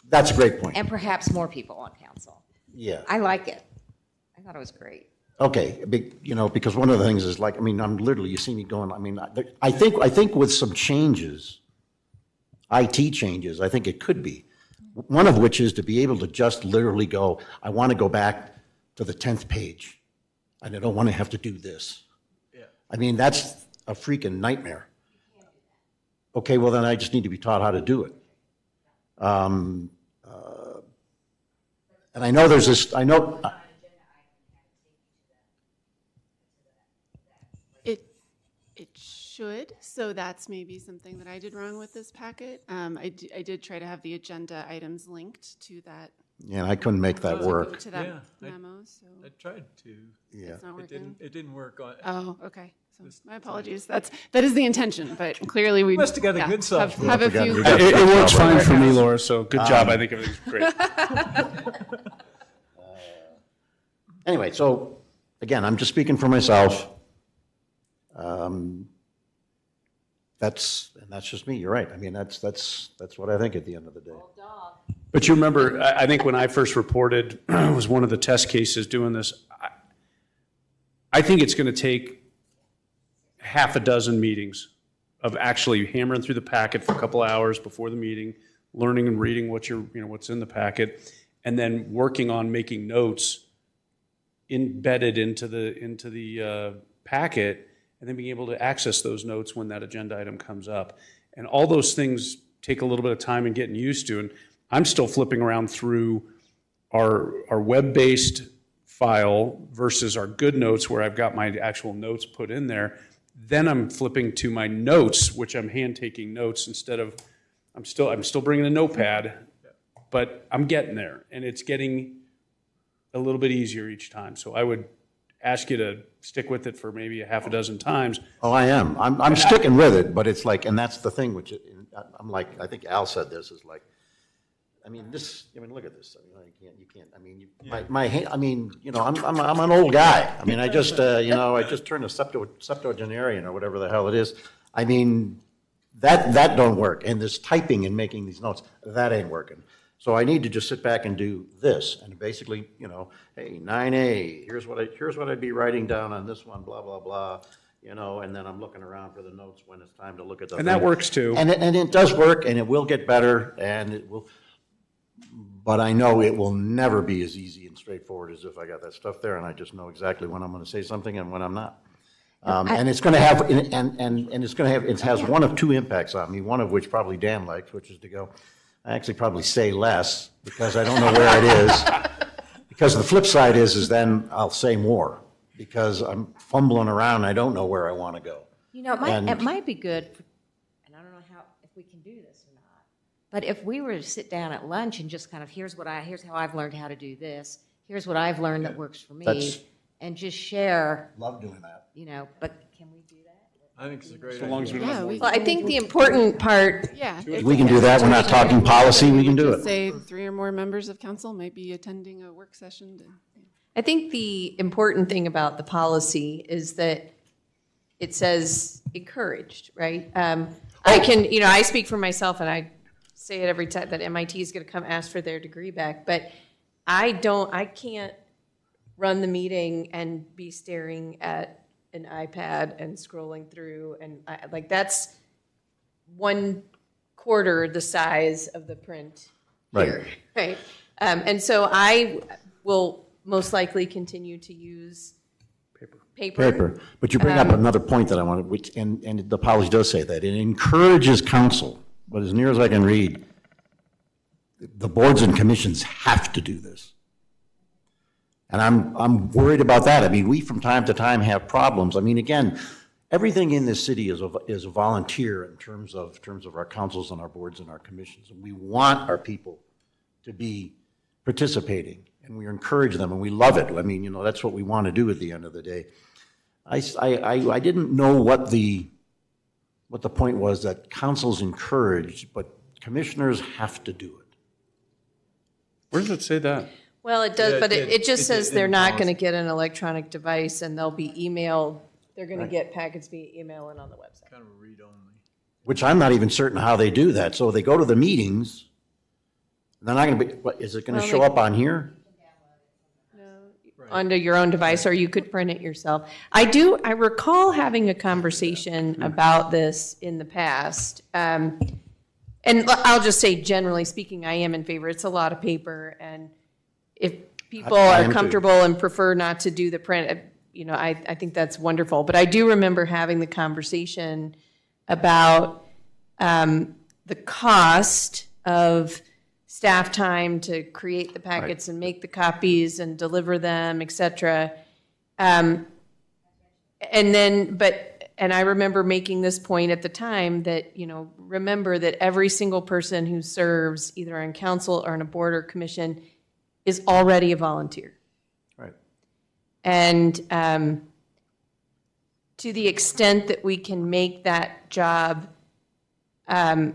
that's a great point. and perhaps more people on council. Yeah. I like it. I thought it was great. Okay, because one of the things is like, I'm literally, you see me going, I think with some changes, IT changes, I think it could be. One of which is to be able to just literally go, I want to go back to the 10th page, and I don't want to have to do this. Yeah. That's a freaking nightmare. Okay, well then I just need to be taught how to do it. And I know there's this, It should, so that's maybe something that I did wrong with this packet. I did try to have the agenda items linked to that. Yeah, I couldn't make that work. To that memo, so. I tried to. Yeah. It's not working? It didn't work on. Oh, okay. So my apologies. That is the intention, but clearly we must have got a good software. have a few. It works fine for me, Laura, so good job. I think everything's great. Anyway, so again, I'm just speaking for myself. That's just me. You're right. That's what I think at the end of the day. But you remember, I think when I first reported, was one of the test cases doing this. I think it's going to take half a dozen meetings of actually hammering through the packet for a couple hours before the meeting, learning and reading what's in the packet, and then working on making notes embedded into the packet, and then being able to access those notes when that agenda item comes up. And all those things take a little bit of time and getting used to. And I'm still flipping around through our web-based file versus our GoodNotes, where I've got my actual notes put in there. Then I'm flipping to my notes, which I'm hand-taking notes instead of, I'm still bringing a notepad, but I'm getting there. And it's getting a little bit easier each time. So I would ask you to stick with it for maybe a half a dozen times. Oh, I am. I'm sticking with it, but it's like, and that's the thing, which I'm like, I think Al said this, is like, look at this. You can't. I'm an old guy. I just turned a septuagenarian or whatever the hell it is. That don't work. And this typing and making these notes, that ain't working. So I need to just sit back and do this, and basically, hey, 9A, here's what I'd be writing down on this one, blah, blah, blah, and then I'm looking around for the notes when it's time to look at the And that works too. And it does work, and it will get better, and it will, but I know it will never be as easy and straightforward as if I got that stuff there, and I just know exactly when I'm going to say something and when I'm not. And it's going to have, it has one of two impacts on me, one of which probably Dan likes, which is to go, I actually probably say less because I don't know where it is. Because the flip side is then I'll say more because I'm fumbling around. I don't know where I want to go. It might be good, and I don't know if we can do this or not, but if we were to sit down at lunch and just kind of, here's how I've learned how to do this, here's what I've learned that works for me, and just share. Love doing that. But can we do that? I think it's a great So long as we don't have more. Well, I think the important part, We can do that. We're not talking policy. We can do it. Say 3 or more members of council may be attending a work session. I think the important thing about the policy is that it says encouraged, right? I can, I speak for myself, and I say it every time that MIT is going to come ask for their degree back, but I can't run the meeting and be staring at an iPad and scrolling through, and like that's 1/4 the size of the print here, right? And so I will most likely continue to use paper. But you bring up another point that I wanted, which, and the policy does say that. It encourages council, but as near as I can read, the boards and commissions have to do this. And I'm worried about that. I mean, we from time to time have problems. I mean, again, everything in this city is a volunteer in terms of our councils and our boards and our commissions. And we want our people to be participating, and we encourage them, and we love it. I mean, that's what we want to do at the end of the day. I didn't know what the point was that councils encouraged, but commissioners have to do it. Where does it say that? Well, it does, but it just says they're not going to get an electronic device, and they'll be emailed. They're going to get packets via email and on the website. Kind of read only. Which I'm not even certain how they do that. So they go to the meetings, they're not going to be, is it going to show up on here? Onto your own device, or you could print it yourself. I recall having a conversation about this in the past. And I'll just say, generally speaking, I am in favor. It's a lot of paper, and if people I are am comfortable and prefer not to do the print, I think that's wonderful. But I do remember having the conversation about the cost of staff time to create the packets and make the copies and deliver them, et cetera. And I remember making this point at the time that, remember that every single person who serves either on council or on a board or commission is already a volunteer. Right. And to the extent that we can make that job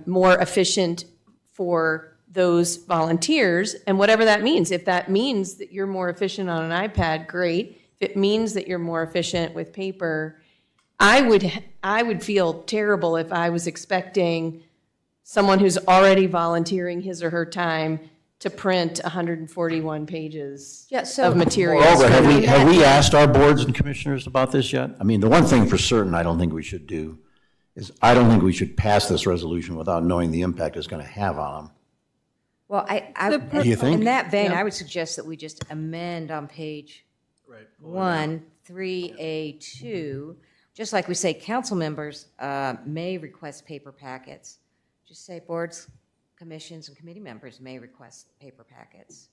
more efficient for those volunteers, and whatever that means. If that means that you're more efficient on an iPad, great. If it means that you're more efficient with paper, I would feel terrible if I was expecting someone who's already volunteering his or her time to print 141 pages of materials. Moreover, have we asked our boards and commissioners about this yet? I mean, the one thing for certain I don't think we should do is I don't think we should pass this resolution without knowing the impact it's going to have on them. Well, Do you think? in that vein, I would suggest that we just amend on page 1, 3A2, just like we say council members may request paper packets. Just say boards, commissions, and committee members may request paper packets.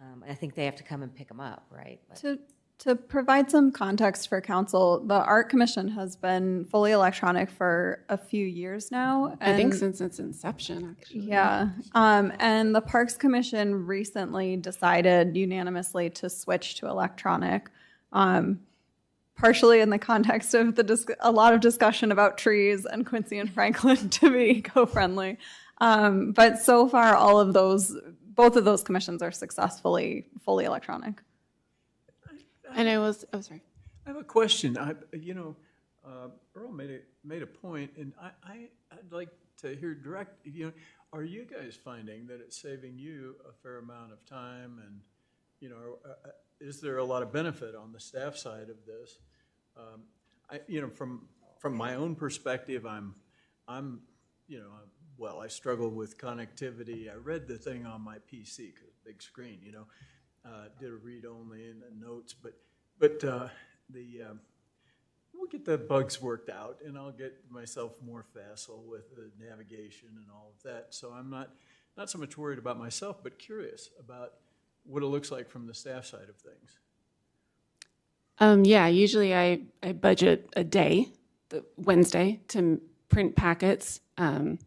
And I think they have to come and pick them up, right? But To provide some context for council, the Art Commission has been fully electronic for a few years now. I think and- since its inception, actually. Yeah. And the Parks Commission recently decided unanimously to switch to electronic, partially in the context of a lot of discussion about trees and Quincy and Franklin to be eco-friendly. But so far, both of those commissions are successfly fully electronic. And sorry. I have a question. Earl made a point, and I'd like to hear direct. Are you guys finding that it's saving you a fair amount of time, and is there a lot of benefit on the staff side of this? From my own perspective, I struggle with connectivity. I read the thing on my PC because big screen, did a read only and the notes, but we'll get the bugs worked out, and I'll get myself more facile with the navigation and all of that. So I'm not so much worried about myself, but curious about what it looks like from the staff side of things. Usually I budget a day, the Wednesday, to print packets, and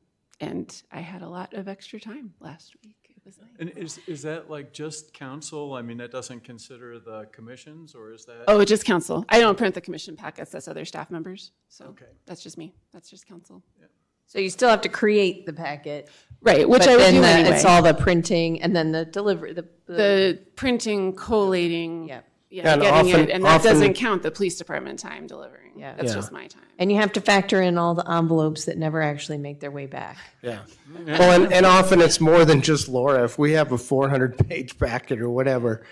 I had a lot of extra time last week. It was nice. And is that like just council? I mean, that doesn't consider the commissions, or is that? Oh, just council. I don't print the commission packets. That's other staff members. So Okay. That's just me. That's just council. So you still have to create the packet. Right, which but I would then do anyway. It's all the printing and then the delivery. The printing, collating, Yeah. And getting often- it, and that often- doesn't count the police department time delivering. Yeah. That's Yeah. just my time. And you have to factor in all the envelopes that never actually make their way back. Yeah. Well, and often it's more than just Laura. If we have a 400-page packet or whatever,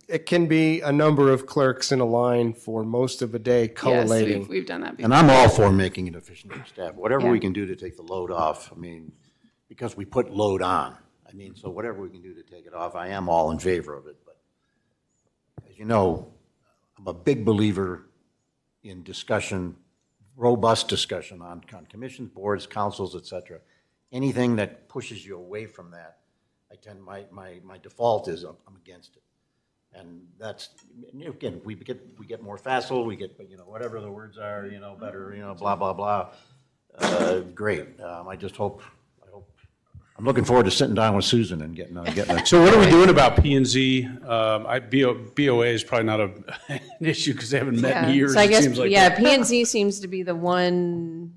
it can be a number of clerks in a line for most of a day collating. Yes, we've done that before. And I'm all for making it efficient for staff, whatever Yeah. we can do to take the load off. I mean, because we put load on. I mean, so whatever we can do to take it off, I am all in favor of it. But as you know, I'm a big believer in discussion, robust discussion on commissions, boards, councils, et cetera. Anything that pushes you away from that, my default is I'm against it. And that's, again, we get more facile, we get, whatever the words are, better, blah, blah, blah. Great. I I'm looking forward to sitting down with Susan and getting So what are we doing about P and Z? BOA is probably not an issue because they haven't met in years. So I it guess, seems like. P and Z seems to be the one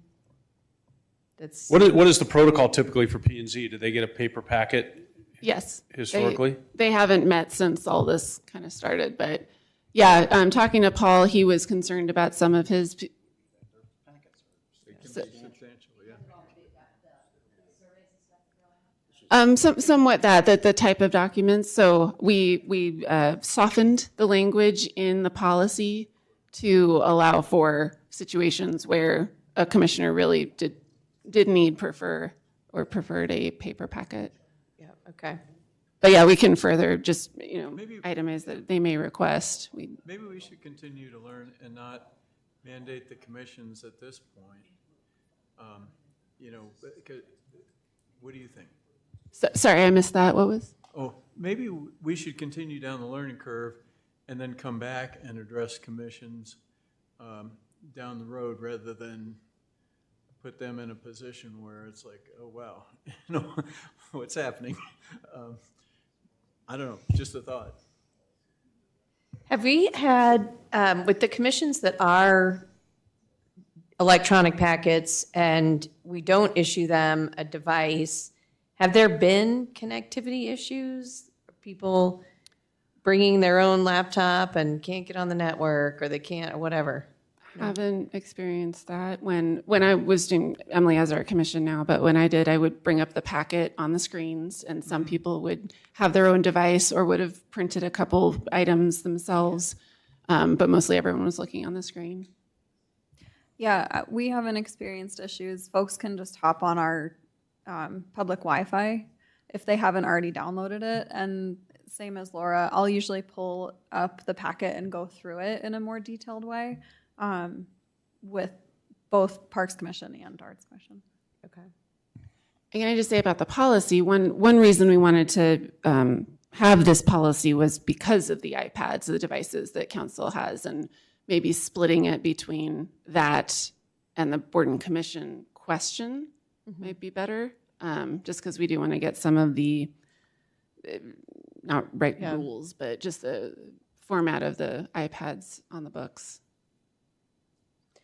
that's. What is the protocol typically for P and Z? Do they get a paper packet? Yes. Historically? They haven't met since all this kind of started, but yeah, talking to Paul, he was concerned about some of his. Somewhat that the type of documents. So we softened the language in the policy to allow for situations where a commissioner really did preferred a paper packet. Yeah, okay. But yeah, we can further just, itemize that they may request. Maybe we should continue to learn and not mandate the commissions at this point. What do you think? Sorry, I missed that. What was? Oh, maybe we should continue down the learning curve and then come back and address commissions down the road rather than put them in a position where it's like, oh, wow, what's happening? I don't know, just a thought. Have we had, with the commissions that are electronic packets and we don't issue them a device, have there been connectivity issues? People bringing their own laptop and can't get on the network, or they can't, or whatever? Haven't experienced that. When I was doing, Emily has our commission now, but when I did, I would bring up the packet on the screens, and some people would have their own device or would have printed a couple items themselves, but mostly everyone was looking on the screen. Yeah, we haven't experienced issues. Folks can just hop on our public Wi-Fi if they haven't already downloaded it. And same as Laura, I'll usually pull up the packet and go through it in a more detailed way with both Parks Commission and Arts Commission. Okay. And can I just say about the policy, one reason we wanted to have this policy was because of the iPads, the devices that council has, and maybe splitting it between that and the board and commission question might be better, just because we do want to get some of the, rules, but just the format of the iPads on the books.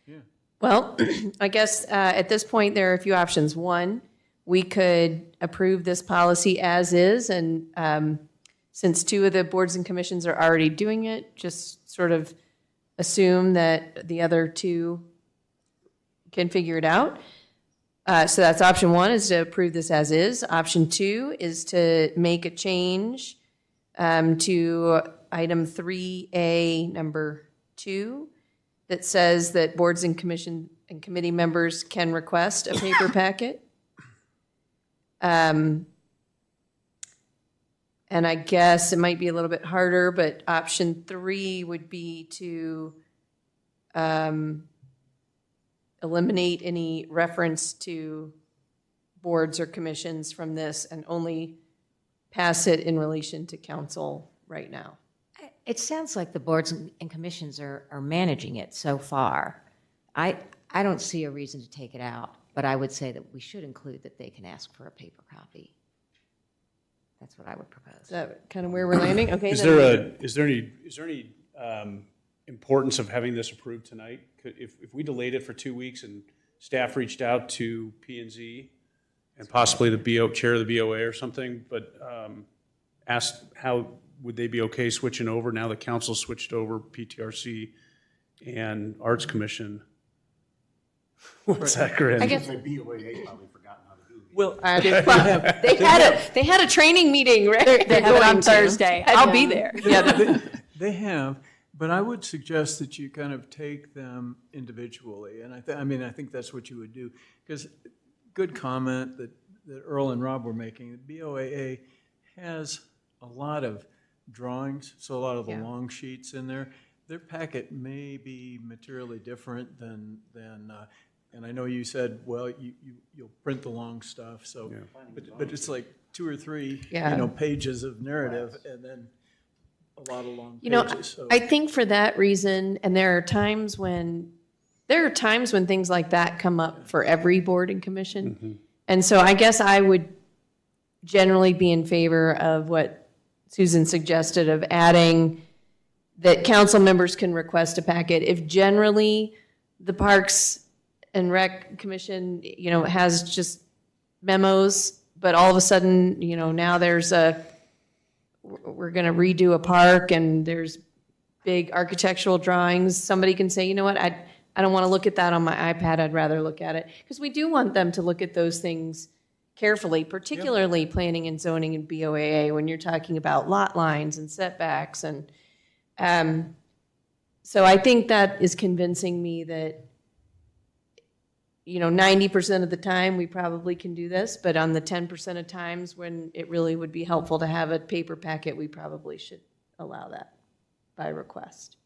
Yeah. Well, I guess at this point, there are a few options. One, we could approve this policy as is, and since two of the boards and commissions are already doing it, just sort of assume that the other two can figure it out. So that's option one, is to approve this as is. Option two is to make a change to item 3A, number 2, that says that boards and commission and committee members can request a paper packet. And I guess it might be a little bit harder, but option 3 would be to eliminate any reference to boards or commissions from this and only pass it in relation to council right now. It sounds like the boards and commissions are managing it so far. I don't see a reason to take it out, but I would say that we should include that they can ask for a paper copy. That's what I would propose. Is that kind of where we're landing? Okay. Is then- there any importance of having this approved tonight? If we delayed it for 2 weeks and staff reached out to P&Z and possibly the chair of the BOA or something, but asked how would they be okay switching over now the council switched over PTRC and Arts Commission? What's that grin? I guess- BOA probably forgotten how to do it. Well, they had a training meeting, right? They're They have it going on to. Thursday. I'll be there. Yeah. They have, but I would suggest that you kind of take them individually, and I think that's what you would do, because good comment that Earl and Rob were making. The BOAA has a lot of drawings, so a lot of the long sheets in there. Their packet may be materially different than and I know you said, well, you'll print the long stuff, so, but it's like 2 or 3, pages of narrative, and then a lot of long pages. So. I think for that reason, and there are times when things like that come up for every board and commission. And so I guess I would generally be in favor of what Susan suggested of adding that council members can request a packet. If generally the Parks and Rec Commission, has just memos, but all of a sudden, now we're going to redo a park and there's big architectural drawings, somebody can say, you know what, I don't want to look at that on my iPad, I'd rather look at it. Because we do want them to look at those things carefully, particularly planning and zoning and BOAA when you're talking about lot lines and setbacks. And so I think that is convincing me that 90% of the time we probably can do this, but on the 10% of times when it really would be helpful to have a paper packet, we probably should allow that by request.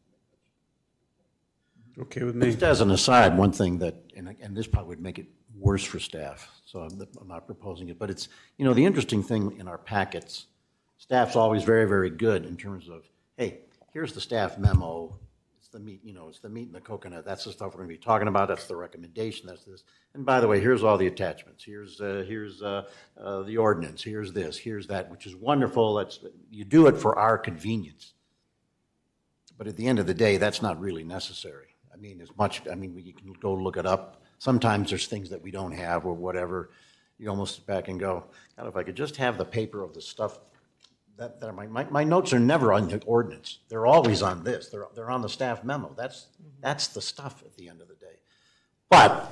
Okay with me. Just as an aside, one thing that, and this probably would make it worse for staff, so I'm not proposing it, but it's, the interesting thing in our packets, staff's always very, very good in terms of, hey, here's the staff memo, it's the meat and the coconut, that's the stuff we're gonna be talking about, that's the recommendation, that's this. And by the way, here's all the attachments, here's the ordinance, here's this, here's that, which is wonderful, you do it for our convenience. But at the end of the day, that's not really necessary. You can go look it up. Sometimes there's things that we don't have or whatever. You almost sit back and go, God, if I could just have the paper of the stuff my notes are never on the ordinance. They're always on this. They're on the staff memo. That's the stuff at the end of the day. But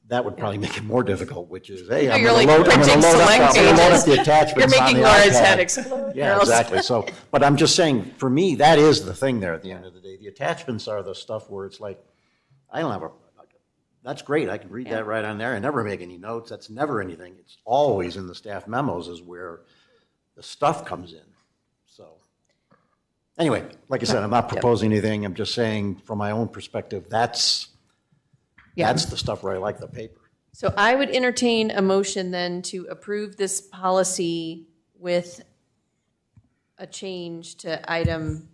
that would probably make it more difficult, which is, hey, I'm going to load up the attachments. You're making Laura's head explode. Yeah, exactly. So, but I'm just saying, for me, that is the thing there at the end of the day. The attachments are the stuff where it's like, I don't have that's great. I can read that right on there. I never make any notes. That's never anything. It's always in the staff memos is where the stuff comes in. So anyway, like I said, I'm not proposing anything. I'm just saying from my own perspective, that's the stuff where I like the paper. So I would entertain a motion then to approve this policy with a change to item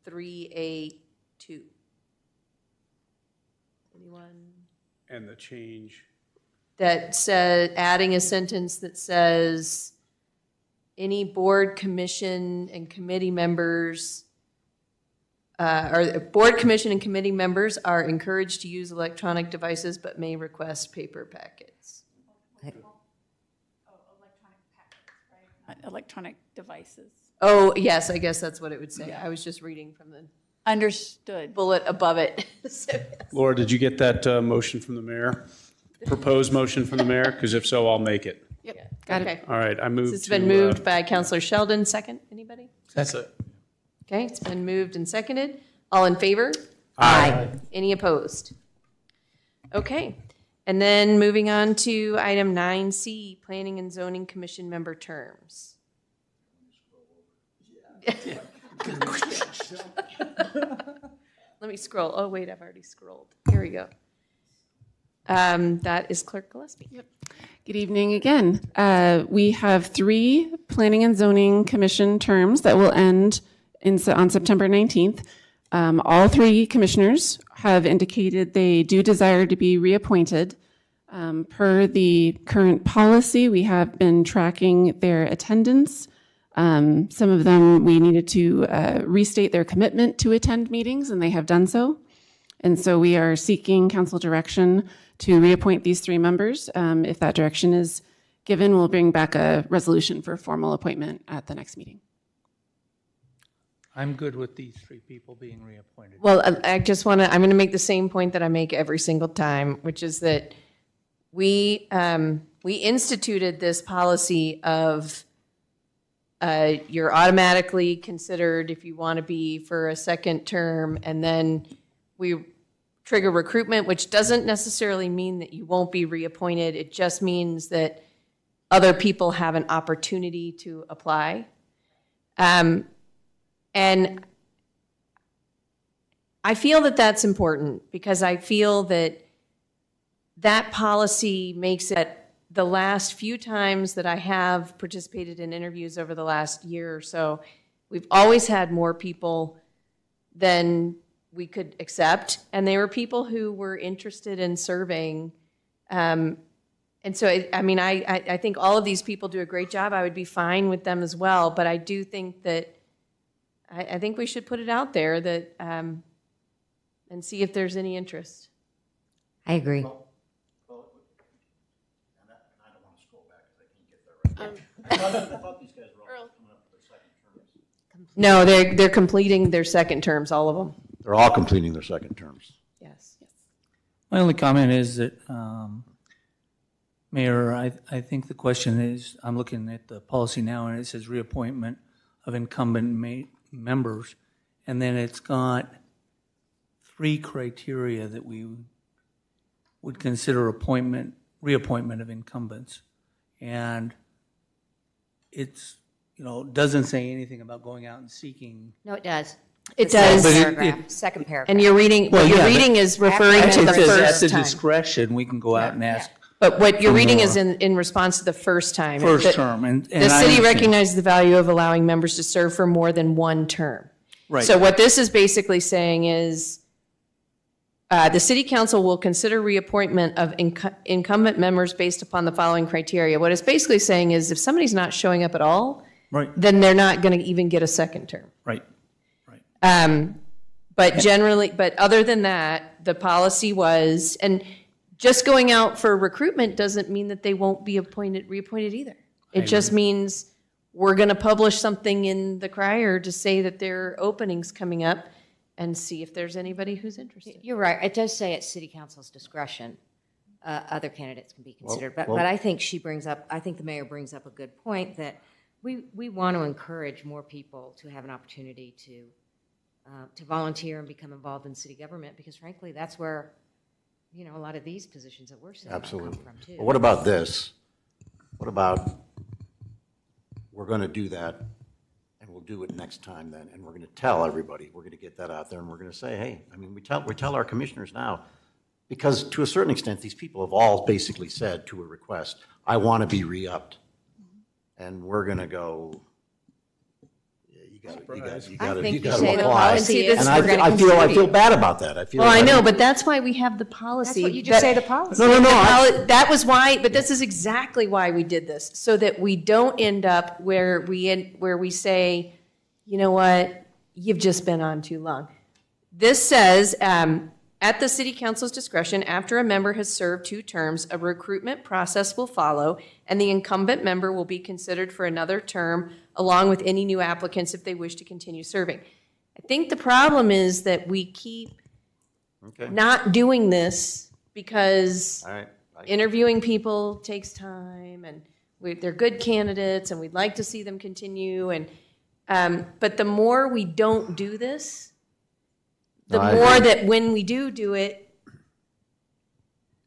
3A2. Anyone? And the change. That said, adding a sentence that says, any board, commission, and committee members, board, commission, and committee members are encouraged to use electronic devices but may request paper packets. Electronic devices. Oh, yes, I guess that's what it would say. I was just reading from the Understood. bullet above it. So, yes. Laura, did you get that motion from the mayor? Proposed motion from the mayor? Because if so, I'll make it. Yep, got it. Okay. All right, I move to. It's been moved by Councilor Sheldon. Second, anybody? That's it. Okay, it's been moved and seconded. All in favor? Aye. Any opposed? Okay, and then moving on to item 9C, Planning and Zoning Commission member terms. Let me scroll. Oh, wait, I've already scrolled. Here we go. That is Clerk Gillespie. Yep. Good evening again. We have 3 Planning and Zoning Commission terms that will end on September 19th. All 3 commissioners have indicated they do desire to be reappointed. Per the current policy, we have been tracking their attendance. Some of them, we needed to restate their commitment to attend meetings, and they have done so. And so we are seeking council direction to reappoint these 3 members. If that direction is given, we'll bring back a resolution for formal appointment at the next meeting. I'm good with these 3 people being reappointed. Well, I just want to, I'm going to make the same point that I make every single time, which is that we instituted this policy of you're automatically considered if you want to be for a second term, and then we trigger recruitment, which doesn't necessarily mean that you won't be reappointed. It just means that other people have an opportunity to apply. And I feel that that's important because I feel that that policy makes it the last few times that I have participated in interviews over the last year or so, we've always had more people than we could accept, and they were people who were interested in serving. And so, I think all of these people do a great job. I would be fine with them as well, but I do think that, I think we should put it out there that, and see if there's any interest. I agree. No, they're completing their second terms, all of them. They're all completing their second terms. Yes. My only comment is that, Mayor, I think the question is, I'm looking at the policy now, and it says reappointment of incumbent members, and then it's got 3 criteria that we would consider reappointment of incumbents. And it's, doesn't say anything about going out and seeking. No, it does. It does. Second paragraph. And you're reading, what you're reading is referring to the It says at first the time. discretion, we can go out and ask. But what you're reading is in response to the first time. First term, and The I city understand. recognizes the value of allowing members to serve for more than one term. Right. So what this is basically saying is, the city council will consider reappointment of incumbent members based upon the following criteria. What it's basically saying is if somebody's not showing up at all, Right. then they're not going to even get a second term. Right. But generally, but other than that, the policy was, and just going out for recruitment doesn't mean that they won't be reappointed either. It just means we're going to publish something in the crier to say that there are openings coming up and see if there's anybody who's interested. You're right. It does say at city council's discretion, other candidates can be considered. But well- I think I think the mayor brings up a good point that we want to encourage more people to have an opportunity to volunteer and become involved in city government, because frankly, that's where, a lot of these positions that we're sitting on come Absolutely. from too. But what about this? What about, we're going to do that, and we'll do it next time then, and we're going to tell everybody, we're going to get that out there, and we're going to say, hey, we tell our commissioners now, because to a certain extent, these people have all basically said to a request, I want to be re-upped. And we're going to go, yeah, you got think you to say the apply. policy is And we're gonna I consider feel you. bad about that. Well, I know, but that's why we have the policy. That's what you just say, the policy. No. That was why, but this is exactly why we did this, so that we don't end up where we say, you know what, you've just been on too long. This says, at the city council's discretion, after a member has served 2 terms, a recruitment process will follow, and the incumbent member will be considered for another term, along with any new applicants if they wish to continue serving. I think the problem is that we keep Okay. not doing this because All right. interviewing people takes time, and they're good candidates, and we'd like to see them continue. And but the more we don't do this, the No, I more agree. that when we do it,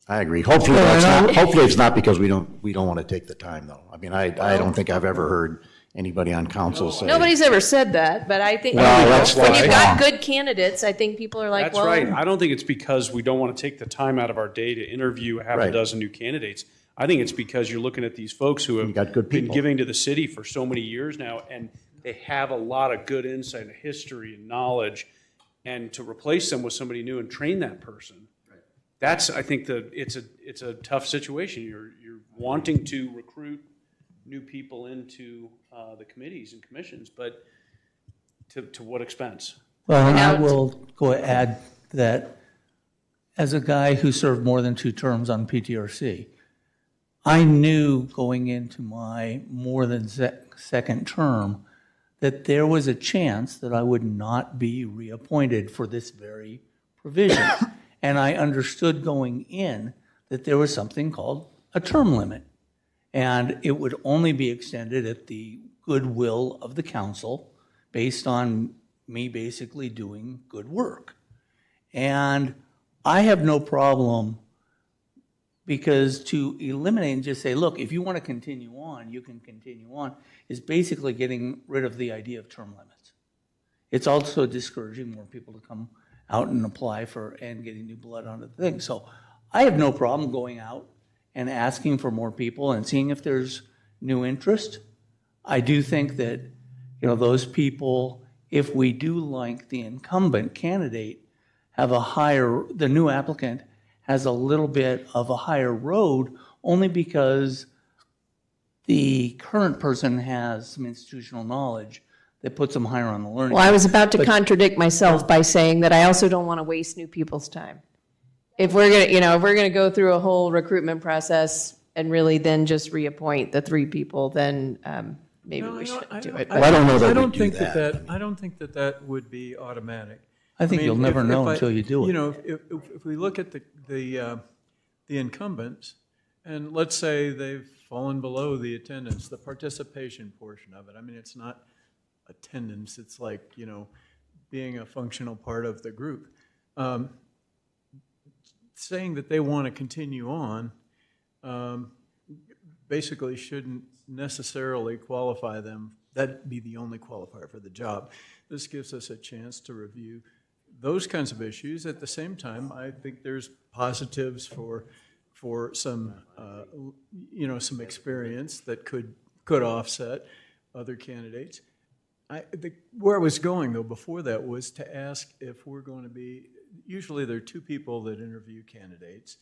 I agree. Hopefully, it's not because we don't want to take the time, though. I don't think I've ever heard anybody on council say. nobody's ever said that. But I think Well, that's when you've got wrong. good candidates, I think people are like, That's well, right. I don't think it's because we don't want to take the time out of our day to interview half a Right. dozen new candidates. I think it's because you're looking at these folks who have got good been people. giving to the city for so many years now, and they have a lot of good insight and history and knowledge, and to replace them with somebody new and train that person. That's, I think, it's a tough situation. You're wanting to recruit new people into the committees and commissions, but to what expense? Well, and I will go add that as a guy who served more than 2 terms on PTRC, I knew going into my more than second term that there was a chance that I would not be reappointed for this very provision. And I understood going in that there was something called a term limit. And it would only be extended at the goodwill of the council based on me basically doing good work. And I have no problem, because to eliminate and just say, look, if you want to continue on, you can continue on, is basically getting rid of the idea of term limits. It's also discouraging more people to come out and apply for and getting new blood onto the thing. So I have no problem going out and asking for more people and seeing if there's new interest. I do think that, those people, if we do like the incumbent candidate, the new applicant has a little bit of a higher road, only because the current person has some institutional knowledge that puts them higher on the learning. Well, I was about to But- contradict myself by saying that I also don't want to waste new people's time. If we're gonna, if we're gonna go through a whole recruitment process and really then just reappoint the 3 people, then maybe we shouldn't do it. Well, I don't know that I we don't do think that. I don't think that would be automatic. I think you'll never know until you do it. If we look at the incumbents, and let's say they've fallen below the attendance, the participation portion of it. I mean, it's not attendance, it's like, being a functional part of the group. Saying that they want to continue on basically shouldn't necessarily qualify them. That'd be the only qualifier for the job. This gives us a chance to review those kinds of issues. At the same time, I think there's positives for some, some experience that could offset other candidates. Where I was going, though, before that was to ask if we're going to be, usually there are 2 people that interview candidates.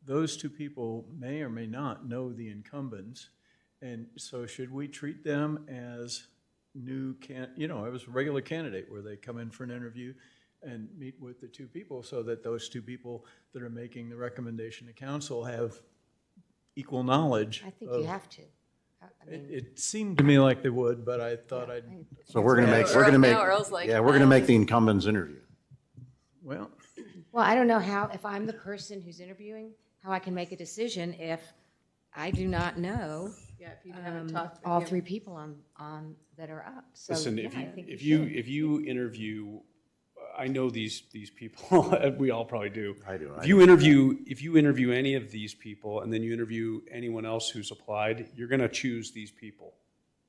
Those 2 people may or may not know the incumbents, and so should we treat them as new it was a regular candidate where they come in for an interview and meet with the 2 people, so that those 2 people that are making the recommendation to council have equal knowledge. I think you have to. It seemed to me like they would, but I thought I'd. So we're going to make the incumbents interview. Well, I don't know how, if I'm the person who's interviewing, how I can make a decision if I do not know all 3 people on that are up. So, Listen, yeah, if I you, think if we you, should. if you interview, I know these people, we all probably do. I do. If you interview any of these people and then you interview anyone else who's applied, you're going to choose these people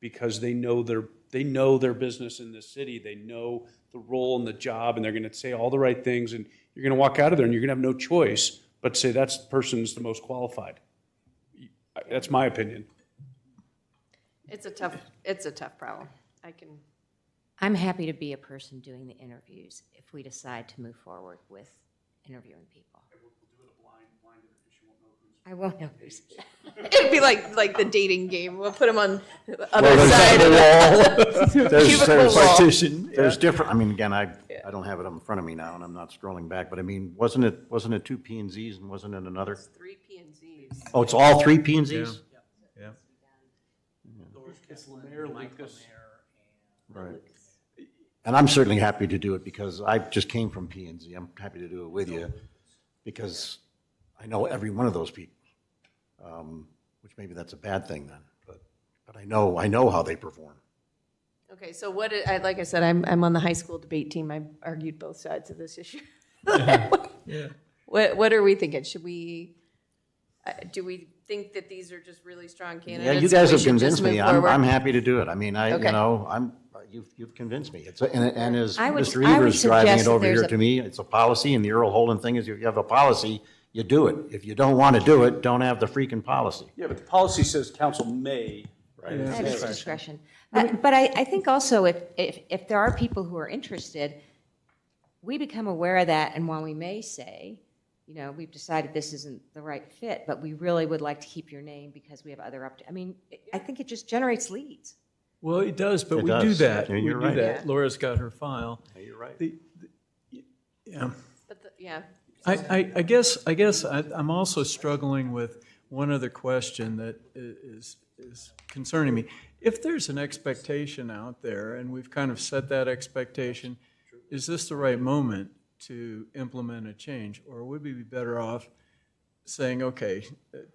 because they know their business in this city. They know the role and the job, and they're going to say all the right things, and you're going to walk out of there and you're going to have no choice but to say that person's the most qualified. That's my opinion. It's a tough problem. I'm happy to be a person doing the interviews if we decide to move forward with interviewing people. I won't know who's. It'd be like the dating game. We'll put them on the other side of the cubicle wall. partition. There's different, I mean, again, I don't have it in front of me now, and I'm not scrolling back, but I mean, wasn't it 2 P and Zs, and wasn't it another? 3 P&Zs. Oh, it's all 3 P and Zs? Yeah. It's Lemaire, Lucas. Right. And I'm certainly happy to do it because I just came from P and Z. I'm happy to do it with you because I know every one of those people, which maybe that's a bad thing then, but I know how they perform. Okay, so like I said, I'm on the high school debate team. I argued both sides of this issue. Yeah. What are we thinking? Should we, do we think that these are just really strong candidates? Yeah, you and guys we have should just convinced move me. forward? I'm happy to do it. I mean, Okay. You've convinced me. And as I would Mr. Evers driving suggest it that over there's here a- to me, it's a policy, and the Earl Holden thing is if you have a policy, you do it. If you don't want to do it, don't have the freaking policy. Yeah, but the policy says council may. Right. That is discretion. But I think also if there are people who are interested, we become aware of that, and while we may say, we've decided this isn't the right fit, but we really would like to keep your name because we have other I think it just generates leads. Well, it does, but It we do does. that. Yeah, We you're do right. that. Laura's got her file. Yeah, you're right. Yeah. But yeah. I guess I'm also struggling with one other question that is concerning me. If there's an expectation out there, and we've kind of set that expectation, is this the right moment to implement a change? Or would we be better off saying, okay,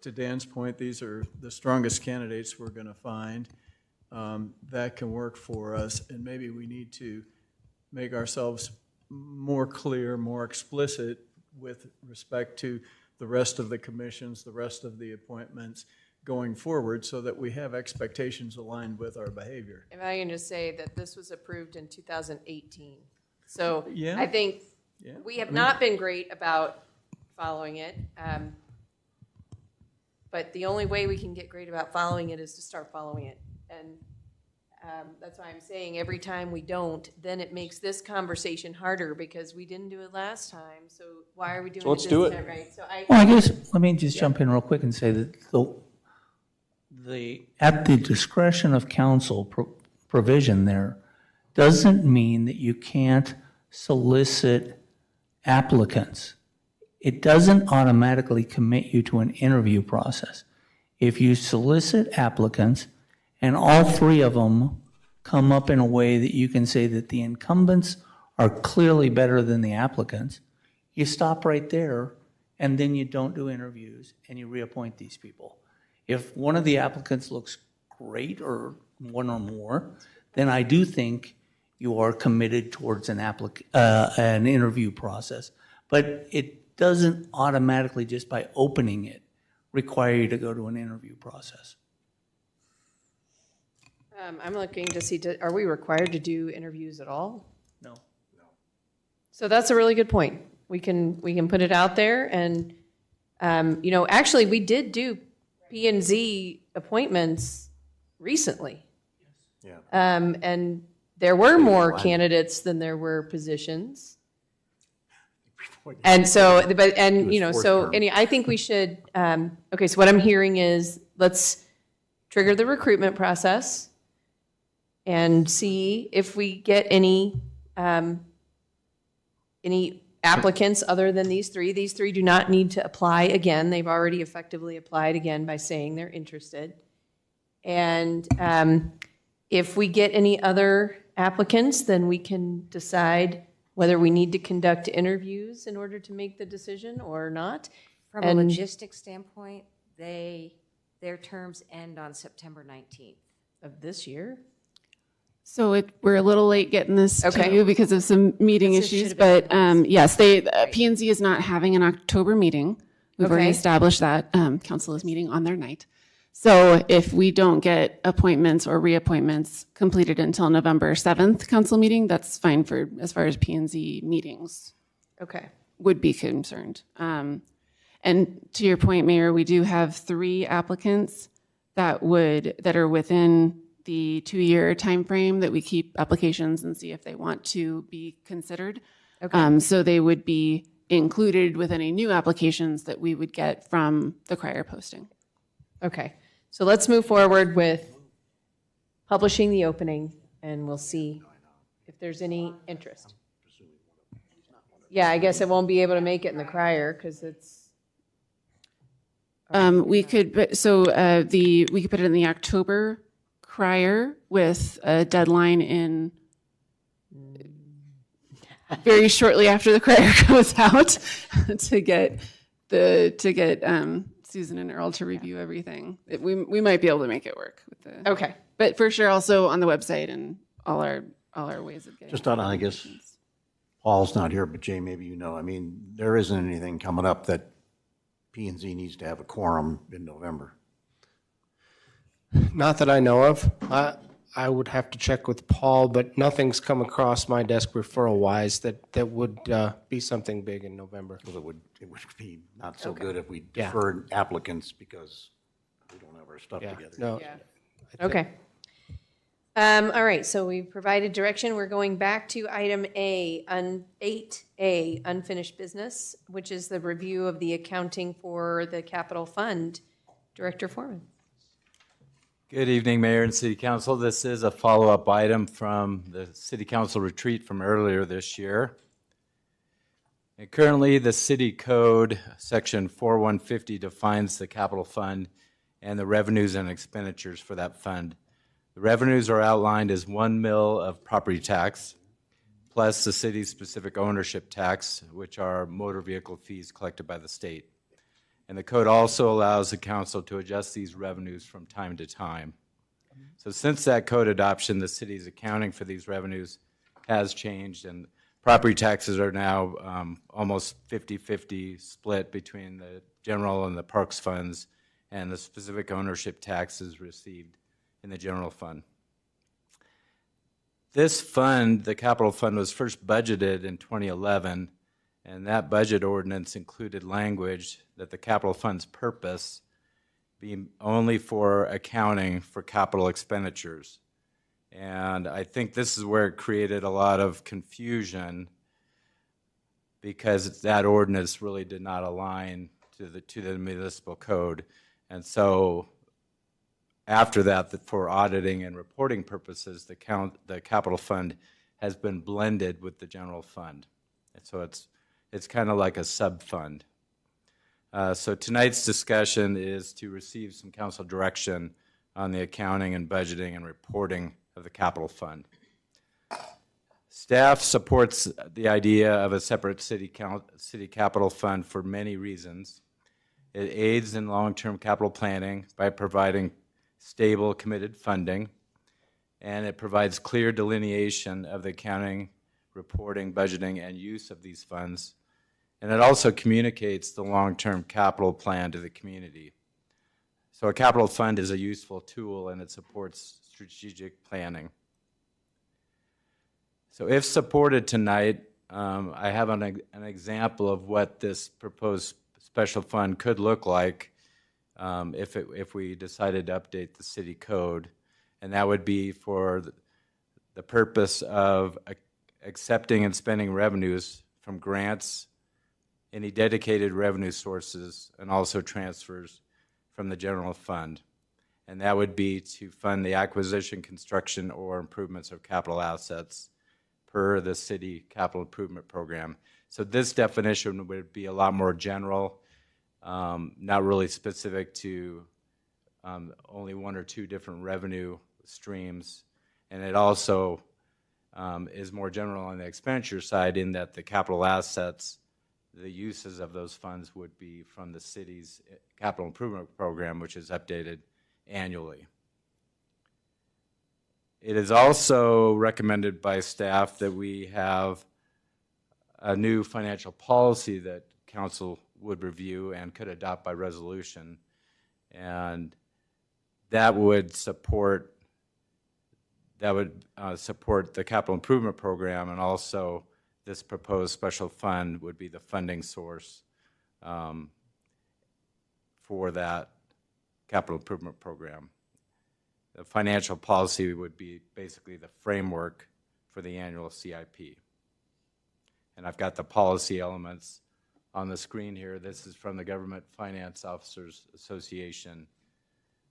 to Dan's point, these are the strongest candidates we're going to find. that can work for us, and maybe we need to make ourselves more clear, more explicit with respect to the rest of the commissions, the rest of the appointments going forward, so that we have expectations aligned with our behavior. If I can just say that this was approved in 2018. So Yeah. I think Yeah. we have not been great about following it. But the only way we can get great about following it is to start following it. And that's why I'm saying every time we don't, then it makes this conversation harder because we didn't do it last time. So why are we doing it let's this do it. time, right? So Well, I guess, let me just jump in real quick and say that at the discretion of council provision there doesn't mean that you can't solicit applicants. It doesn't automatically commit you to an interview process. If you solicit applicants and all three of them come up in a way that you can say that the incumbents are clearly better than the applicants, you stop right there and then you don't do interviews and you reappoint these people. If one of the applicants looks great or one or more, then I do think you are committed towards an interview process. But it doesn't automatically, just by opening it, require you to go to an interview process. I'm looking to see, are we required to do interviews at all? No. So that's a really good point. We can put it out there and, actually, we did do P and Z appointments recently. Yeah. And there were more candidates than there were positions. And so, I think we should, okay, so what I'm hearing is, let's trigger the recruitment process and see if we get any applicants other than these three. These three do not need to apply again. They've already effectively applied again by saying they're interested. And if we get any other applicants, then we can decide whether we need to conduct interviews in order to make the decision or not. From a And- logistics standpoint, their terms end on September 19th. Of this year? So we're a little late getting this to Okay. you because of some meeting This issues, should have been but yes, P&Z is not having an October meeting. We've already Okay. established that. Council is meeting on their night. So if we don't get appointments or reappointments completed until November 7th council meeting, that's fine for, as far as P&Z meetings Okay. would be concerned. And to your point, Mayor, we do have 3 applicants that are within the 2-year timeframe that we keep applications and see if they want to be considered. Okay. So they would be included with any new applications that we would get from the crier posting. Okay. So let's move forward with publishing the opening, and we'll see if there's any interest. Yeah, I guess I won't be able to make it in the crier because it's, We could, we could put it in the October crier with a deadline in very shortly after the crier goes out to get Susan and Earl to review everything. We might be able to make it work with the. okay. But for sure, also on the website and all our ways of getting. Just on, I guess, Paul's not here, but Jay, maybe you know, I mean, there isn't anything coming up that P&Z needs to have a quorum in November. Not that I know of. I would have to check with Paul, but nothing's come across my desk referral-wise that would be something big in November. Because it would be not so Okay. good if we Yeah. deferred applicants because we don't have our stuff Yeah, together. no. Yeah. Okay. All right, so we've provided direction. We're going back to item 8A, unfinished business, which is the review of the accounting for the capital fund. Director Foreman. Good evening, Mayor and City Council. This is a follow-up item from the City Council retreat from earlier this year. And currently, the City Code, Section 4150, defines the capital fund and the revenues and expenditures for that fund. The revenues are outlined as 1 mil of property tax, plus the city's specific ownership tax, which are motor vehicle fees collected by the state. And the code also allows the council to adjust these revenues from time to time. So since that code adoption, the city's accounting for these revenues has changed, and property taxes are now almost 50-50 split between the general and the parks funds, and the specific ownership taxes received in the general fund. This fund, the capital fund, was first budgeted in 2011, and that budget ordinance included language that the capital fund's purpose be only for accounting for capital expenditures. And I think this is where it created a lot of confusion, because that ordinance really did not align to the municipal code. And so after that, for auditing and reporting purposes, the capital fund has been blended with the general fund. And so it's kind of like a sub-fund. So tonight's discussion is to receive some council direction on the accounting and budgeting and reporting of the capital fund. Staff supports the idea of a separate city capital fund for many reasons. It aids in long-term capital planning by providing stable, committed funding, and it provides clear delineation of the accounting, reporting, budgeting, and use of these funds. And it also communicates the long-term capital plan to the community. So a capital fund is a useful tool, and it supports strategic planning. So if supported tonight, I have an example of what this proposed special fund could look like if we decided to update the city code. And that would be for the purpose of accepting and spending revenues from grants, any dedicated revenue sources, and also transfers from the general fund. And that would be to fund the acquisition, construction, or improvements of capital assets per the city capital improvement program. So this definition would be a lot more general, not really specific to only one or two different revenue streams. And it also is more general on the expenditure side, in that the capital assets, the uses of those funds would be from the city's capital improvement program, which is updated annually. It is also recommended by staff that we have a new financial policy that council would review and could adopt by resolution. And that would support the capital improvement program, and also this proposed special fund would be the funding source for that capital improvement program. The financial policy would be basically the framework for the annual CIP. And I've got the policy elements on the screen here. This is from the Government Finance Officers Association.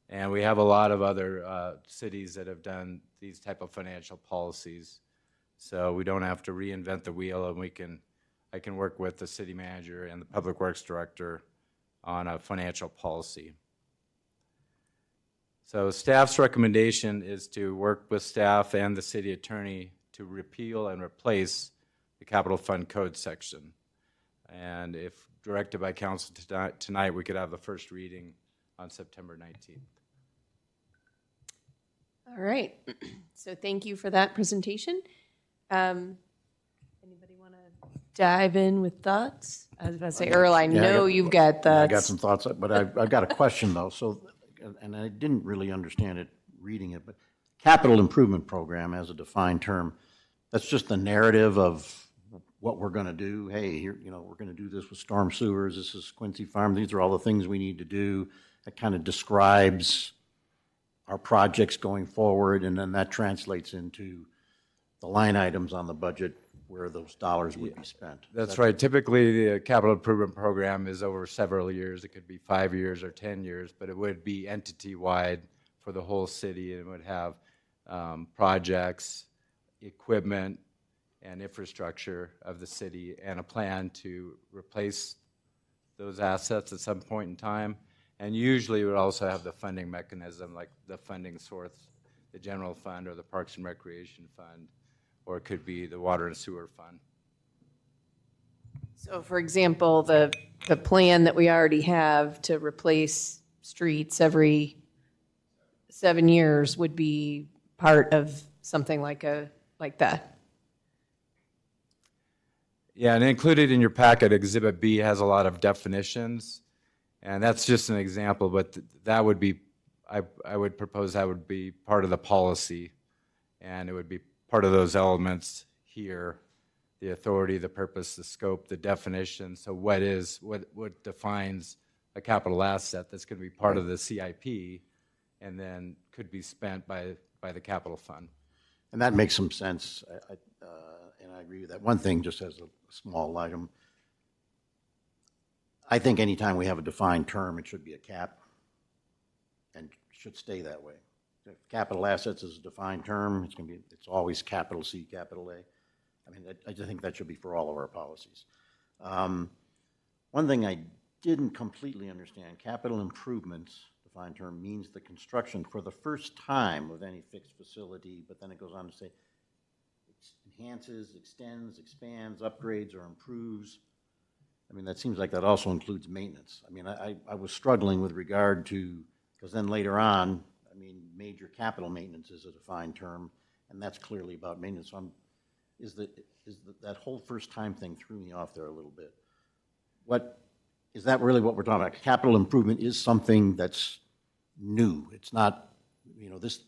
And we have a lot of other cities that have done these type of financial policies. So we don't have to reinvent the wheel, and I can work with the city manager and the public works director on a financial policy. So staff's recommendation is to work with staff and the city attorney to repeal and replace the capital fund code section. And if directed by council tonight, we could have the first reading on September 19th. All right. So thank you for that presentation. Anybody want to dive in with thoughts? I was about to say, Earl, I know you've got thoughts. I got some thoughts, but I've got a question though. So, and I didn't really understand it reading it, but capital improvement program as a defined term, that's just the narrative of what we're going to do. Hey, here, we're going to do this with storm sewers. This is Quincy Farm. These are all the things we need to do. That kind of describes our projects going forward, and then that translates into the line items on the budget where those dollars would be spent. That's right. Typically, the capital improvement program is over several years. It could be 5 years or 10 years, but it would be entity-wide for the whole city, and it would have projects, equipment, and infrastructure of the city, and a plan to replace those assets at some point in time. And usually it would also have the funding mechanism, like the funding source, the general fund or the Parks and Recreation Fund, or it could be the Water and Sewer Fund. So for example, the plan that we already have to replace streets every 7 years would be part of something like that. Yeah, and included in your packet, Exhibit B has a lot of definitions, and that's just an example, but that would be, I would propose that would be part of the policy, and it would be part of those elements here, the authority, the purpose, the scope, the definition. So what defines a capital asset that's going to be part of the CIP and then could be spent by the capital fund? And that makes some sense, and I agree with that. One thing, just as a small item, I think anytime we have a defined term, it should be a cap and should stay that way. If capital assets is a defined term, it's always capital C, capital A. I mean, I just think that should be for all of our policies. One thing I didn't completely understand, capital improvements, defined term, means the construction for the first time of any fixed facility, but then it goes on to say enhances, extends, expands, upgrades, or improves. I mean, that seems like that also includes maintenance. I mean, I was struggling with regard to, because then later on, I mean, major capital maintenance is a defined term, and that's clearly about maintenance. So that whole first time thing threw me off there a little bit. Is that really what we're talking about? Capital improvement is something that's new. It's not, you know, this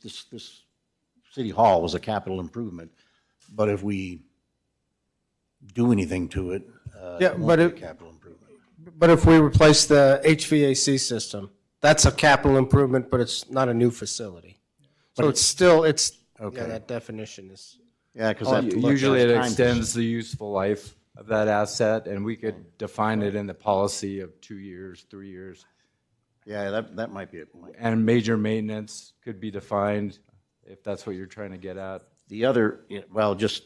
City Hall was a capital improvement, but if we do anything to it, Yeah, it won't be a capital improvement. But if we replace the HVAC system, that's a capital improvement, but it's not a new facility. So it's still, Okay. yeah, that definition is. Yeah, because Usually it extends the useful life of that asset, and we could define it in the policy of 2 years, 3 years. Yeah, that might be it. And major maintenance could be defined, if that's what you're trying to get at. The other, well, just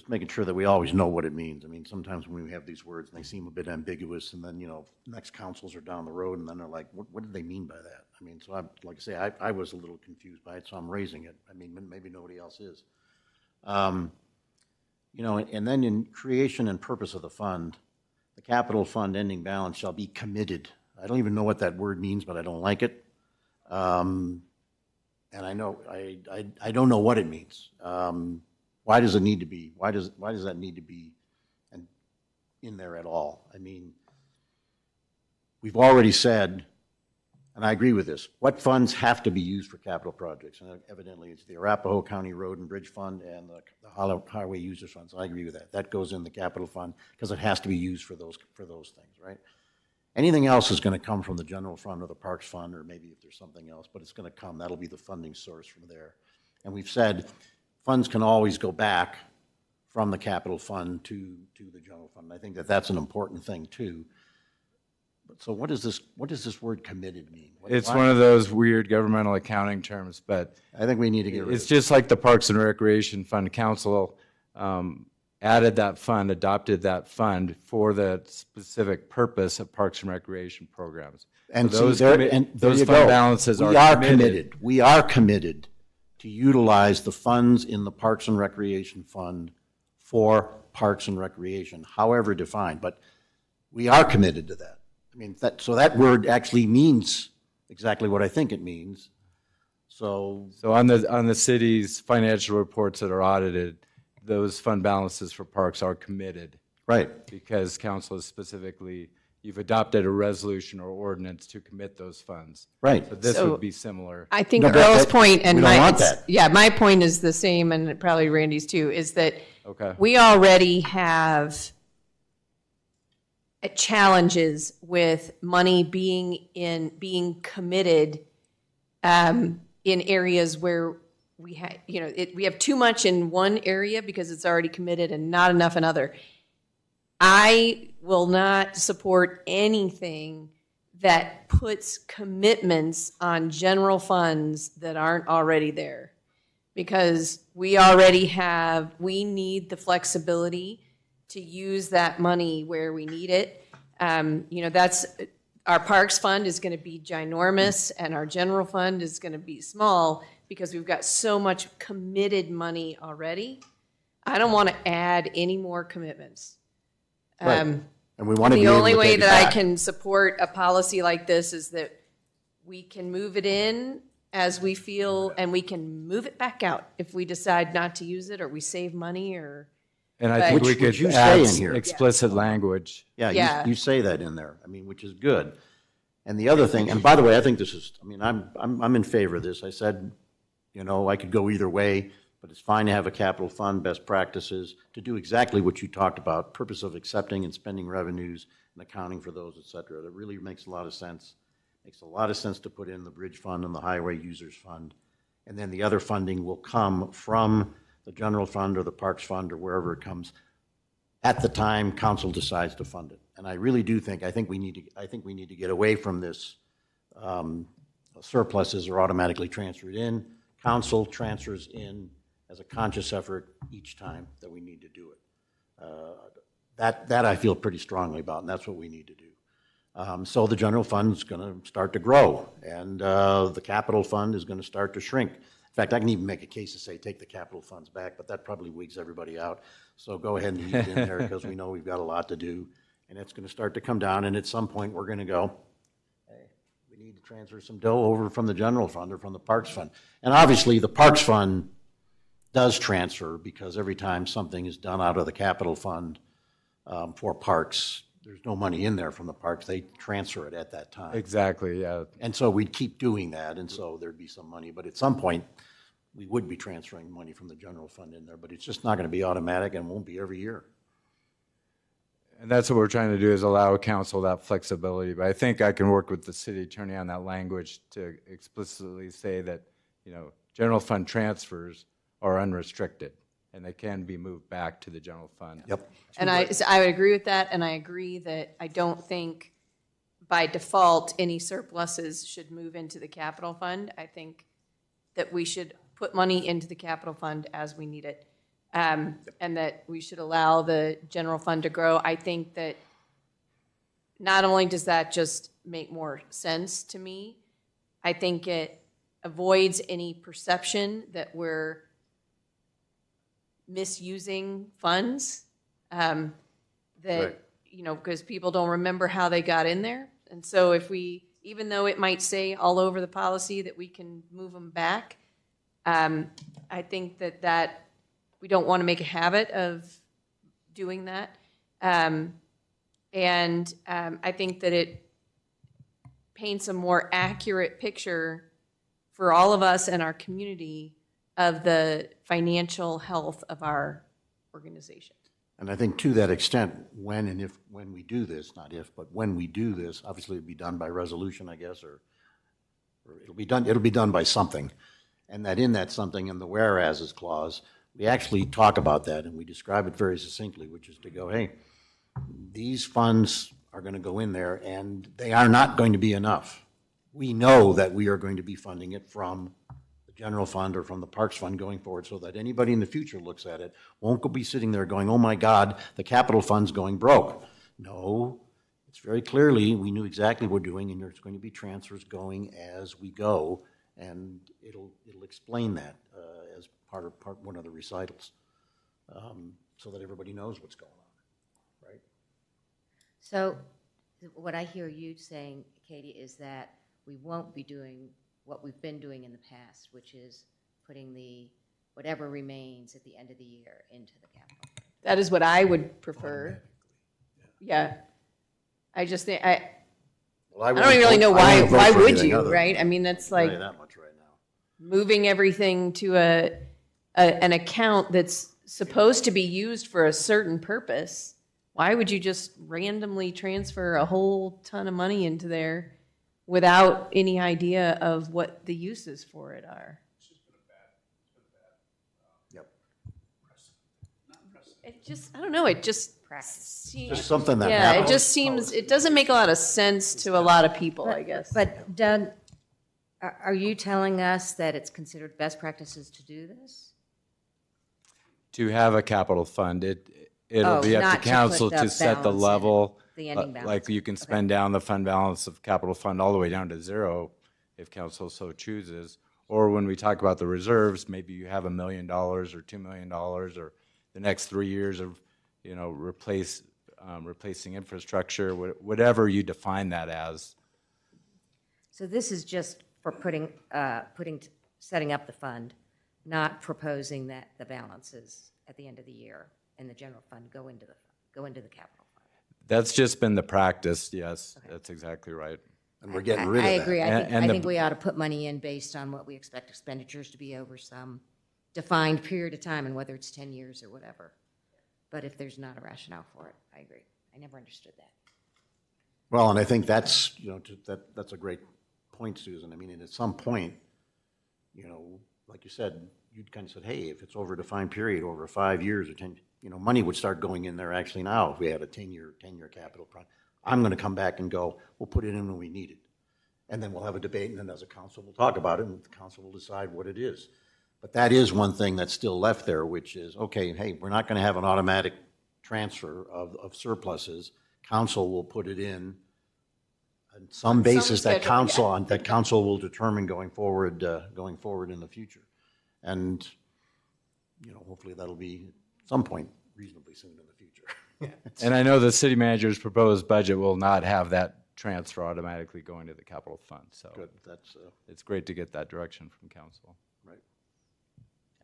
making sure that we always know what it means. I mean, sometimes when we have these words and they seem a bit ambiguous, and then, you know, next councils are down the road, and then they're like, what did they mean by that? I mean, so like I say, I was a little confused by it, so I'm raising it. I mean, maybe nobody else is. You know, and then in creation and purpose of the fund, the capital fund ending balance shall be committed. I don't even know what that word means, but I don't like it. And I know, I don't know what it means. Why does it need to be? Why does that need to be in there at all? I mean, we've already said, and I agree with this, what funds have to be used for capital projects? And evidently, it's the Arapahoe County Road and Bridge Fund and the Highway Users Fund. So I agree with that. That goes in the capital fund because it has to be used for those things, right? Anything else is going to come from the general fund or the parks fund, or maybe if there's something else, but it's going to come. That'll be the funding source from there. And we've said funds can always go back from the capital fund to the general fund. I think that's an important thing too. So what does this word committed mean? It's one of those weird governmental accounting terms, but I think we need to get rid of it. It's just like the Parks and Recreation Fund. Council added that fund, adopted that fund for the specific purpose of Parks and Recreation programs. And so those fund balances are committed. We are committed to utilize the funds in the Parks and Recreation Fund for Parks and Recreation, however defined, but we are committed to that. I mean, so that word actually means exactly what I think it means. So on the city's financial reports that are audited, those fund balances for parks are committed. Right. Because council is specifically, you've adopted a resolution or ordinance to commit those funds. Right. So this would be similar. I think Bill's point and my point is the same, and probably Randy's too, is that okay. We already have challenges with money being committed in areas where we have too much in one area because it's already committed and not enough in other. I will not support anything that puts commitments on general funds that aren't already there, because we need the flexibility to use that money where we need it. That's our parks fund is going to be ginormous, and our general fund is going to be small because we've got so much committed money already. I don't want to add any more commitments. Right. And we want to be the able only to way take it that I back. can support a policy like this is that we can move it in as we feel, and we can move it back out if we decide not to use it, or we save money, or. And I think we Which could you add say in here. explicit language. Yeah, Yeah. you say that in there, I mean, which is good. And the other thing, and by the way, I think this is, I mean, I'm in favor of this. I said, you know, I could go either way, but it's fine to have a capital fund, best practices, to do exactly what you talked about, purpose of accepting and spending revenues and accounting for those, et cetera. That really makes a lot of sense. Makes a lot of sense to put in the bridge fund and the highway users fund. And then the other funding will come from the general fund or the parks fund or wherever it comes at the time council decides to fund it. And I really do think, I think we need to get away from this surpluses are automatically transferred in. Council transfers in as a conscious effort each time that we need to do it. That I feel pretty strongly about, and that's what we need to do. So the general fund is going to start to grow, and the capital fund is going to start to shrink. In fact, I can even make a case to say take the capital funds back, but that probably wigs everybody out. So go ahead and leave it in there because we know we've got a lot to do, and it's going to start to come down, and at some point we're going to go, hey, we need to transfer some dough over from the general fund or from the parks fund. And obviously the parks fund does transfer because every time something is done out of the capital fund for parks, there's no money in there from the parks. They transfer it at that time. Exactly, yeah. And so we'd keep doing that, and so there'd be some money. But at some point, we would be transferring money from the general fund in there, but it's just not going to be automatic and won't be every year. And that's what we're trying to do, is allow council that flexibility. But I think I can work with the city attorney on that language to explicitly say that, you know, general fund transfers are unrestricted and they can be moved back to the general fund. Yep. And I would agree with that, and I agree that I don't think by default any surpluses should move into the capital fund. I think that we should put money into the capital fund as we need it, and that we should allow the general fund to grow. I think that not only does that just make more sense to me, I think it avoids any perception that we're misusing funds, that, Right. you know, because people don't remember how they got in there. And so if we, even though it might say all over the policy that we can move them back, I think that we don't want to make a habit of doing that. And I think that it paints a more accurate picture for all of us and our community of the financial health of our organization. And I think to that extent, when we do this, not if, but when we do this, obviously it'll be done by resolution, I guess, or it'll be done by something. And that in that something, in the whereases clause, we actually talk about that and we describe it very succinctly, which is to go, hey, these funds are going to go in there and they are not going to be enough. We know that we are going to be funding it from the general fund or from the parks fund going forward, so that anybody in the future looks at it won't be sitting there going, oh my God, the capital fund's going broke. No, it's very clearly, we knew exactly what we're doing, and there's going to be transfers going as we go, and it'll explain that as part one of the recitals, so that everybody knows what's going on, right? So what I hear you saying, Katie, is that we won't be doing what we've been doing in the past, which is putting whatever remains at the end of the year into the capital. That is what I would prefer. Yeah. I just think, I don't really know why would you, right? I mean, that's like that much right now. moving everything to an account that's supposed to be used for a certain purpose. Why would you just randomly transfer a whole ton of money into there without any idea of what the uses for it are? Yep. It just, I don't know, it just Just something that yeah, happens. it just seems, it doesn't make a lot of sense to a lot of people, I guess. But Doug, are you telling us that it's considered best practices to do this? To have a capital fund, it'll Oh, be up not to to council put the to set the balance in, level. the ending balance. Like you can spend down the fund balance of capital fund all the way down to zero if council so chooses. Or when we talk about the reserves, maybe you have $1 million or $2 million or the next 3 years of, you know, replacing infrastructure, whatever you define that as. So this is just for setting up the fund, not proposing that the balances at the end of the year in the general fund go into the capital fund. That's just been the practice, yes, that's exactly right. And we're getting rid of I that. agree. And I the- think we ought to put money in based on what we expect expenditures to be over some defined period of time, and whether it's 10 years or whatever. But if there's not a rationale for it, I agree. I never understood that. Well, and I think that's, that's a great point, Susan. I mean, and at some point, like you said, you'd kind of said, hey, if it's over a defined period, over 5 years or 10, money would start going in there actually now if we had a 10-year capital project. I'm going to come back and go, we'll put it in when we need it. And then we'll have a debate, and then as a council, we'll talk about it, and the council will decide what it is. But that is one thing that's still left there, which is, okay, hey, we're not going to have an automatic transfer of surpluses. Council will put it in on some basis that council will determine going forward in the future. And, hopefully that'll be at some point reasonably soon in the future. And I know the city manager's proposed budget will not have that transfer automatically going to the capital fund, so. Good, that's, it's great to get that direction from council.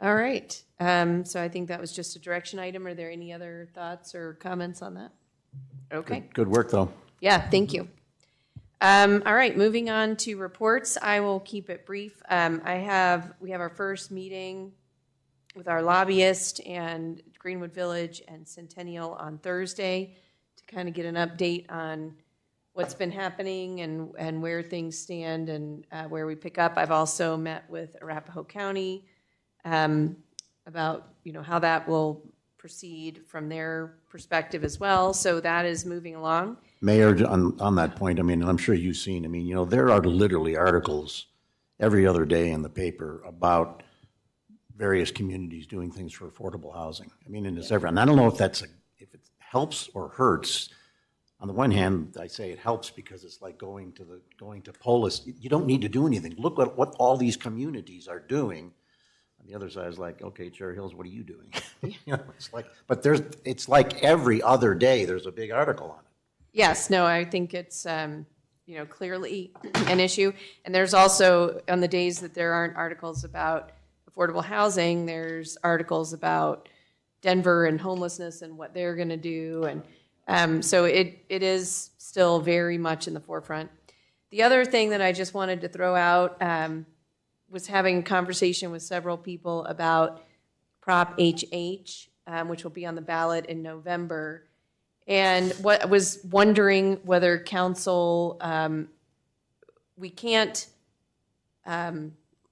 right. All right. So I think that was just a direction item. Are there any other thoughts or comments on that? Okay. Good work, though. Yeah, thank you. All right, moving on to reports. I will keep it brief. We have our first meeting with our lobbyist and Greenwood Village and Centennial on Thursday to kind of get an update on what's been happening and where things stand and where we pick up. I've also met with Arapahoe County about, how that will proceed from their perspective as well. So that is moving along. Mayor, on that point, I mean, and I'm sure you've seen, I mean, there are literally articles every other day in the paper about various communities doing things for affordable housing. I mean, and it's every, and I don't know if if it helps or hurts. On the one hand, I say it helps because it's like going to Polis. You don't need to do anything. Look at what all these communities are doing. On the other side is like, okay, Cherry Hills, what are you doing? It's like, but it's like every other day there's a big article on it. Yes, no, I think it's, clearly an issue. And there's also, on the days that there aren't articles about affordable housing, there's articles about Denver and homelessness and what they're going to do. And so it is still very much in the forefront. The other thing that I just wanted to throw out was having a conversation with several people about Prop HH, which will be on the ballot in November. And what I was wondering whether council, we can't,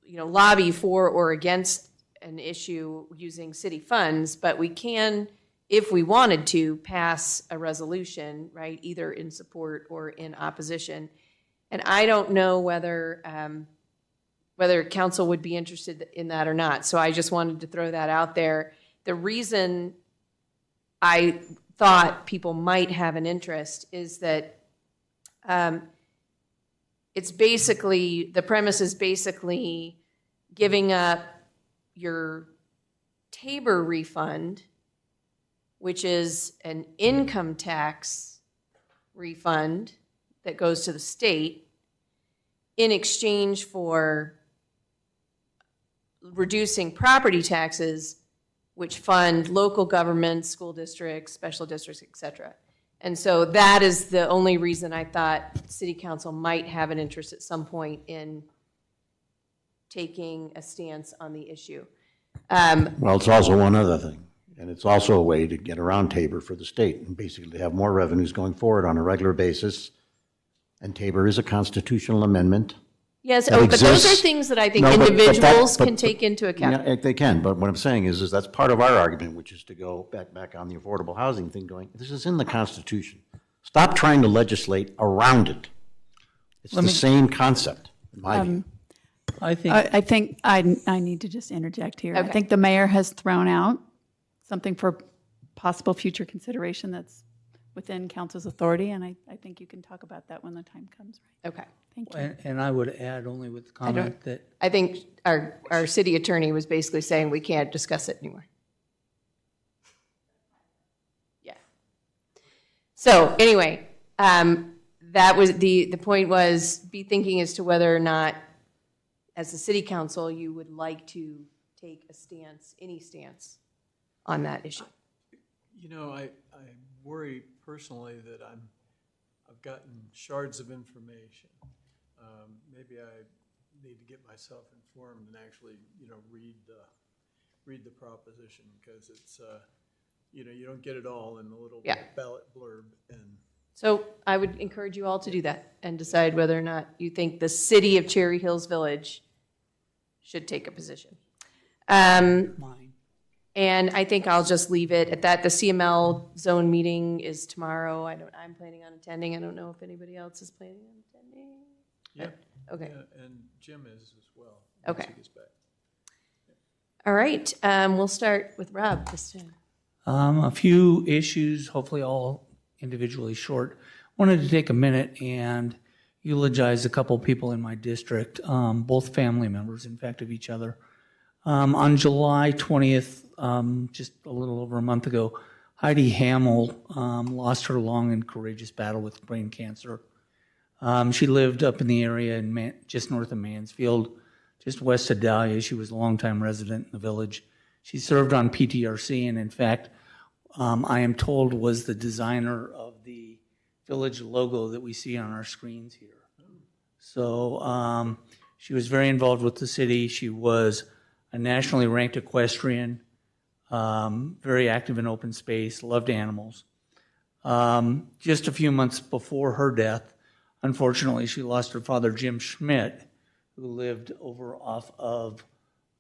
lobby for or against an issue using city funds, but we can, if we wanted to, pass a resolution, right, either in support or in opposition. And I don't know whether council would be interested in that or not. So I just wanted to throw that out there. The reason I thought people might have an interest is that it's basically, the premise is basically giving up your Tabor refund, which is an income tax refund that goes to the state, in exchange for reducing property taxes, which fund local governments, school districts, special districts, et cetera. And so that is the only reason I thought city council might have an interest at some point in taking a stance on the issue. Well, it's also one other thing, and it's also a way to get around Tabor for the state and basically to have more revenues going forward on a regular basis. And Tabor is a constitutional amendment. Yes, but those are things that I think individuals can take into account. Yeah, they can, but what I'm saying is that's part of our argument, which is to go back on the affordable housing thing, going, this is in the Constitution. Stop trying to legislate around it. It's the same concept, in my view. I think I need to just interject here. Okay. I think the mayor has thrown out something for possible future consideration that's within council's authority, and I think you can talk about that when the time comes. Right? Okay. Thank you. And I would add only with the comment that I think our city attorney was basically saying we can't discuss it anymore. Yeah. So anyway, that was the point was be thinking as to whether or not as the city council, you would like to take a stance, any stance on that issue. You know, I worry personally that I've gotten shards of information. Maybe I need to get myself informed and actually, read the proposition, because it's, you don't get it all in the little ballot blurb. And So I would encourage you all to do that and decide whether or not you think the city of Cherry Hills Village should take a position. And I think I'll just leave it at that. The CML zone meeting is tomorrow. I'm planning on attending. I don't know if anybody else is planning on attending. yeah, Okay. yeah, and Jim is as well. Okay. Once he gets back. All right. We'll start with Rob this time. A few issues, hopefully all individually short. Wanted to take a minute and eulogize a couple people in my district, both family members, in fact, of each other. On July 20th, just a little over a month ago, Heidi Hamill lost her long and courageous battle with brain cancer. She lived up in the area just north of Mansfield, just west of Dahlia. She was a longtime resident in the village. She served on PTRC, and in fact, I am told was the designer of the village logo that we see on our screens here. So she was very involved with the city. She was a nationally ranked equestrian, very active in open space, loved animals. Just a few months before her death, unfortunately, she lost her father, Jim Schmidt, who lived over off of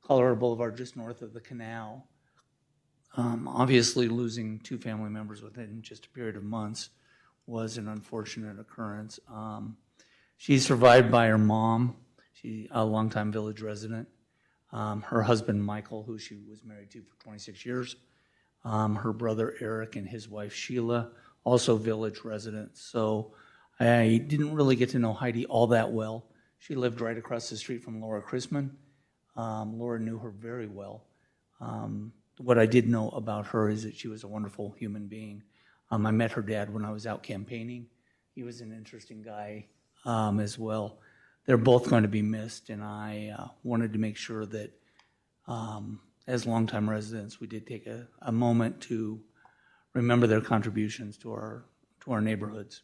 Colorado Boulevard, just north of the canal. Obviously, losing two family members within just a period of months was an unfortunate occurrence. She's survived by her mom. She's a longtime village resident. Her husband, Michael, who she was married to for 26 years. Her brother, Eric, and his wife, Sheila, also village residents. So I didn't really get to know Heidi all that well. She lived right across the street from Laura Chrisman. Laura knew her very well. What I did know about her is that she was a wonderful human being. I met her dad when I was out campaigning. He was an interesting guy as well. They're both going to be missed, and I wanted to make sure that as longtime residents, we did take a moment to remember their contributions to our neighborhoods.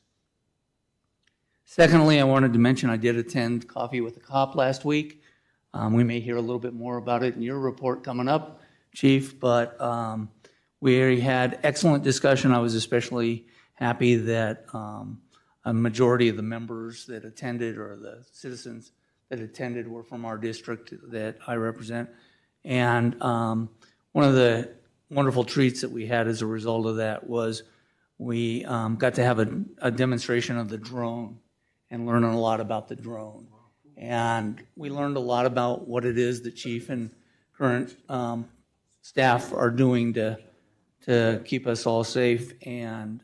Secondly, I wanted to mention I did attend Coffee with a Cop last week. We may hear a little bit more about it in your report coming up, Chief, but we had excellent discussion. I was especially happy that a majority of the members that attended, or the citizens that attended, were from our district that I represent. And one of the wonderful treats that we had as a result of that was we got to have a demonstration of the drone and learn a lot about the drone. And we learned a lot about what it is that Chief and current staff are doing to keep us all safe. And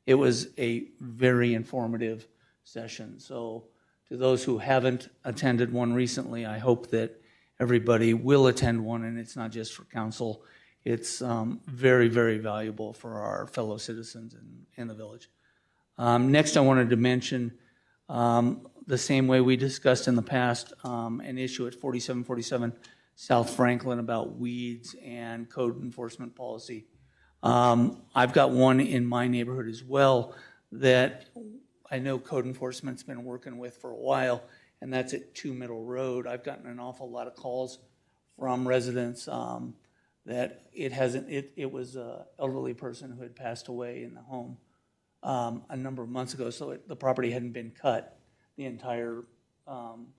it was a very informative session. So to those who haven't attended one recently, I hope that everybody will attend one, and it's not just for council. It's very, very valuable for our fellow citizens in the village. Next, I wanted to mention the same way we discussed in the past, an issue at 4747 South Franklin about weeds and code enforcement policy. I've got one in my neighborhood as well that I know code enforcement's been working with for a while, and that's at 2 Middle Road. I've gotten an awful lot of calls from residents that it was an elderly person who had passed away in the home a number of months ago, so the property hadn't been cut the entire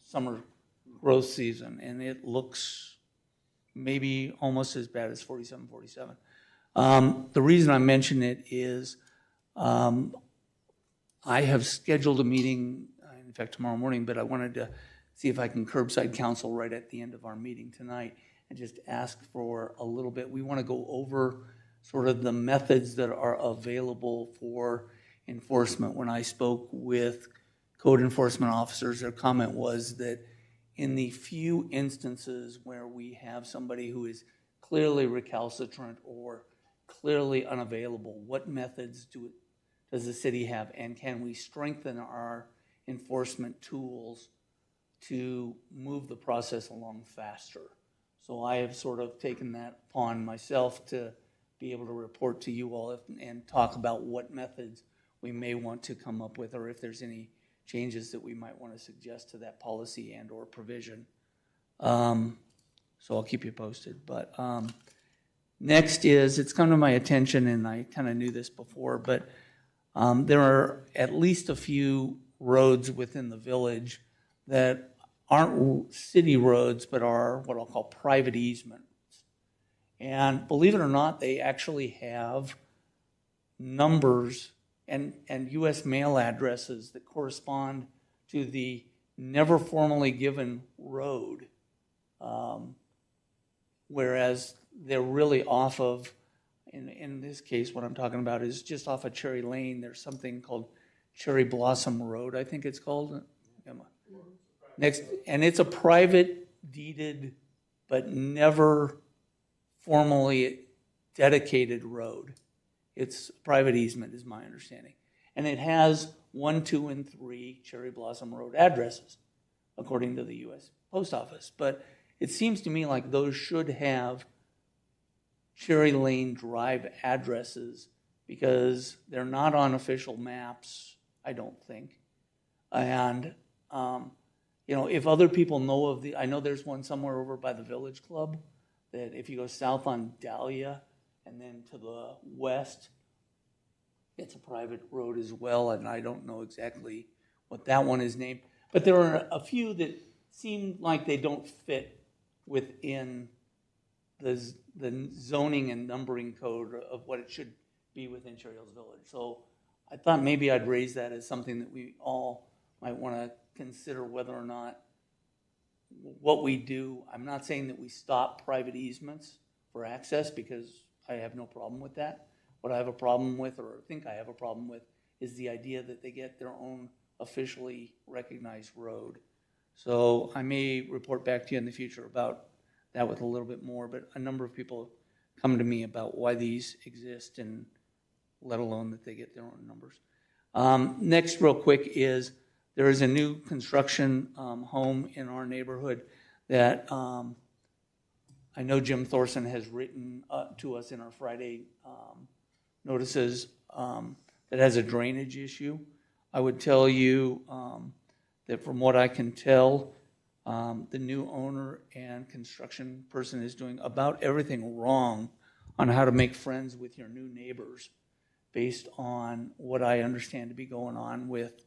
summer growth season, and it looks maybe almost as bad as 4747. The reason I mention it is I have scheduled a meeting, in fact, tomorrow morning, but I wanted to see if I can curbside counsel right at the end of our meeting tonight and just ask for a little bit. We want to go over sort of the methods that are available for enforcement. When I spoke with code enforcement officers, their comment was that in the few instances where we have somebody who is clearly recalcitrant or clearly unavailable, what methods does the city have, and can we strengthen our enforcement tools to move the process along faster. So I have sort of taken that upon myself to be able to report to you all and talk about what methods we may want to come up with, or if there's any changes that we might want to suggest to that policy and or provision. So I'll keep you posted. But next is, it's come to my attention, and I kind of knew this before, but there are at least a few roads within the village that aren't city roads, but are what I'll call private easements. And believe it or not, they actually have numbers and U.S. mail addresses that correspond to the never formally given road, whereas they're really off of, in this case, what I'm talking about is just off of Cherry Lane. There's something called Cherry Blossom Road, I think it's called. Next, and it's a private deeded, but never formally dedicated road. It's private easement, is my understanding. And it has 1, 2, and 3 Cherry Blossom Road addresses, according to the U.S. Post Office. But it seems to me like those should have Cherry Lane Drive addresses, because they're not on official maps, I don't think. And, if other people know of I know there's one somewhere over by the Village Club, that if you go south on Dahlia and then to the west, it's a private road as well, and I don't know exactly what that one is named. But there are a few that seem like they don't fit within the zoning and numbering code of what it should be within Cherry Hills Village. So I thought maybe I'd raise that as something that we all might want to consider, whether or not what we do. I'm not saying that we stop private easements for access, because I have no problem with that. What I have a problem with, or think I have a problem with, is the idea that they get their own officially recognized road. So I may report back to you in the future about that with a little bit more, but a number of people come to me about why these exist, and let alone that they get their own numbers. Next, real quick, is there is a new construction home in our neighborhood that I know Jim Thorson has written to us in our Friday notices that has a drainage issue. I would tell you that from what I can tell, the new owner and construction person is doing about everything wrong on how to make friends with your new neighbors, based on what I understand to be going on with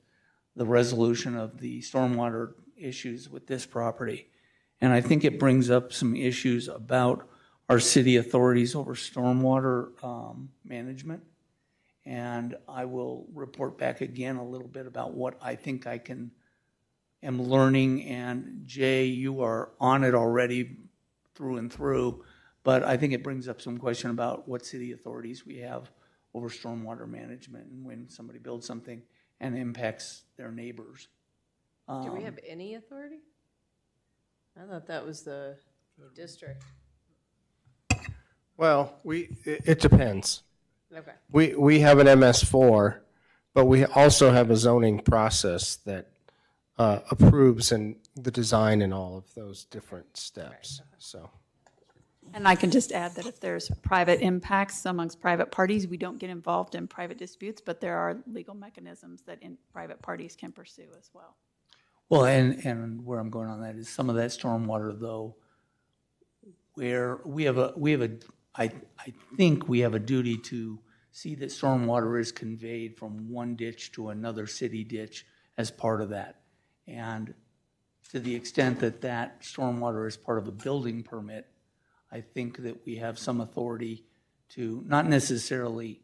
the resolution of the stormwater issues with this property. And I think it brings up some issues about our city authorities over stormwater management. And I will report back again a little bit about what I think I am learning. And Jay, you are on it already through and through, but I think it brings up some question about what city authorities we have over stormwater management, and when somebody builds something and impacts their neighbors. Do we have any authority? I thought that was the district. Well, it depends. Okay. We have an MS4, but we also have a zoning process that approves and the design and all of those different steps. So. And I can just add that if there's private impacts amongst private parties, we don't get involved in private disputes, but there are legal mechanisms that private parties can pursue as well. Well, and where I'm going on that is some of that stormwater, though, where I think we have a duty to see that stormwater is conveyed from one ditch to another city ditch as part of that. And to the extent that that stormwater is part of a building permit, I think that we have some authority to not necessarily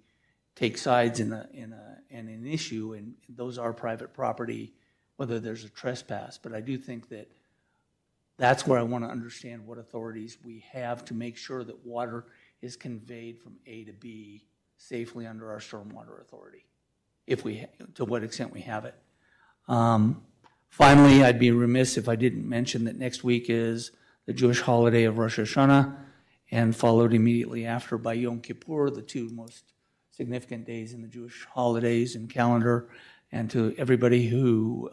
take sides in an issue, and those are private property, whether there's a trespass. But I do think that that's where I want to understand what authorities we have to make sure that water is conveyed from A to B safely under our stormwater authority, to what extent we have it. Finally, I'd be remiss if I didn't mention that next week is the Jewish holiday of Rosh Hashanah, and followed immediately after by Yom Kippur, the two most significant days in the Jewish holidays and calendar. And to everybody who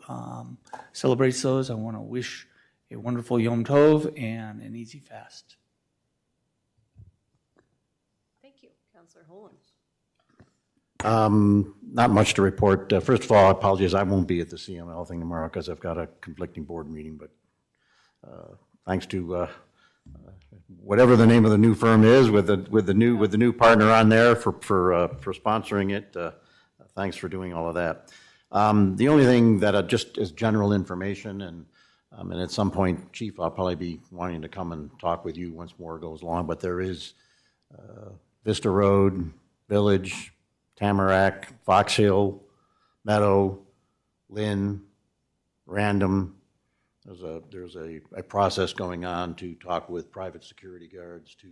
celebrates those, I want to wish a wonderful Yom Tov and an easy fast. Thank you. Counselor Holland. Not much to report. First of all, I apologize. I won't be at the CML thing tomorrow because I've got a conflicting board meeting, but thanks to whatever the name of the new firm is with the new partner on there for sponsoring it. Thanks for doing all of that. The only thing that just as general information, and at some point, Chief, I'll probably be wanting to come and talk with you once more goes along, but there is Vista Road, Village, Tamarack, Fox Hill, Meadow, Lynn, Random. There's a process going on to talk with private security guards to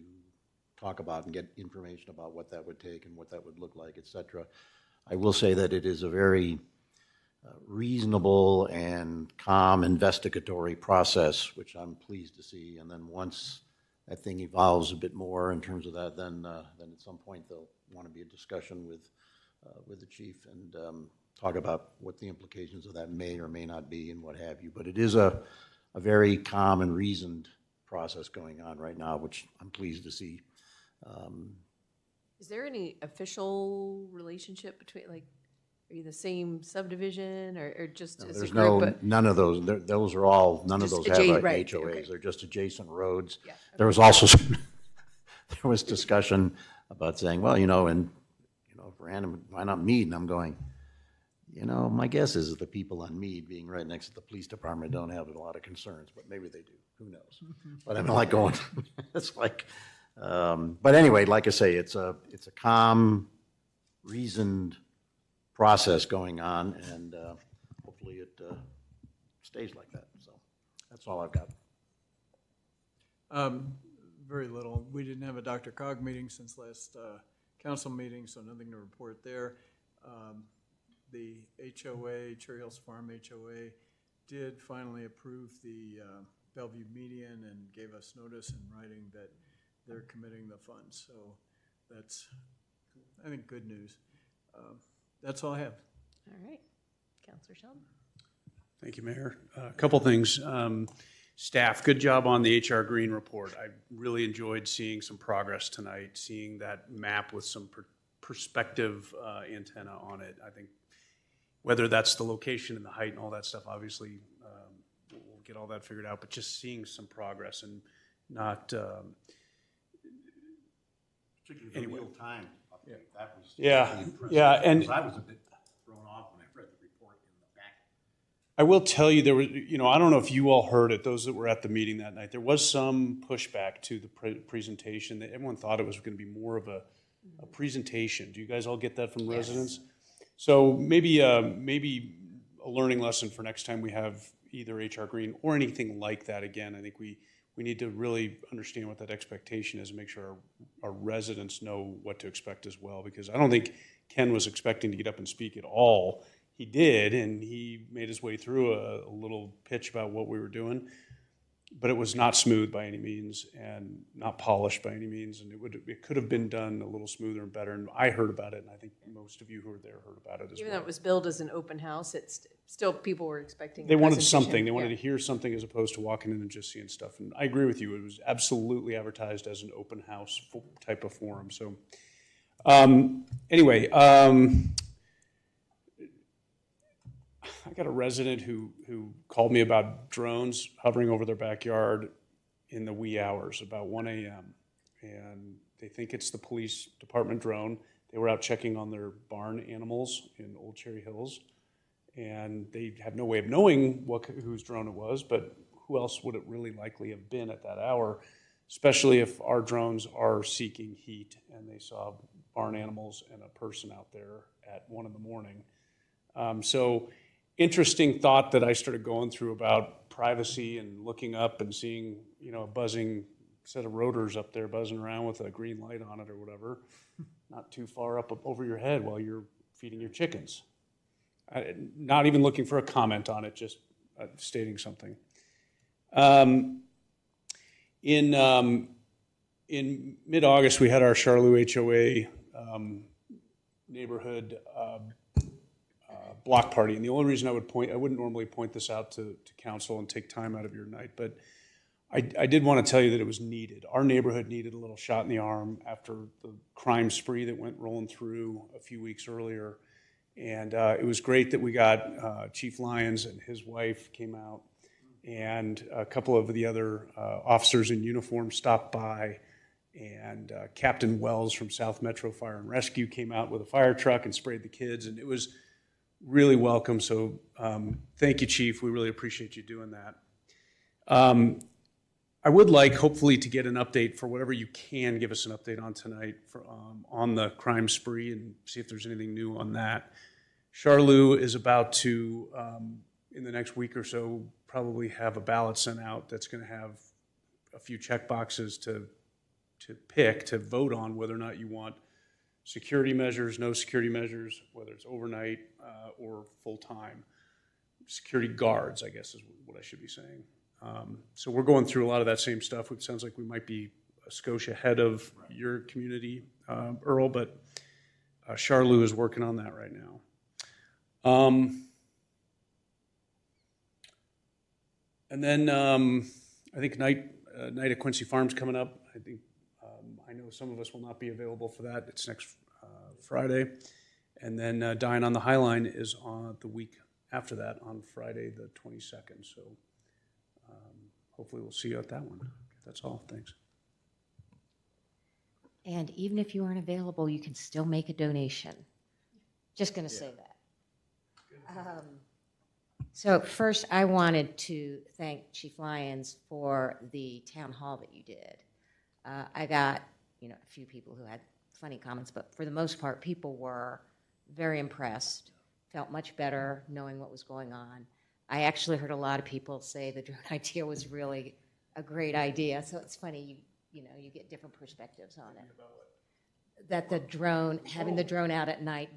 talk about and get information about what that would take and what that would look like, et cetera. I will say that it is a very reasonable and calm investigatory process, which I'm pleased to see. And then once that thing evolves a bit more in terms of that, then at some point there'll want to be a discussion with the chief and talk about what the implications of that may or may not be and what have you. But it is a very calm and reasoned process going on right now, which I'm pleased to see. Is there any official relationship between, like, are you the same subdivision or just as a There's group? none of those. Those are all, none of Just those have right, HOAs. okay. They're just adjacent roads. Yeah, There was also, there was discussion about saying, well, Random, why not Mead? And I'm going, my guess is that the people on Mead, being right next to the police department, don't have a lot of concerns, but maybe they do. Who knows? But I'm like going, it's like, but anyway, like I say, it's a calm, reasoned process going on, and hopefully it stays like that. So that's all I've got. Very little. We didn't have a DRCOG meeting since last council meeting, so nothing to report there. The HOA, Cherry Hills Farm HOA, did finally approve the Bellevue median and gave us notice in writing that they're committing the funds. So that's, I think, good news. That's all I have. All right. Counselor Sheldon. Thank you, Mayor. A couple things. Staff, good job on the HR Green report. I really enjoyed seeing some progress tonight, seeing that map with some perspective antenna on it. I think whether that's the location and the height and all that stuff, obviously we'll get all that figured out, but just seeing some progress and not Anyway. Real time. Yeah. That was Yeah, impressive. yeah, and I was a bit thrown off when I read the report in the back. I will tell you, there was, I don't know if you all heard it, those that were at the meeting that night, there was some pushback to the presentation. That everyone thought it was going to be more of a presentation. Do you guys all get that from residents? So maybe a learning lesson for next time we have either HR Green or anything like that again. I think we need to really understand what that expectation is and make sure our residents know what to expect as well, because I don't think Ken was expecting to get up and speak at all. He did, and he made his way through a little pitch about what we were doing, but it was not smooth by any means and not polished by any means, and it could have been done a little smoother and better, and I heard about it, and I think most of you who were there heard about it as Even well. though it was billed as an open house, it's still, people were expecting. They a wanted presentation. something. They wanted Yeah. to hear something as opposed to walking in and just seeing stuff. And I agree with you. It was absolutely advertised as an open house type of forum. So anyway, I got a resident who called me about drones hovering over their backyard in the wee hours, about 1 a.m. And they think it's the police department drone. They were out checking on their barn animals in Old Cherry Hills. And they have no way of knowing whose drone it was, but who else would it really likely have been at that hour, especially if our drones are seeking heat and they saw barn animals and a person out there at 1 a.m. So interesting thought that I started going through about privacy and looking up and seeing, a buzzing set of rotors up there buzzing around with a green light on it or whatever, not too far up over your head while you're feeding your chickens. Not even looking for a comment on it, just stating something. In mid-August, we had our Charlevoix HOA neighborhood block party. And the only reason I wouldn't normally point this out to council and take time out of your night, but I did want to tell you that it was needed. Our neighborhood needed a little shot in the arm after the crime spree that went rolling through a few weeks earlier. And it was great that we got Chief Lyons and his wife came out, and a couple of the other officers in uniform stopped by, and Captain Wells from South Metro Fire and Rescue came out with a fire truck and sprayed the kids, and it was really welcome. So thank you, Chief. We really appreciate you doing that. I would like, hopefully, to get an update for whatever you can give us an update on tonight on the crime spree and see if there's anything new on that. Charlou is about to, in the next week or so, probably have a ballot sent out that's going to have a few check boxes to vote on whether or not you want security measures, no security measures, whether it's overnight or full-time. Security guards, I guess is what I should be saying. So we're going through a lot of that same stuff. It sounds like we might be a skosh ahead of your community, Earl, but Charlou is working on that right now. And then I think night at Quincy Farms coming up. I think I know some of us will not be available for that. It's next Friday. And then Dine on the High Line is on the week after that on Friday the 22nd. So hopefully we'll see you at that one. That's all. Thanks. And even if you aren't available, you can still make a donation. Just going to say that. So first, I wanted to thank Chief Lyons for the town hall that you did. I got, a few people who had funny comments, but for the most part, people were very impressed, felt much better knowing what was going on. I actually heard a lot of people say the drone idea was really a great idea. So it's funny, you get different perspectives on it. That the drone, having the drone out at night,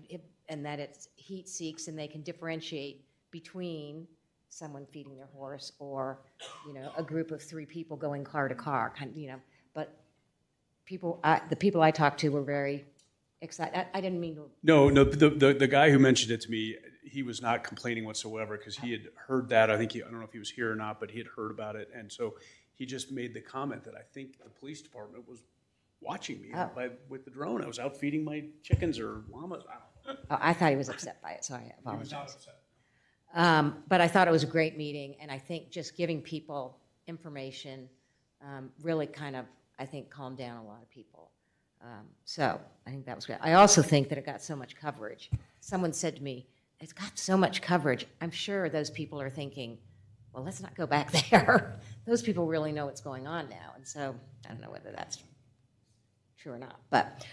and that it's heat seeks, and they can differentiate between someone feeding their horse or, a group of 3 people going car to car, But the people I talked to were very excited. I didn't mean to. No, the guy who mentioned it to me, he was not complaining whatsoever because he had heard that. I don't know if he was here or not, but he had heard about it. And so he just made the comment that I think the police department was watching me with the drone. I was out feeding my chickens or llamas. I thought he was upset by it, so I apologize. He was not upset. But I thought it was a great meeting, and I think just giving people information really kind of, I think, calmed down a lot of people. So I think that was great. I also think that it got so much coverage. Someone said to me, it's got so much coverage. I'm sure those people are thinking, well, let's not go back there. Those people really know what's going on now. And so I don't know whether that's true or not. But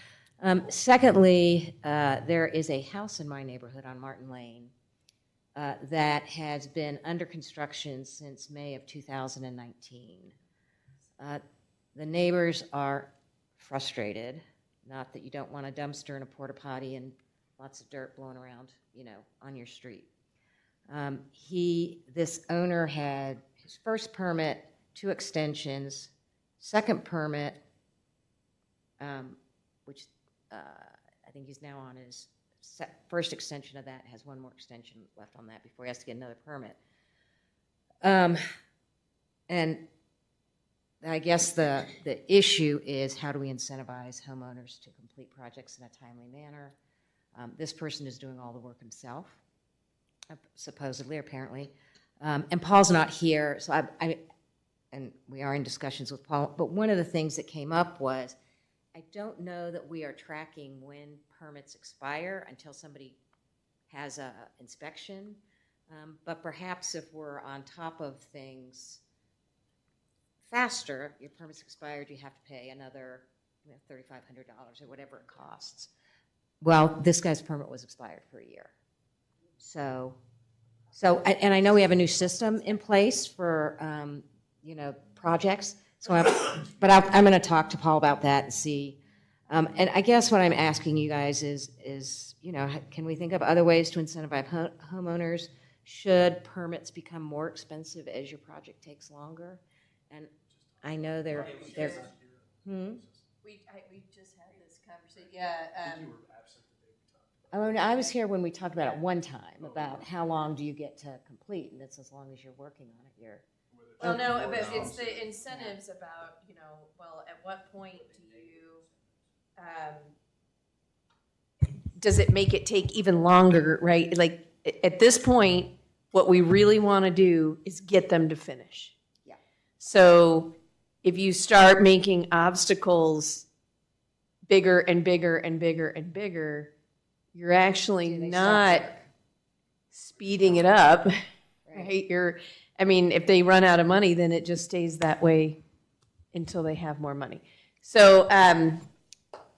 secondly, there is a house in my neighborhood on Martin Lane that has been under construction since May of 2019. The neighbors are frustrated, not that you don't want a dumpster and a porta potty and lots of dirt blowing around, on your street. This owner had his first permit, 2 extensions, second permit, which I think he's now on his first extension of that, has 1 more extension left on that before he has to get another permit. And I guess the issue is, how do we incentivize homeowners to complete projects in a timely manner? This person is doing all the work himself, supposedly, apparently. And Paul's not here, so and we are in discussions with Paul, but one of the things that came up was, I don't know that we are tracking when permits expire until somebody has an inspection, but perhaps if we're on top of things faster, your permit's expired, you have to pay another $3,500 or whatever it costs. Well, this guy's permit was expired for a year. So, and I know we have a new system in place for, projects. So, but I'm going to talk to Paul about that and see. And I guess what I'm asking you guys is, can we think of other ways to incentivize homeowners? Should permits become more expensive as your project takes longer? And I know they're. We just had this conversation. Yeah. I mean, I was here when we talked about it one time, about how long do you get to complete, and it's as long as you're working on it, you're. Well, no, but it's the incentives about, well, at what point do you, does it make it take even longer, right? Like, at this point, what we really want to do is get them to finish. Yeah. So if you start making obstacles bigger and bigger and bigger and bigger, you're actually not speeding it up, right? If they run out of money, then it just stays that way until they have more money. So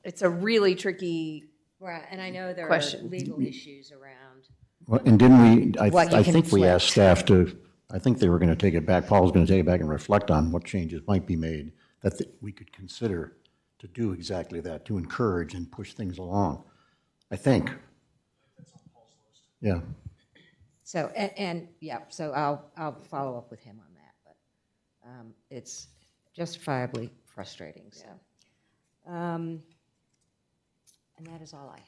it's a really tricky Right, and I know there question. are legal issues around. Well, and didn't we, I What you can think we asked inflict. staff to, I think they were going to take it back, Paul was going to take it back and reflect on what changes might be made that we could consider to do exactly that, to encourage and push things along, I think. Yeah. So, so I'll follow up with him on that, but it's justifiably frustrating, so. And that is all I have.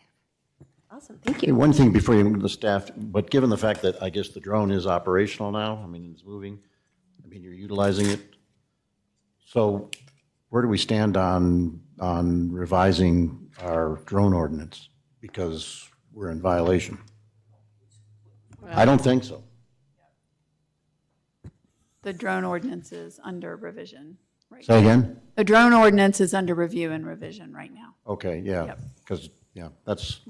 Awesome, thank Hey, you. one thing before you move to the staff, but given the fact that I guess the drone is operational now, it's moving, you're utilizing it. So where do we stand on revising our drone ordinance? Because we're in violation. I don't think so. The drone ordinance is under revision right Say again? The drone ordinance is under review and revision right now. Okay, yeah, Yep. because, that's,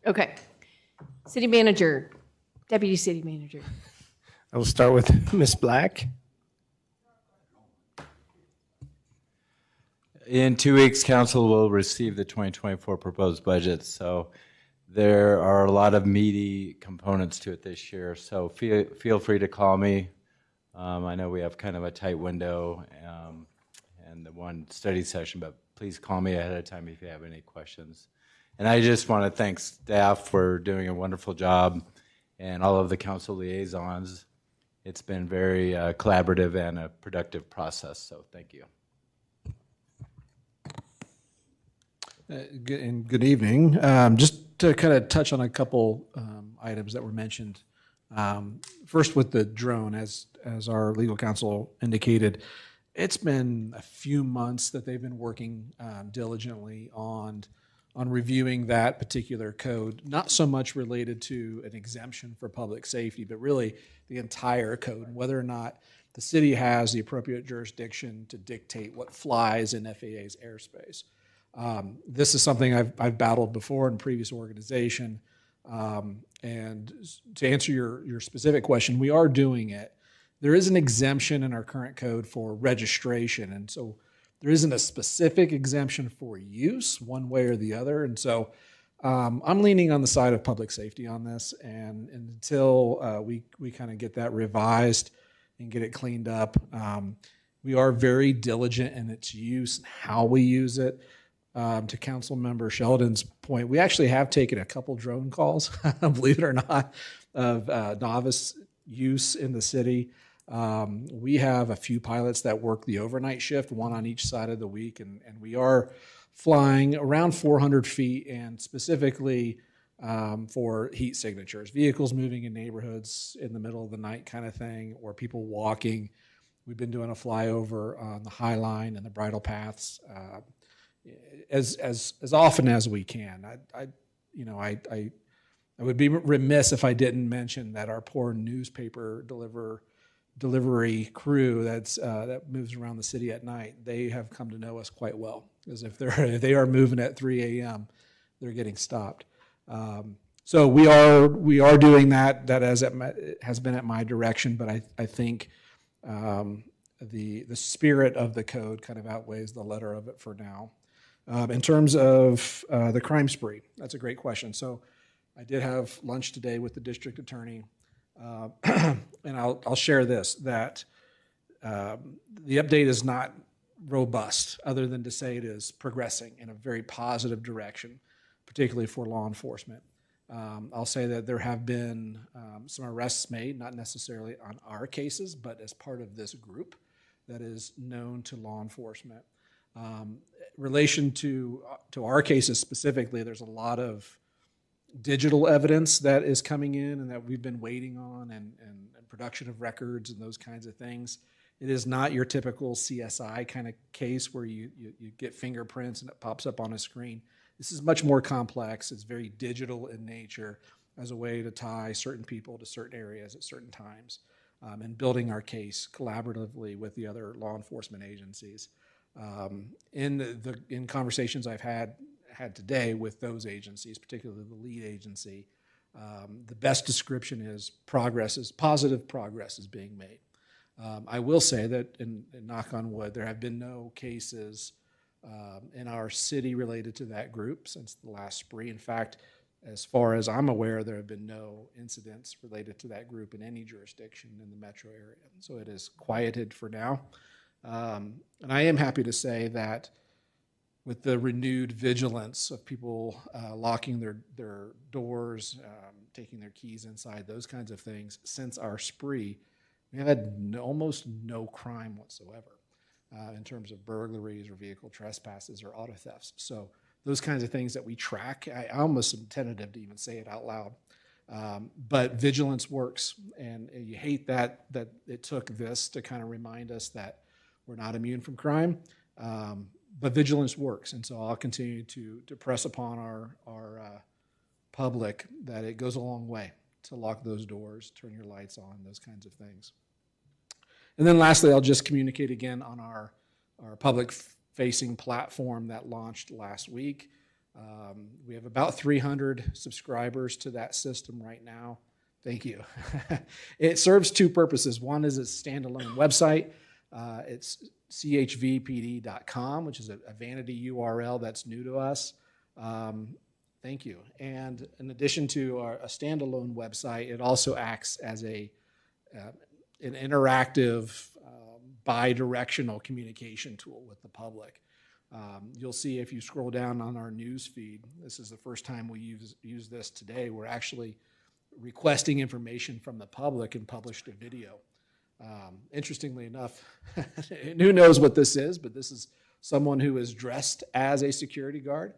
Okay. City manager, deputy city manager. I will start with Ms. Black. In 2 weeks, council will receive the 2024 proposed budget. So there are a lot of meaty components to it this year. So feel free to call me. I know we have kind of a tight window and the one study session, but please call me ahead of time if you have any questions. And I just want to thank staff for doing a wonderful job and all of the council liaisons. It's been very collaborative and a productive process, so thank you. Good evening. Just to kind of touch on a couple items that were mentioned. First, with the drone, as our legal counsel indicated, it's been a few months that they've been working diligently on reviewing that particular code, not so much related to an exemption for public safety, but really the entire code, and whether or not the city has the appropriate jurisdiction to dictate what flies in FAA's airspace. This is something I've battled before in previous organization. And to answer your specific question, we are doing it. There is an exemption in our current code for registration. And so there isn't a specific exemption for use one way or the other. And so I'm leaning on the side of public safety on this. And until we kind of get that revised and get it cleaned up, we are very diligent in its use and how we use it. To Council Member Sheldon's point, we actually have taken a couple drone calls, believe it or not, of novice use in the city. We have a few pilots that work the overnight shift, one on each side of the week, and we are flying around 400 feet and specifically for heat signatures, vehicles moving in neighborhoods in the middle of the night kind of thing, or people walking. We've been doing a flyover on the High Line and the bridle paths as often as we can. I would be remiss if I didn't mention that our poor newspaper delivery crew that moves around the city at night, they have come to know us quite well, as if they are moving at 3 a.m., they're getting stopped. So we are doing that. That has been at my direction, but I think the spirit of the code kind of outweighs the letter of it for now. In terms of the crime spree, that's a great question. So I did have lunch today with the district attorney, and I'll share this, that the update is not robust, other than to say it is progressing in a very positive direction, particularly for law enforcement. I'll say that there have been some arrests made, not necessarily on our cases, but as part of this group that is known to law enforcement. Relation to our cases specifically, there's a lot of digital evidence that is coming in and that we've been waiting on, and production of records and those kinds of things. It is not your typical CSI kind of case where you get fingerprints and it pops up on a screen. This is much more complex. It's very digital in nature as a way to tie certain people to certain areas at certain times, and building our case collaboratively with the other law enforcement agencies. In conversations I've had today with those agencies, particularly the lead agency, the best description is positive progress is being made. I will say that, and knock on wood, there have been no cases in our city related to that group since the last spree. In fact, as far as I'm aware, there have been no incidents related to that group in any jurisdiction in the metro area. So it is quieted for now. And I am happy to say that with the renewed vigilance of people locking their doors, taking their keys inside, those kinds of things, since our spree, we have had almost no crime whatsoever in terms of burglaries or vehicle trespasses or auto thefts. So those kinds of things that we track, I almost am tentative to even say it out loud. But vigilance works, and you hate that it took this to kind of remind us that we're not immune from crime. But vigilance works, and so I'll continue to press upon our public that it goes a long way to lock those doors, turn your lights on, those kinds of things. And then lastly, I'll just communicate again on our public-facing platform that launched last week. We have about 300 subscribers to that system right now. Thank you. It serves two purposes. One is it's a standalone website. It's chvpd.com, which is a vanity URL that's new to us. Thank you. And in addition to a standalone website, it also acts as an interactive, bi-directional communication tool with the public. You'll see if you scroll down on our news feed, this is the first time we use this today. We're actually requesting information from the public and published a video. Interestingly enough, who knows what this is, but this is someone who is dressed as a security guard,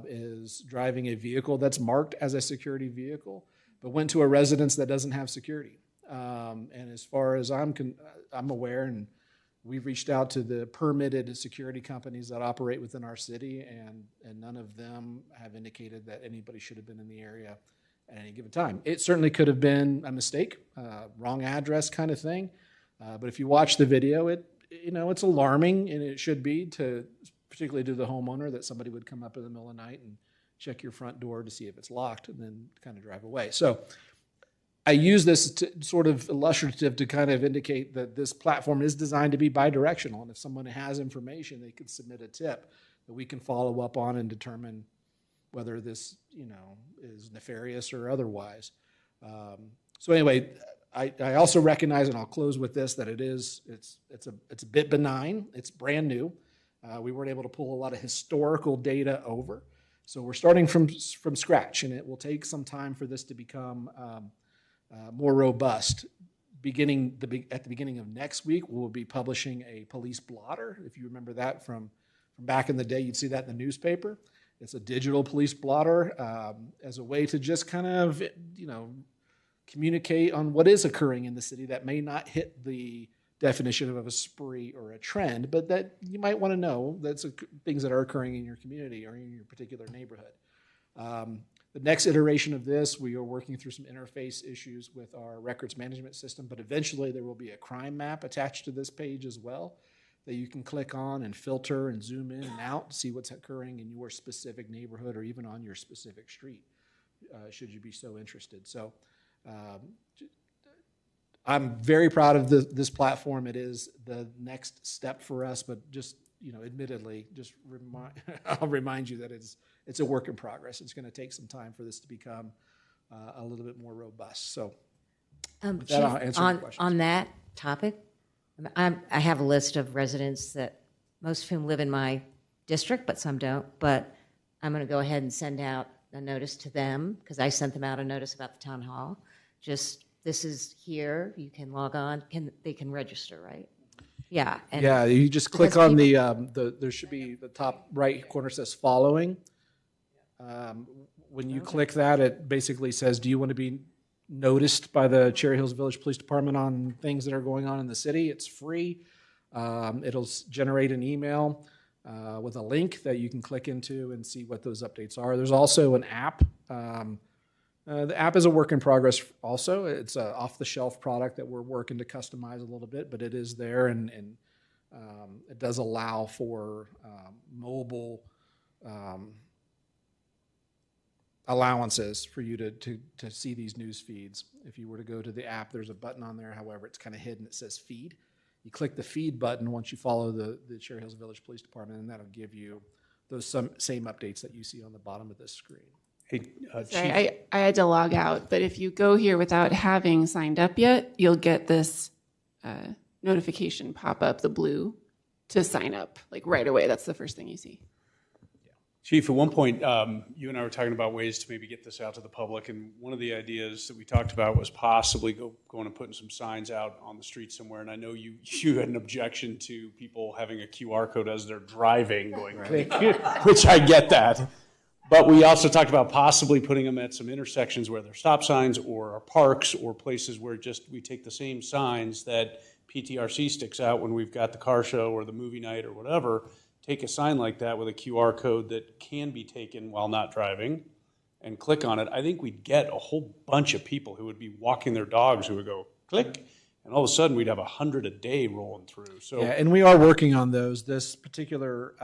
is driving a vehicle that's marked as a security vehicle, but went to a residence that doesn't have security. And as far as I'm aware, and we've reached out to the permitted security companies that operate within our city, and none of them have indicated that anybody should have been in the area at any given time. It certainly could have been a mistake, wrong address kind of thing. But if you watch the video, it's alarming, and it should be, particularly to the homeowner, that somebody would come up in the middle of the night and check your front door to see if it's locked and then kind of drive away. So I use this to sort of illustrative to kind of indicate that this platform is designed to be bi-directional. And if someone has information, they could submit a tip that we can follow up on and determine whether this, is nefarious or otherwise. So anyway, I also recognize, and I'll close with this, that it's a bit benign. It's brand new. We weren't able to pull a lot of historical data over. So we're starting from scratch, and it will take some time for this to become more robust. At the beginning of next week, we'll be publishing a police blotter. If you remember that from back in the day, you'd see that in the newspaper. It's a digital police blotter as a way to just kind of, communicate on what is occurring in the city that may not hit the definition of a spree or a trend, but that you might want to know that's things that are occurring in your community or in your particular neighborhood. The next iteration of this, we are working through some interface issues with our records management system, but eventually there will be a crime map attached to this page as well that you can click on and filter and zoom in and out to see what's occurring in your specific neighborhood or even on your specific street, should you be so interested. So I'm very proud of this platform. It is the next step for us, but just, admittedly, I'll remind you that it's a work in progress. It's going to take some time for this to become a little bit more robust. So with that, I'll answer your questions. On that topic, I have a list of residents that most of whom live in my district, but some don't. But I'm going to go ahead and send out a notice to them because I sent them out a notice about the town hall. Just, this is here. You can log on. They can register, right? Yeah. and- Yeah, you just click because on people- there should be, the top right corner says following. When you click that, it basically says, do you want to be noticed by the Cherry Hills Village Police Department on things that are going on in the city? It's free. It'll generate an email with a link that you can click into and see what those updates are. There's also an app. The app is a work in progress also. It's an off-the-shelf product that we're working to customize a little bit, but it is there, and it does allow for mobile allowances for you to see these news feeds. If you were to go to the app, there's a button on there. However, it's kind of hidden. It says feed. You click the feed button once you follow the Cherry Hills Village Police Department, and that'll give you those same updates that you see on the bottom of this screen. Hey, Sorry, I had to log out, but if you go here without having signed up yet, you'll get this notification pop up, the blue, to sign up, like right away. That's the first thing you see. Chief, at one point, you and I were talking about ways to maybe get this out to the public, and one of the ideas that we talked about was possibly going and putting some signs out on the street somewhere. And I know you had an objection to people having a QR code as they're driving, going click, which I get that. But we also talked about possibly putting them at some intersections where there's stop signs or are parks or places where just we take the same signs that PTRC sticks out when we've got the car show or the movie night or whatever. Take a sign like that with a QR code that can be taken while not driving and click on it. I think we'd get a whole bunch of people who would be walking their dogs who would go click, and all of a sudden we'd have 100 a day rolling through. So yeah, and we are working on those. This particular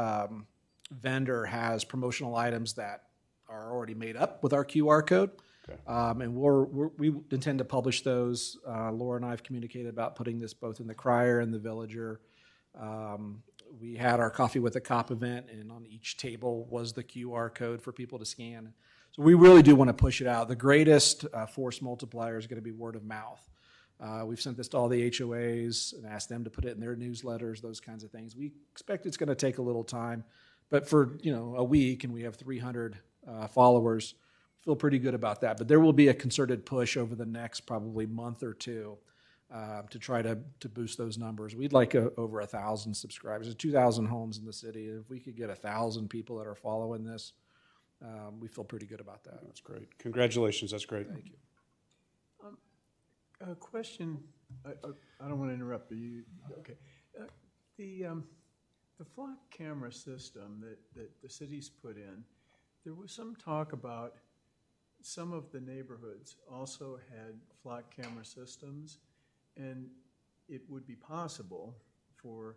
vendor has promotional items that are already made up with our QR code. Okay. And we intend to publish those. Laura and I have communicated about putting this both in the Crier and the Villager. We had our Coffee with a Cop event, and on each table was the QR code for people to scan. So we really do want to push it out. The greatest force multiplier is going to be word of mouth. We've sent this to all the HOAs and asked them to put it in their newsletters, those kinds of things. We expect it's going to take a little time, but for a week, and we have 300 followers, feel pretty good about that. But there will be a concerted push over the next probably month or two to try to boost those numbers. We'd like over 1,000 subscribers. There's 2,000 homes in the city. If we could get 1,000 people that are following this, we feel pretty good about that. that's great. Congratulations. That's great. Thank you. A question, I don't want to interrupt, but you, okay. The flock camera system that the city's put in, there was some talk about some of the neighborhoods also had flock camera systems, and it would be possible for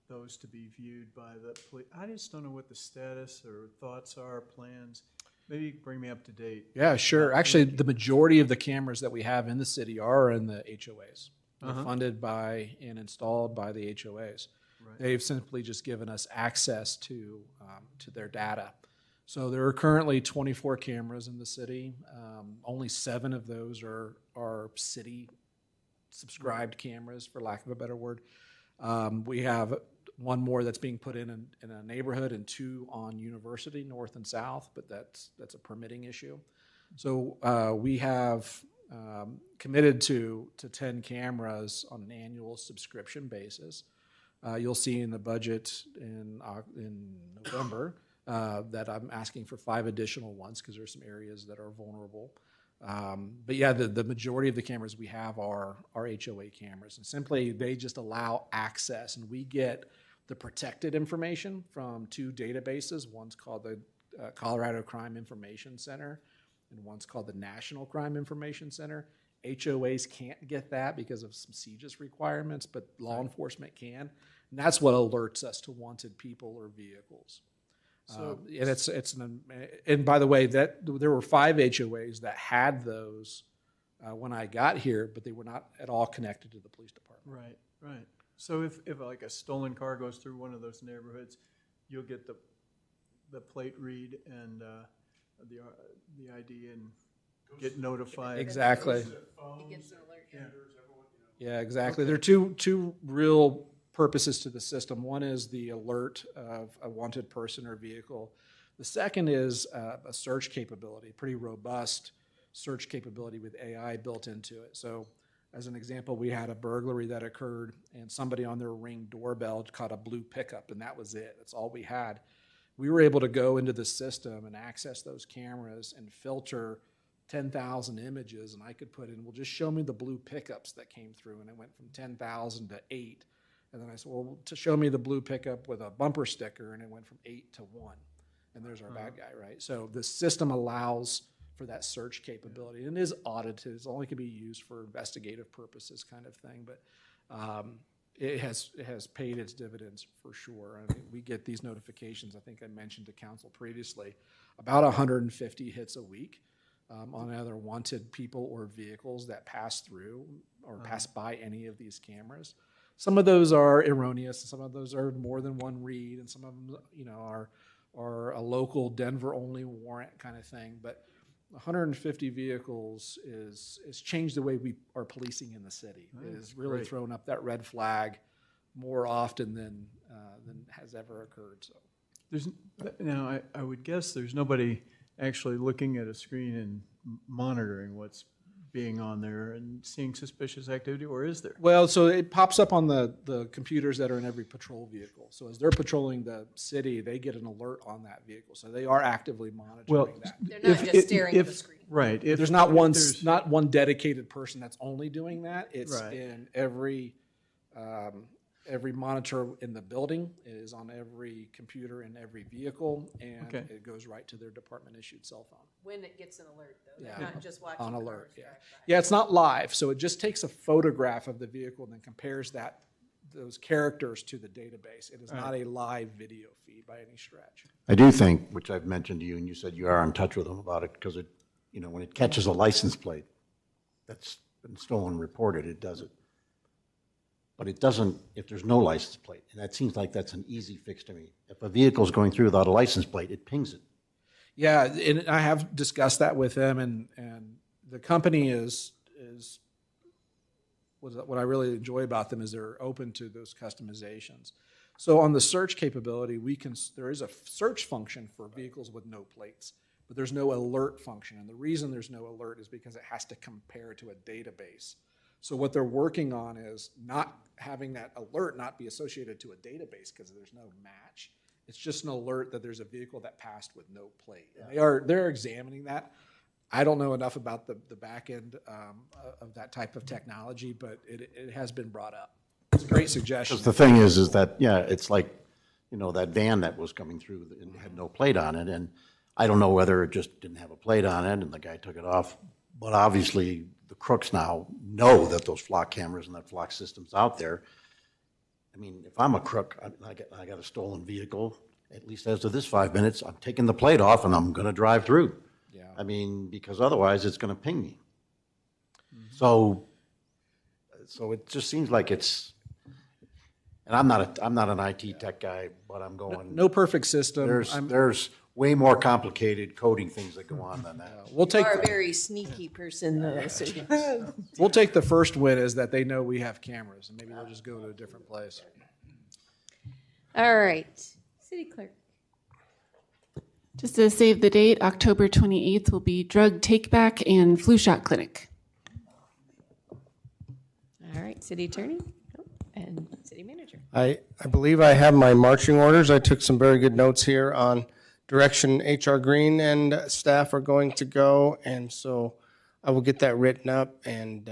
those to be viewed by the police. I just don't know what the status or thoughts are, plans. Maybe you can bring me up to date. Yeah, sure. Actually, the majority of the cameras that we have in the city are in the HOAs. They're funded by and installed by the HOAs. Right. They've simply just given us access to their data. So there are currently 24 cameras in the city. Only 7 of those are city subscribed cameras, for lack of a better word. We have one more that's being put in a neighborhood and 2 on University, north and south, but that's a permitting issue. So we have committed to 10 cameras on an annual subscription basis. You'll see in the budget in November that I'm asking for 5 additional ones because there's some areas that are vulnerable. But yeah, the majority of the cameras we have are HOA cameras, and simply they just allow access, and we get the protected information from 2 databases. One's called the Colorado Crime Information Center, and one's called the National Crime Information Center. HOAs can't get that because of some CJIS requirements, but law enforcement can, and that's what alerts us to wanted people or vehicles. So, And by the way, that there were 5 HOAs that had those when I got here, but they were not at all connected to the police department. Right, right. So if like a stolen car goes through one of those neighborhoods, you'll get the plate read and the ID and get notified. Exactly. It gets an alert. Yeah, exactly. There are two real purposes to the system. One is the alert of a wanted person or vehicle. The second is a search capability, pretty robust search capability with AI built into it. So As an example, we had a burglary that occurred and somebody on their Ring doorbell caught a blue pickup, and that was it. That's all we had. We were able to go into the system and access those cameras and filter 10,000 images, and I could put in, well, just show me the blue pickups that came through, and it went from 10,000 to 8. And then I said, well, to show me the blue pickup with a bumper sticker, and it went from 8 to 1. And there's our bad guy, right? So the system allows for that search capability, and it is audited. It only can be used for investigative purposes, kind of thing. But it has paid its dividends for sure. I mean, we get these notifications. I think I mentioned to council previously, about 150 hits a week on either wanted people or vehicles that pass through or pass by any of these cameras. Some of those are erroneous, and some of those are more than one read, and some of them, are a local Denver-only warrant kind of thing. But 150 vehicles is changed the way we are policing in the city. It has really thrown up that red flag more often than has ever occurred. So Now, I would guess there's nobody actually looking at a screen and monitoring what's being on there and seeing suspicious activity, or is there? Well, so it pops up on the computers that are in every patrol vehicle. So as they're patrolling the city, they get an alert on that vehicle. So they are actively monitoring that. They're not just staring at the screen. Right. There's not one dedicated person that's only doing that. It's Right. in every monitor in the building. It is on every computer in every vehicle, and Okay. it goes right to their department-issued cell phone. When it gets an alert, though, they're Yeah. not just watching. On cars alert, yeah. drive by. Yeah, it's not live, so it just takes a photograph of the vehicle and then compares those characters to the database. It is not a live video feed by any stretch. I do think, which I've mentioned to you, and you said you are in touch with them about it, because when it catches a license plate that's been stolen and reported, it does it. But it doesn't if there's no license plate, and that seems like that's an easy fix to me. If a vehicle's going through without a license plate, it pings it. Yeah, and I have discussed that with them, and the company is what I really enjoy about them is they're open to those customizations. So on the search capability, there is a search function for vehicles with no plates, but there's no alert function. And the reason there's no alert is because it has to compare to a database. So what they're working on is not having that alert not be associated to a database because there's no match. It's just an alert that there's a vehicle that passed with no plate. And they're examining that. I don't know enough about the back end of that type of technology, but it has been brought up. It's a great suggestion. Because the thing is that, it's like, that van that was coming through and had no plate on it, and I don't know whether it just didn't have a plate on it and the guy took it off, but obviously the crooks now know that those flock cameras and that flock system's out there. I mean, if I'm a crook, I got a stolen vehicle, at least as of this 5 minutes, I'm taking the plate off and I'm gonna drive through. Yeah. I mean, because otherwise it's gonna ping me. So it just seems like it's, and I'm not an IT tech guy, but I'm going. No perfect system. There's way more complicated coding things that go on than that. We'll You are a very sneaky person, though, so We'll take the first win is that they know we have cameras, and maybe they'll just go to a different place. All right, city clerk. Just to save the date, October 28th will be drug take-back and flu shot clinic. All right, city attorney and city manager. I believe I have my marching orders. I took some very good notes here on direction HR Green and staff are going to go, and so I will get that written up and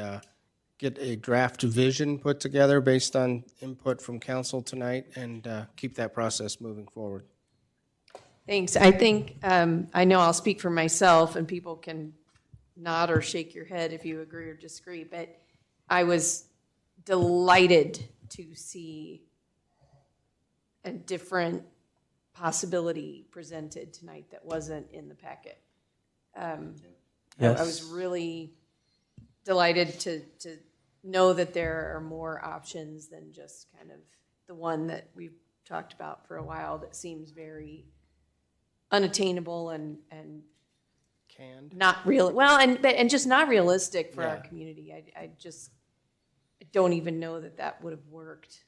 get a draft vision put together based on input from council tonight and keep that process moving forward. Thanks. I think, I know I'll speak for myself, and people can nod or shake your head if you agree or disagree, but I was delighted to see a different possibility presented tonight that wasn't in the packet. I was really delighted to know that there are more options than just kind of the one that we've talked about for a while that seems very unattainable and Canned. not real. Well, and just not realistic for our Yeah. community. I don't even know that would have worked.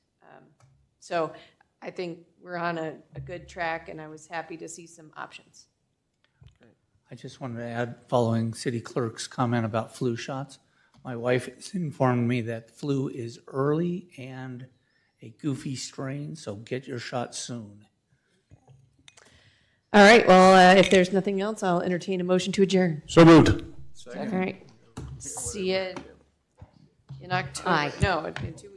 So I think we're on a good track, and I was happy to see some options. I just wanted to add, following city clerk's comment about flu shots, My wife has informed me that flu is early and a goofy strain, so get your shot soon. All right, well, if there's nothing else, I'll entertain a motion to adjourn. So moved. All right. See you in October. Aye. No, in 2 weeks.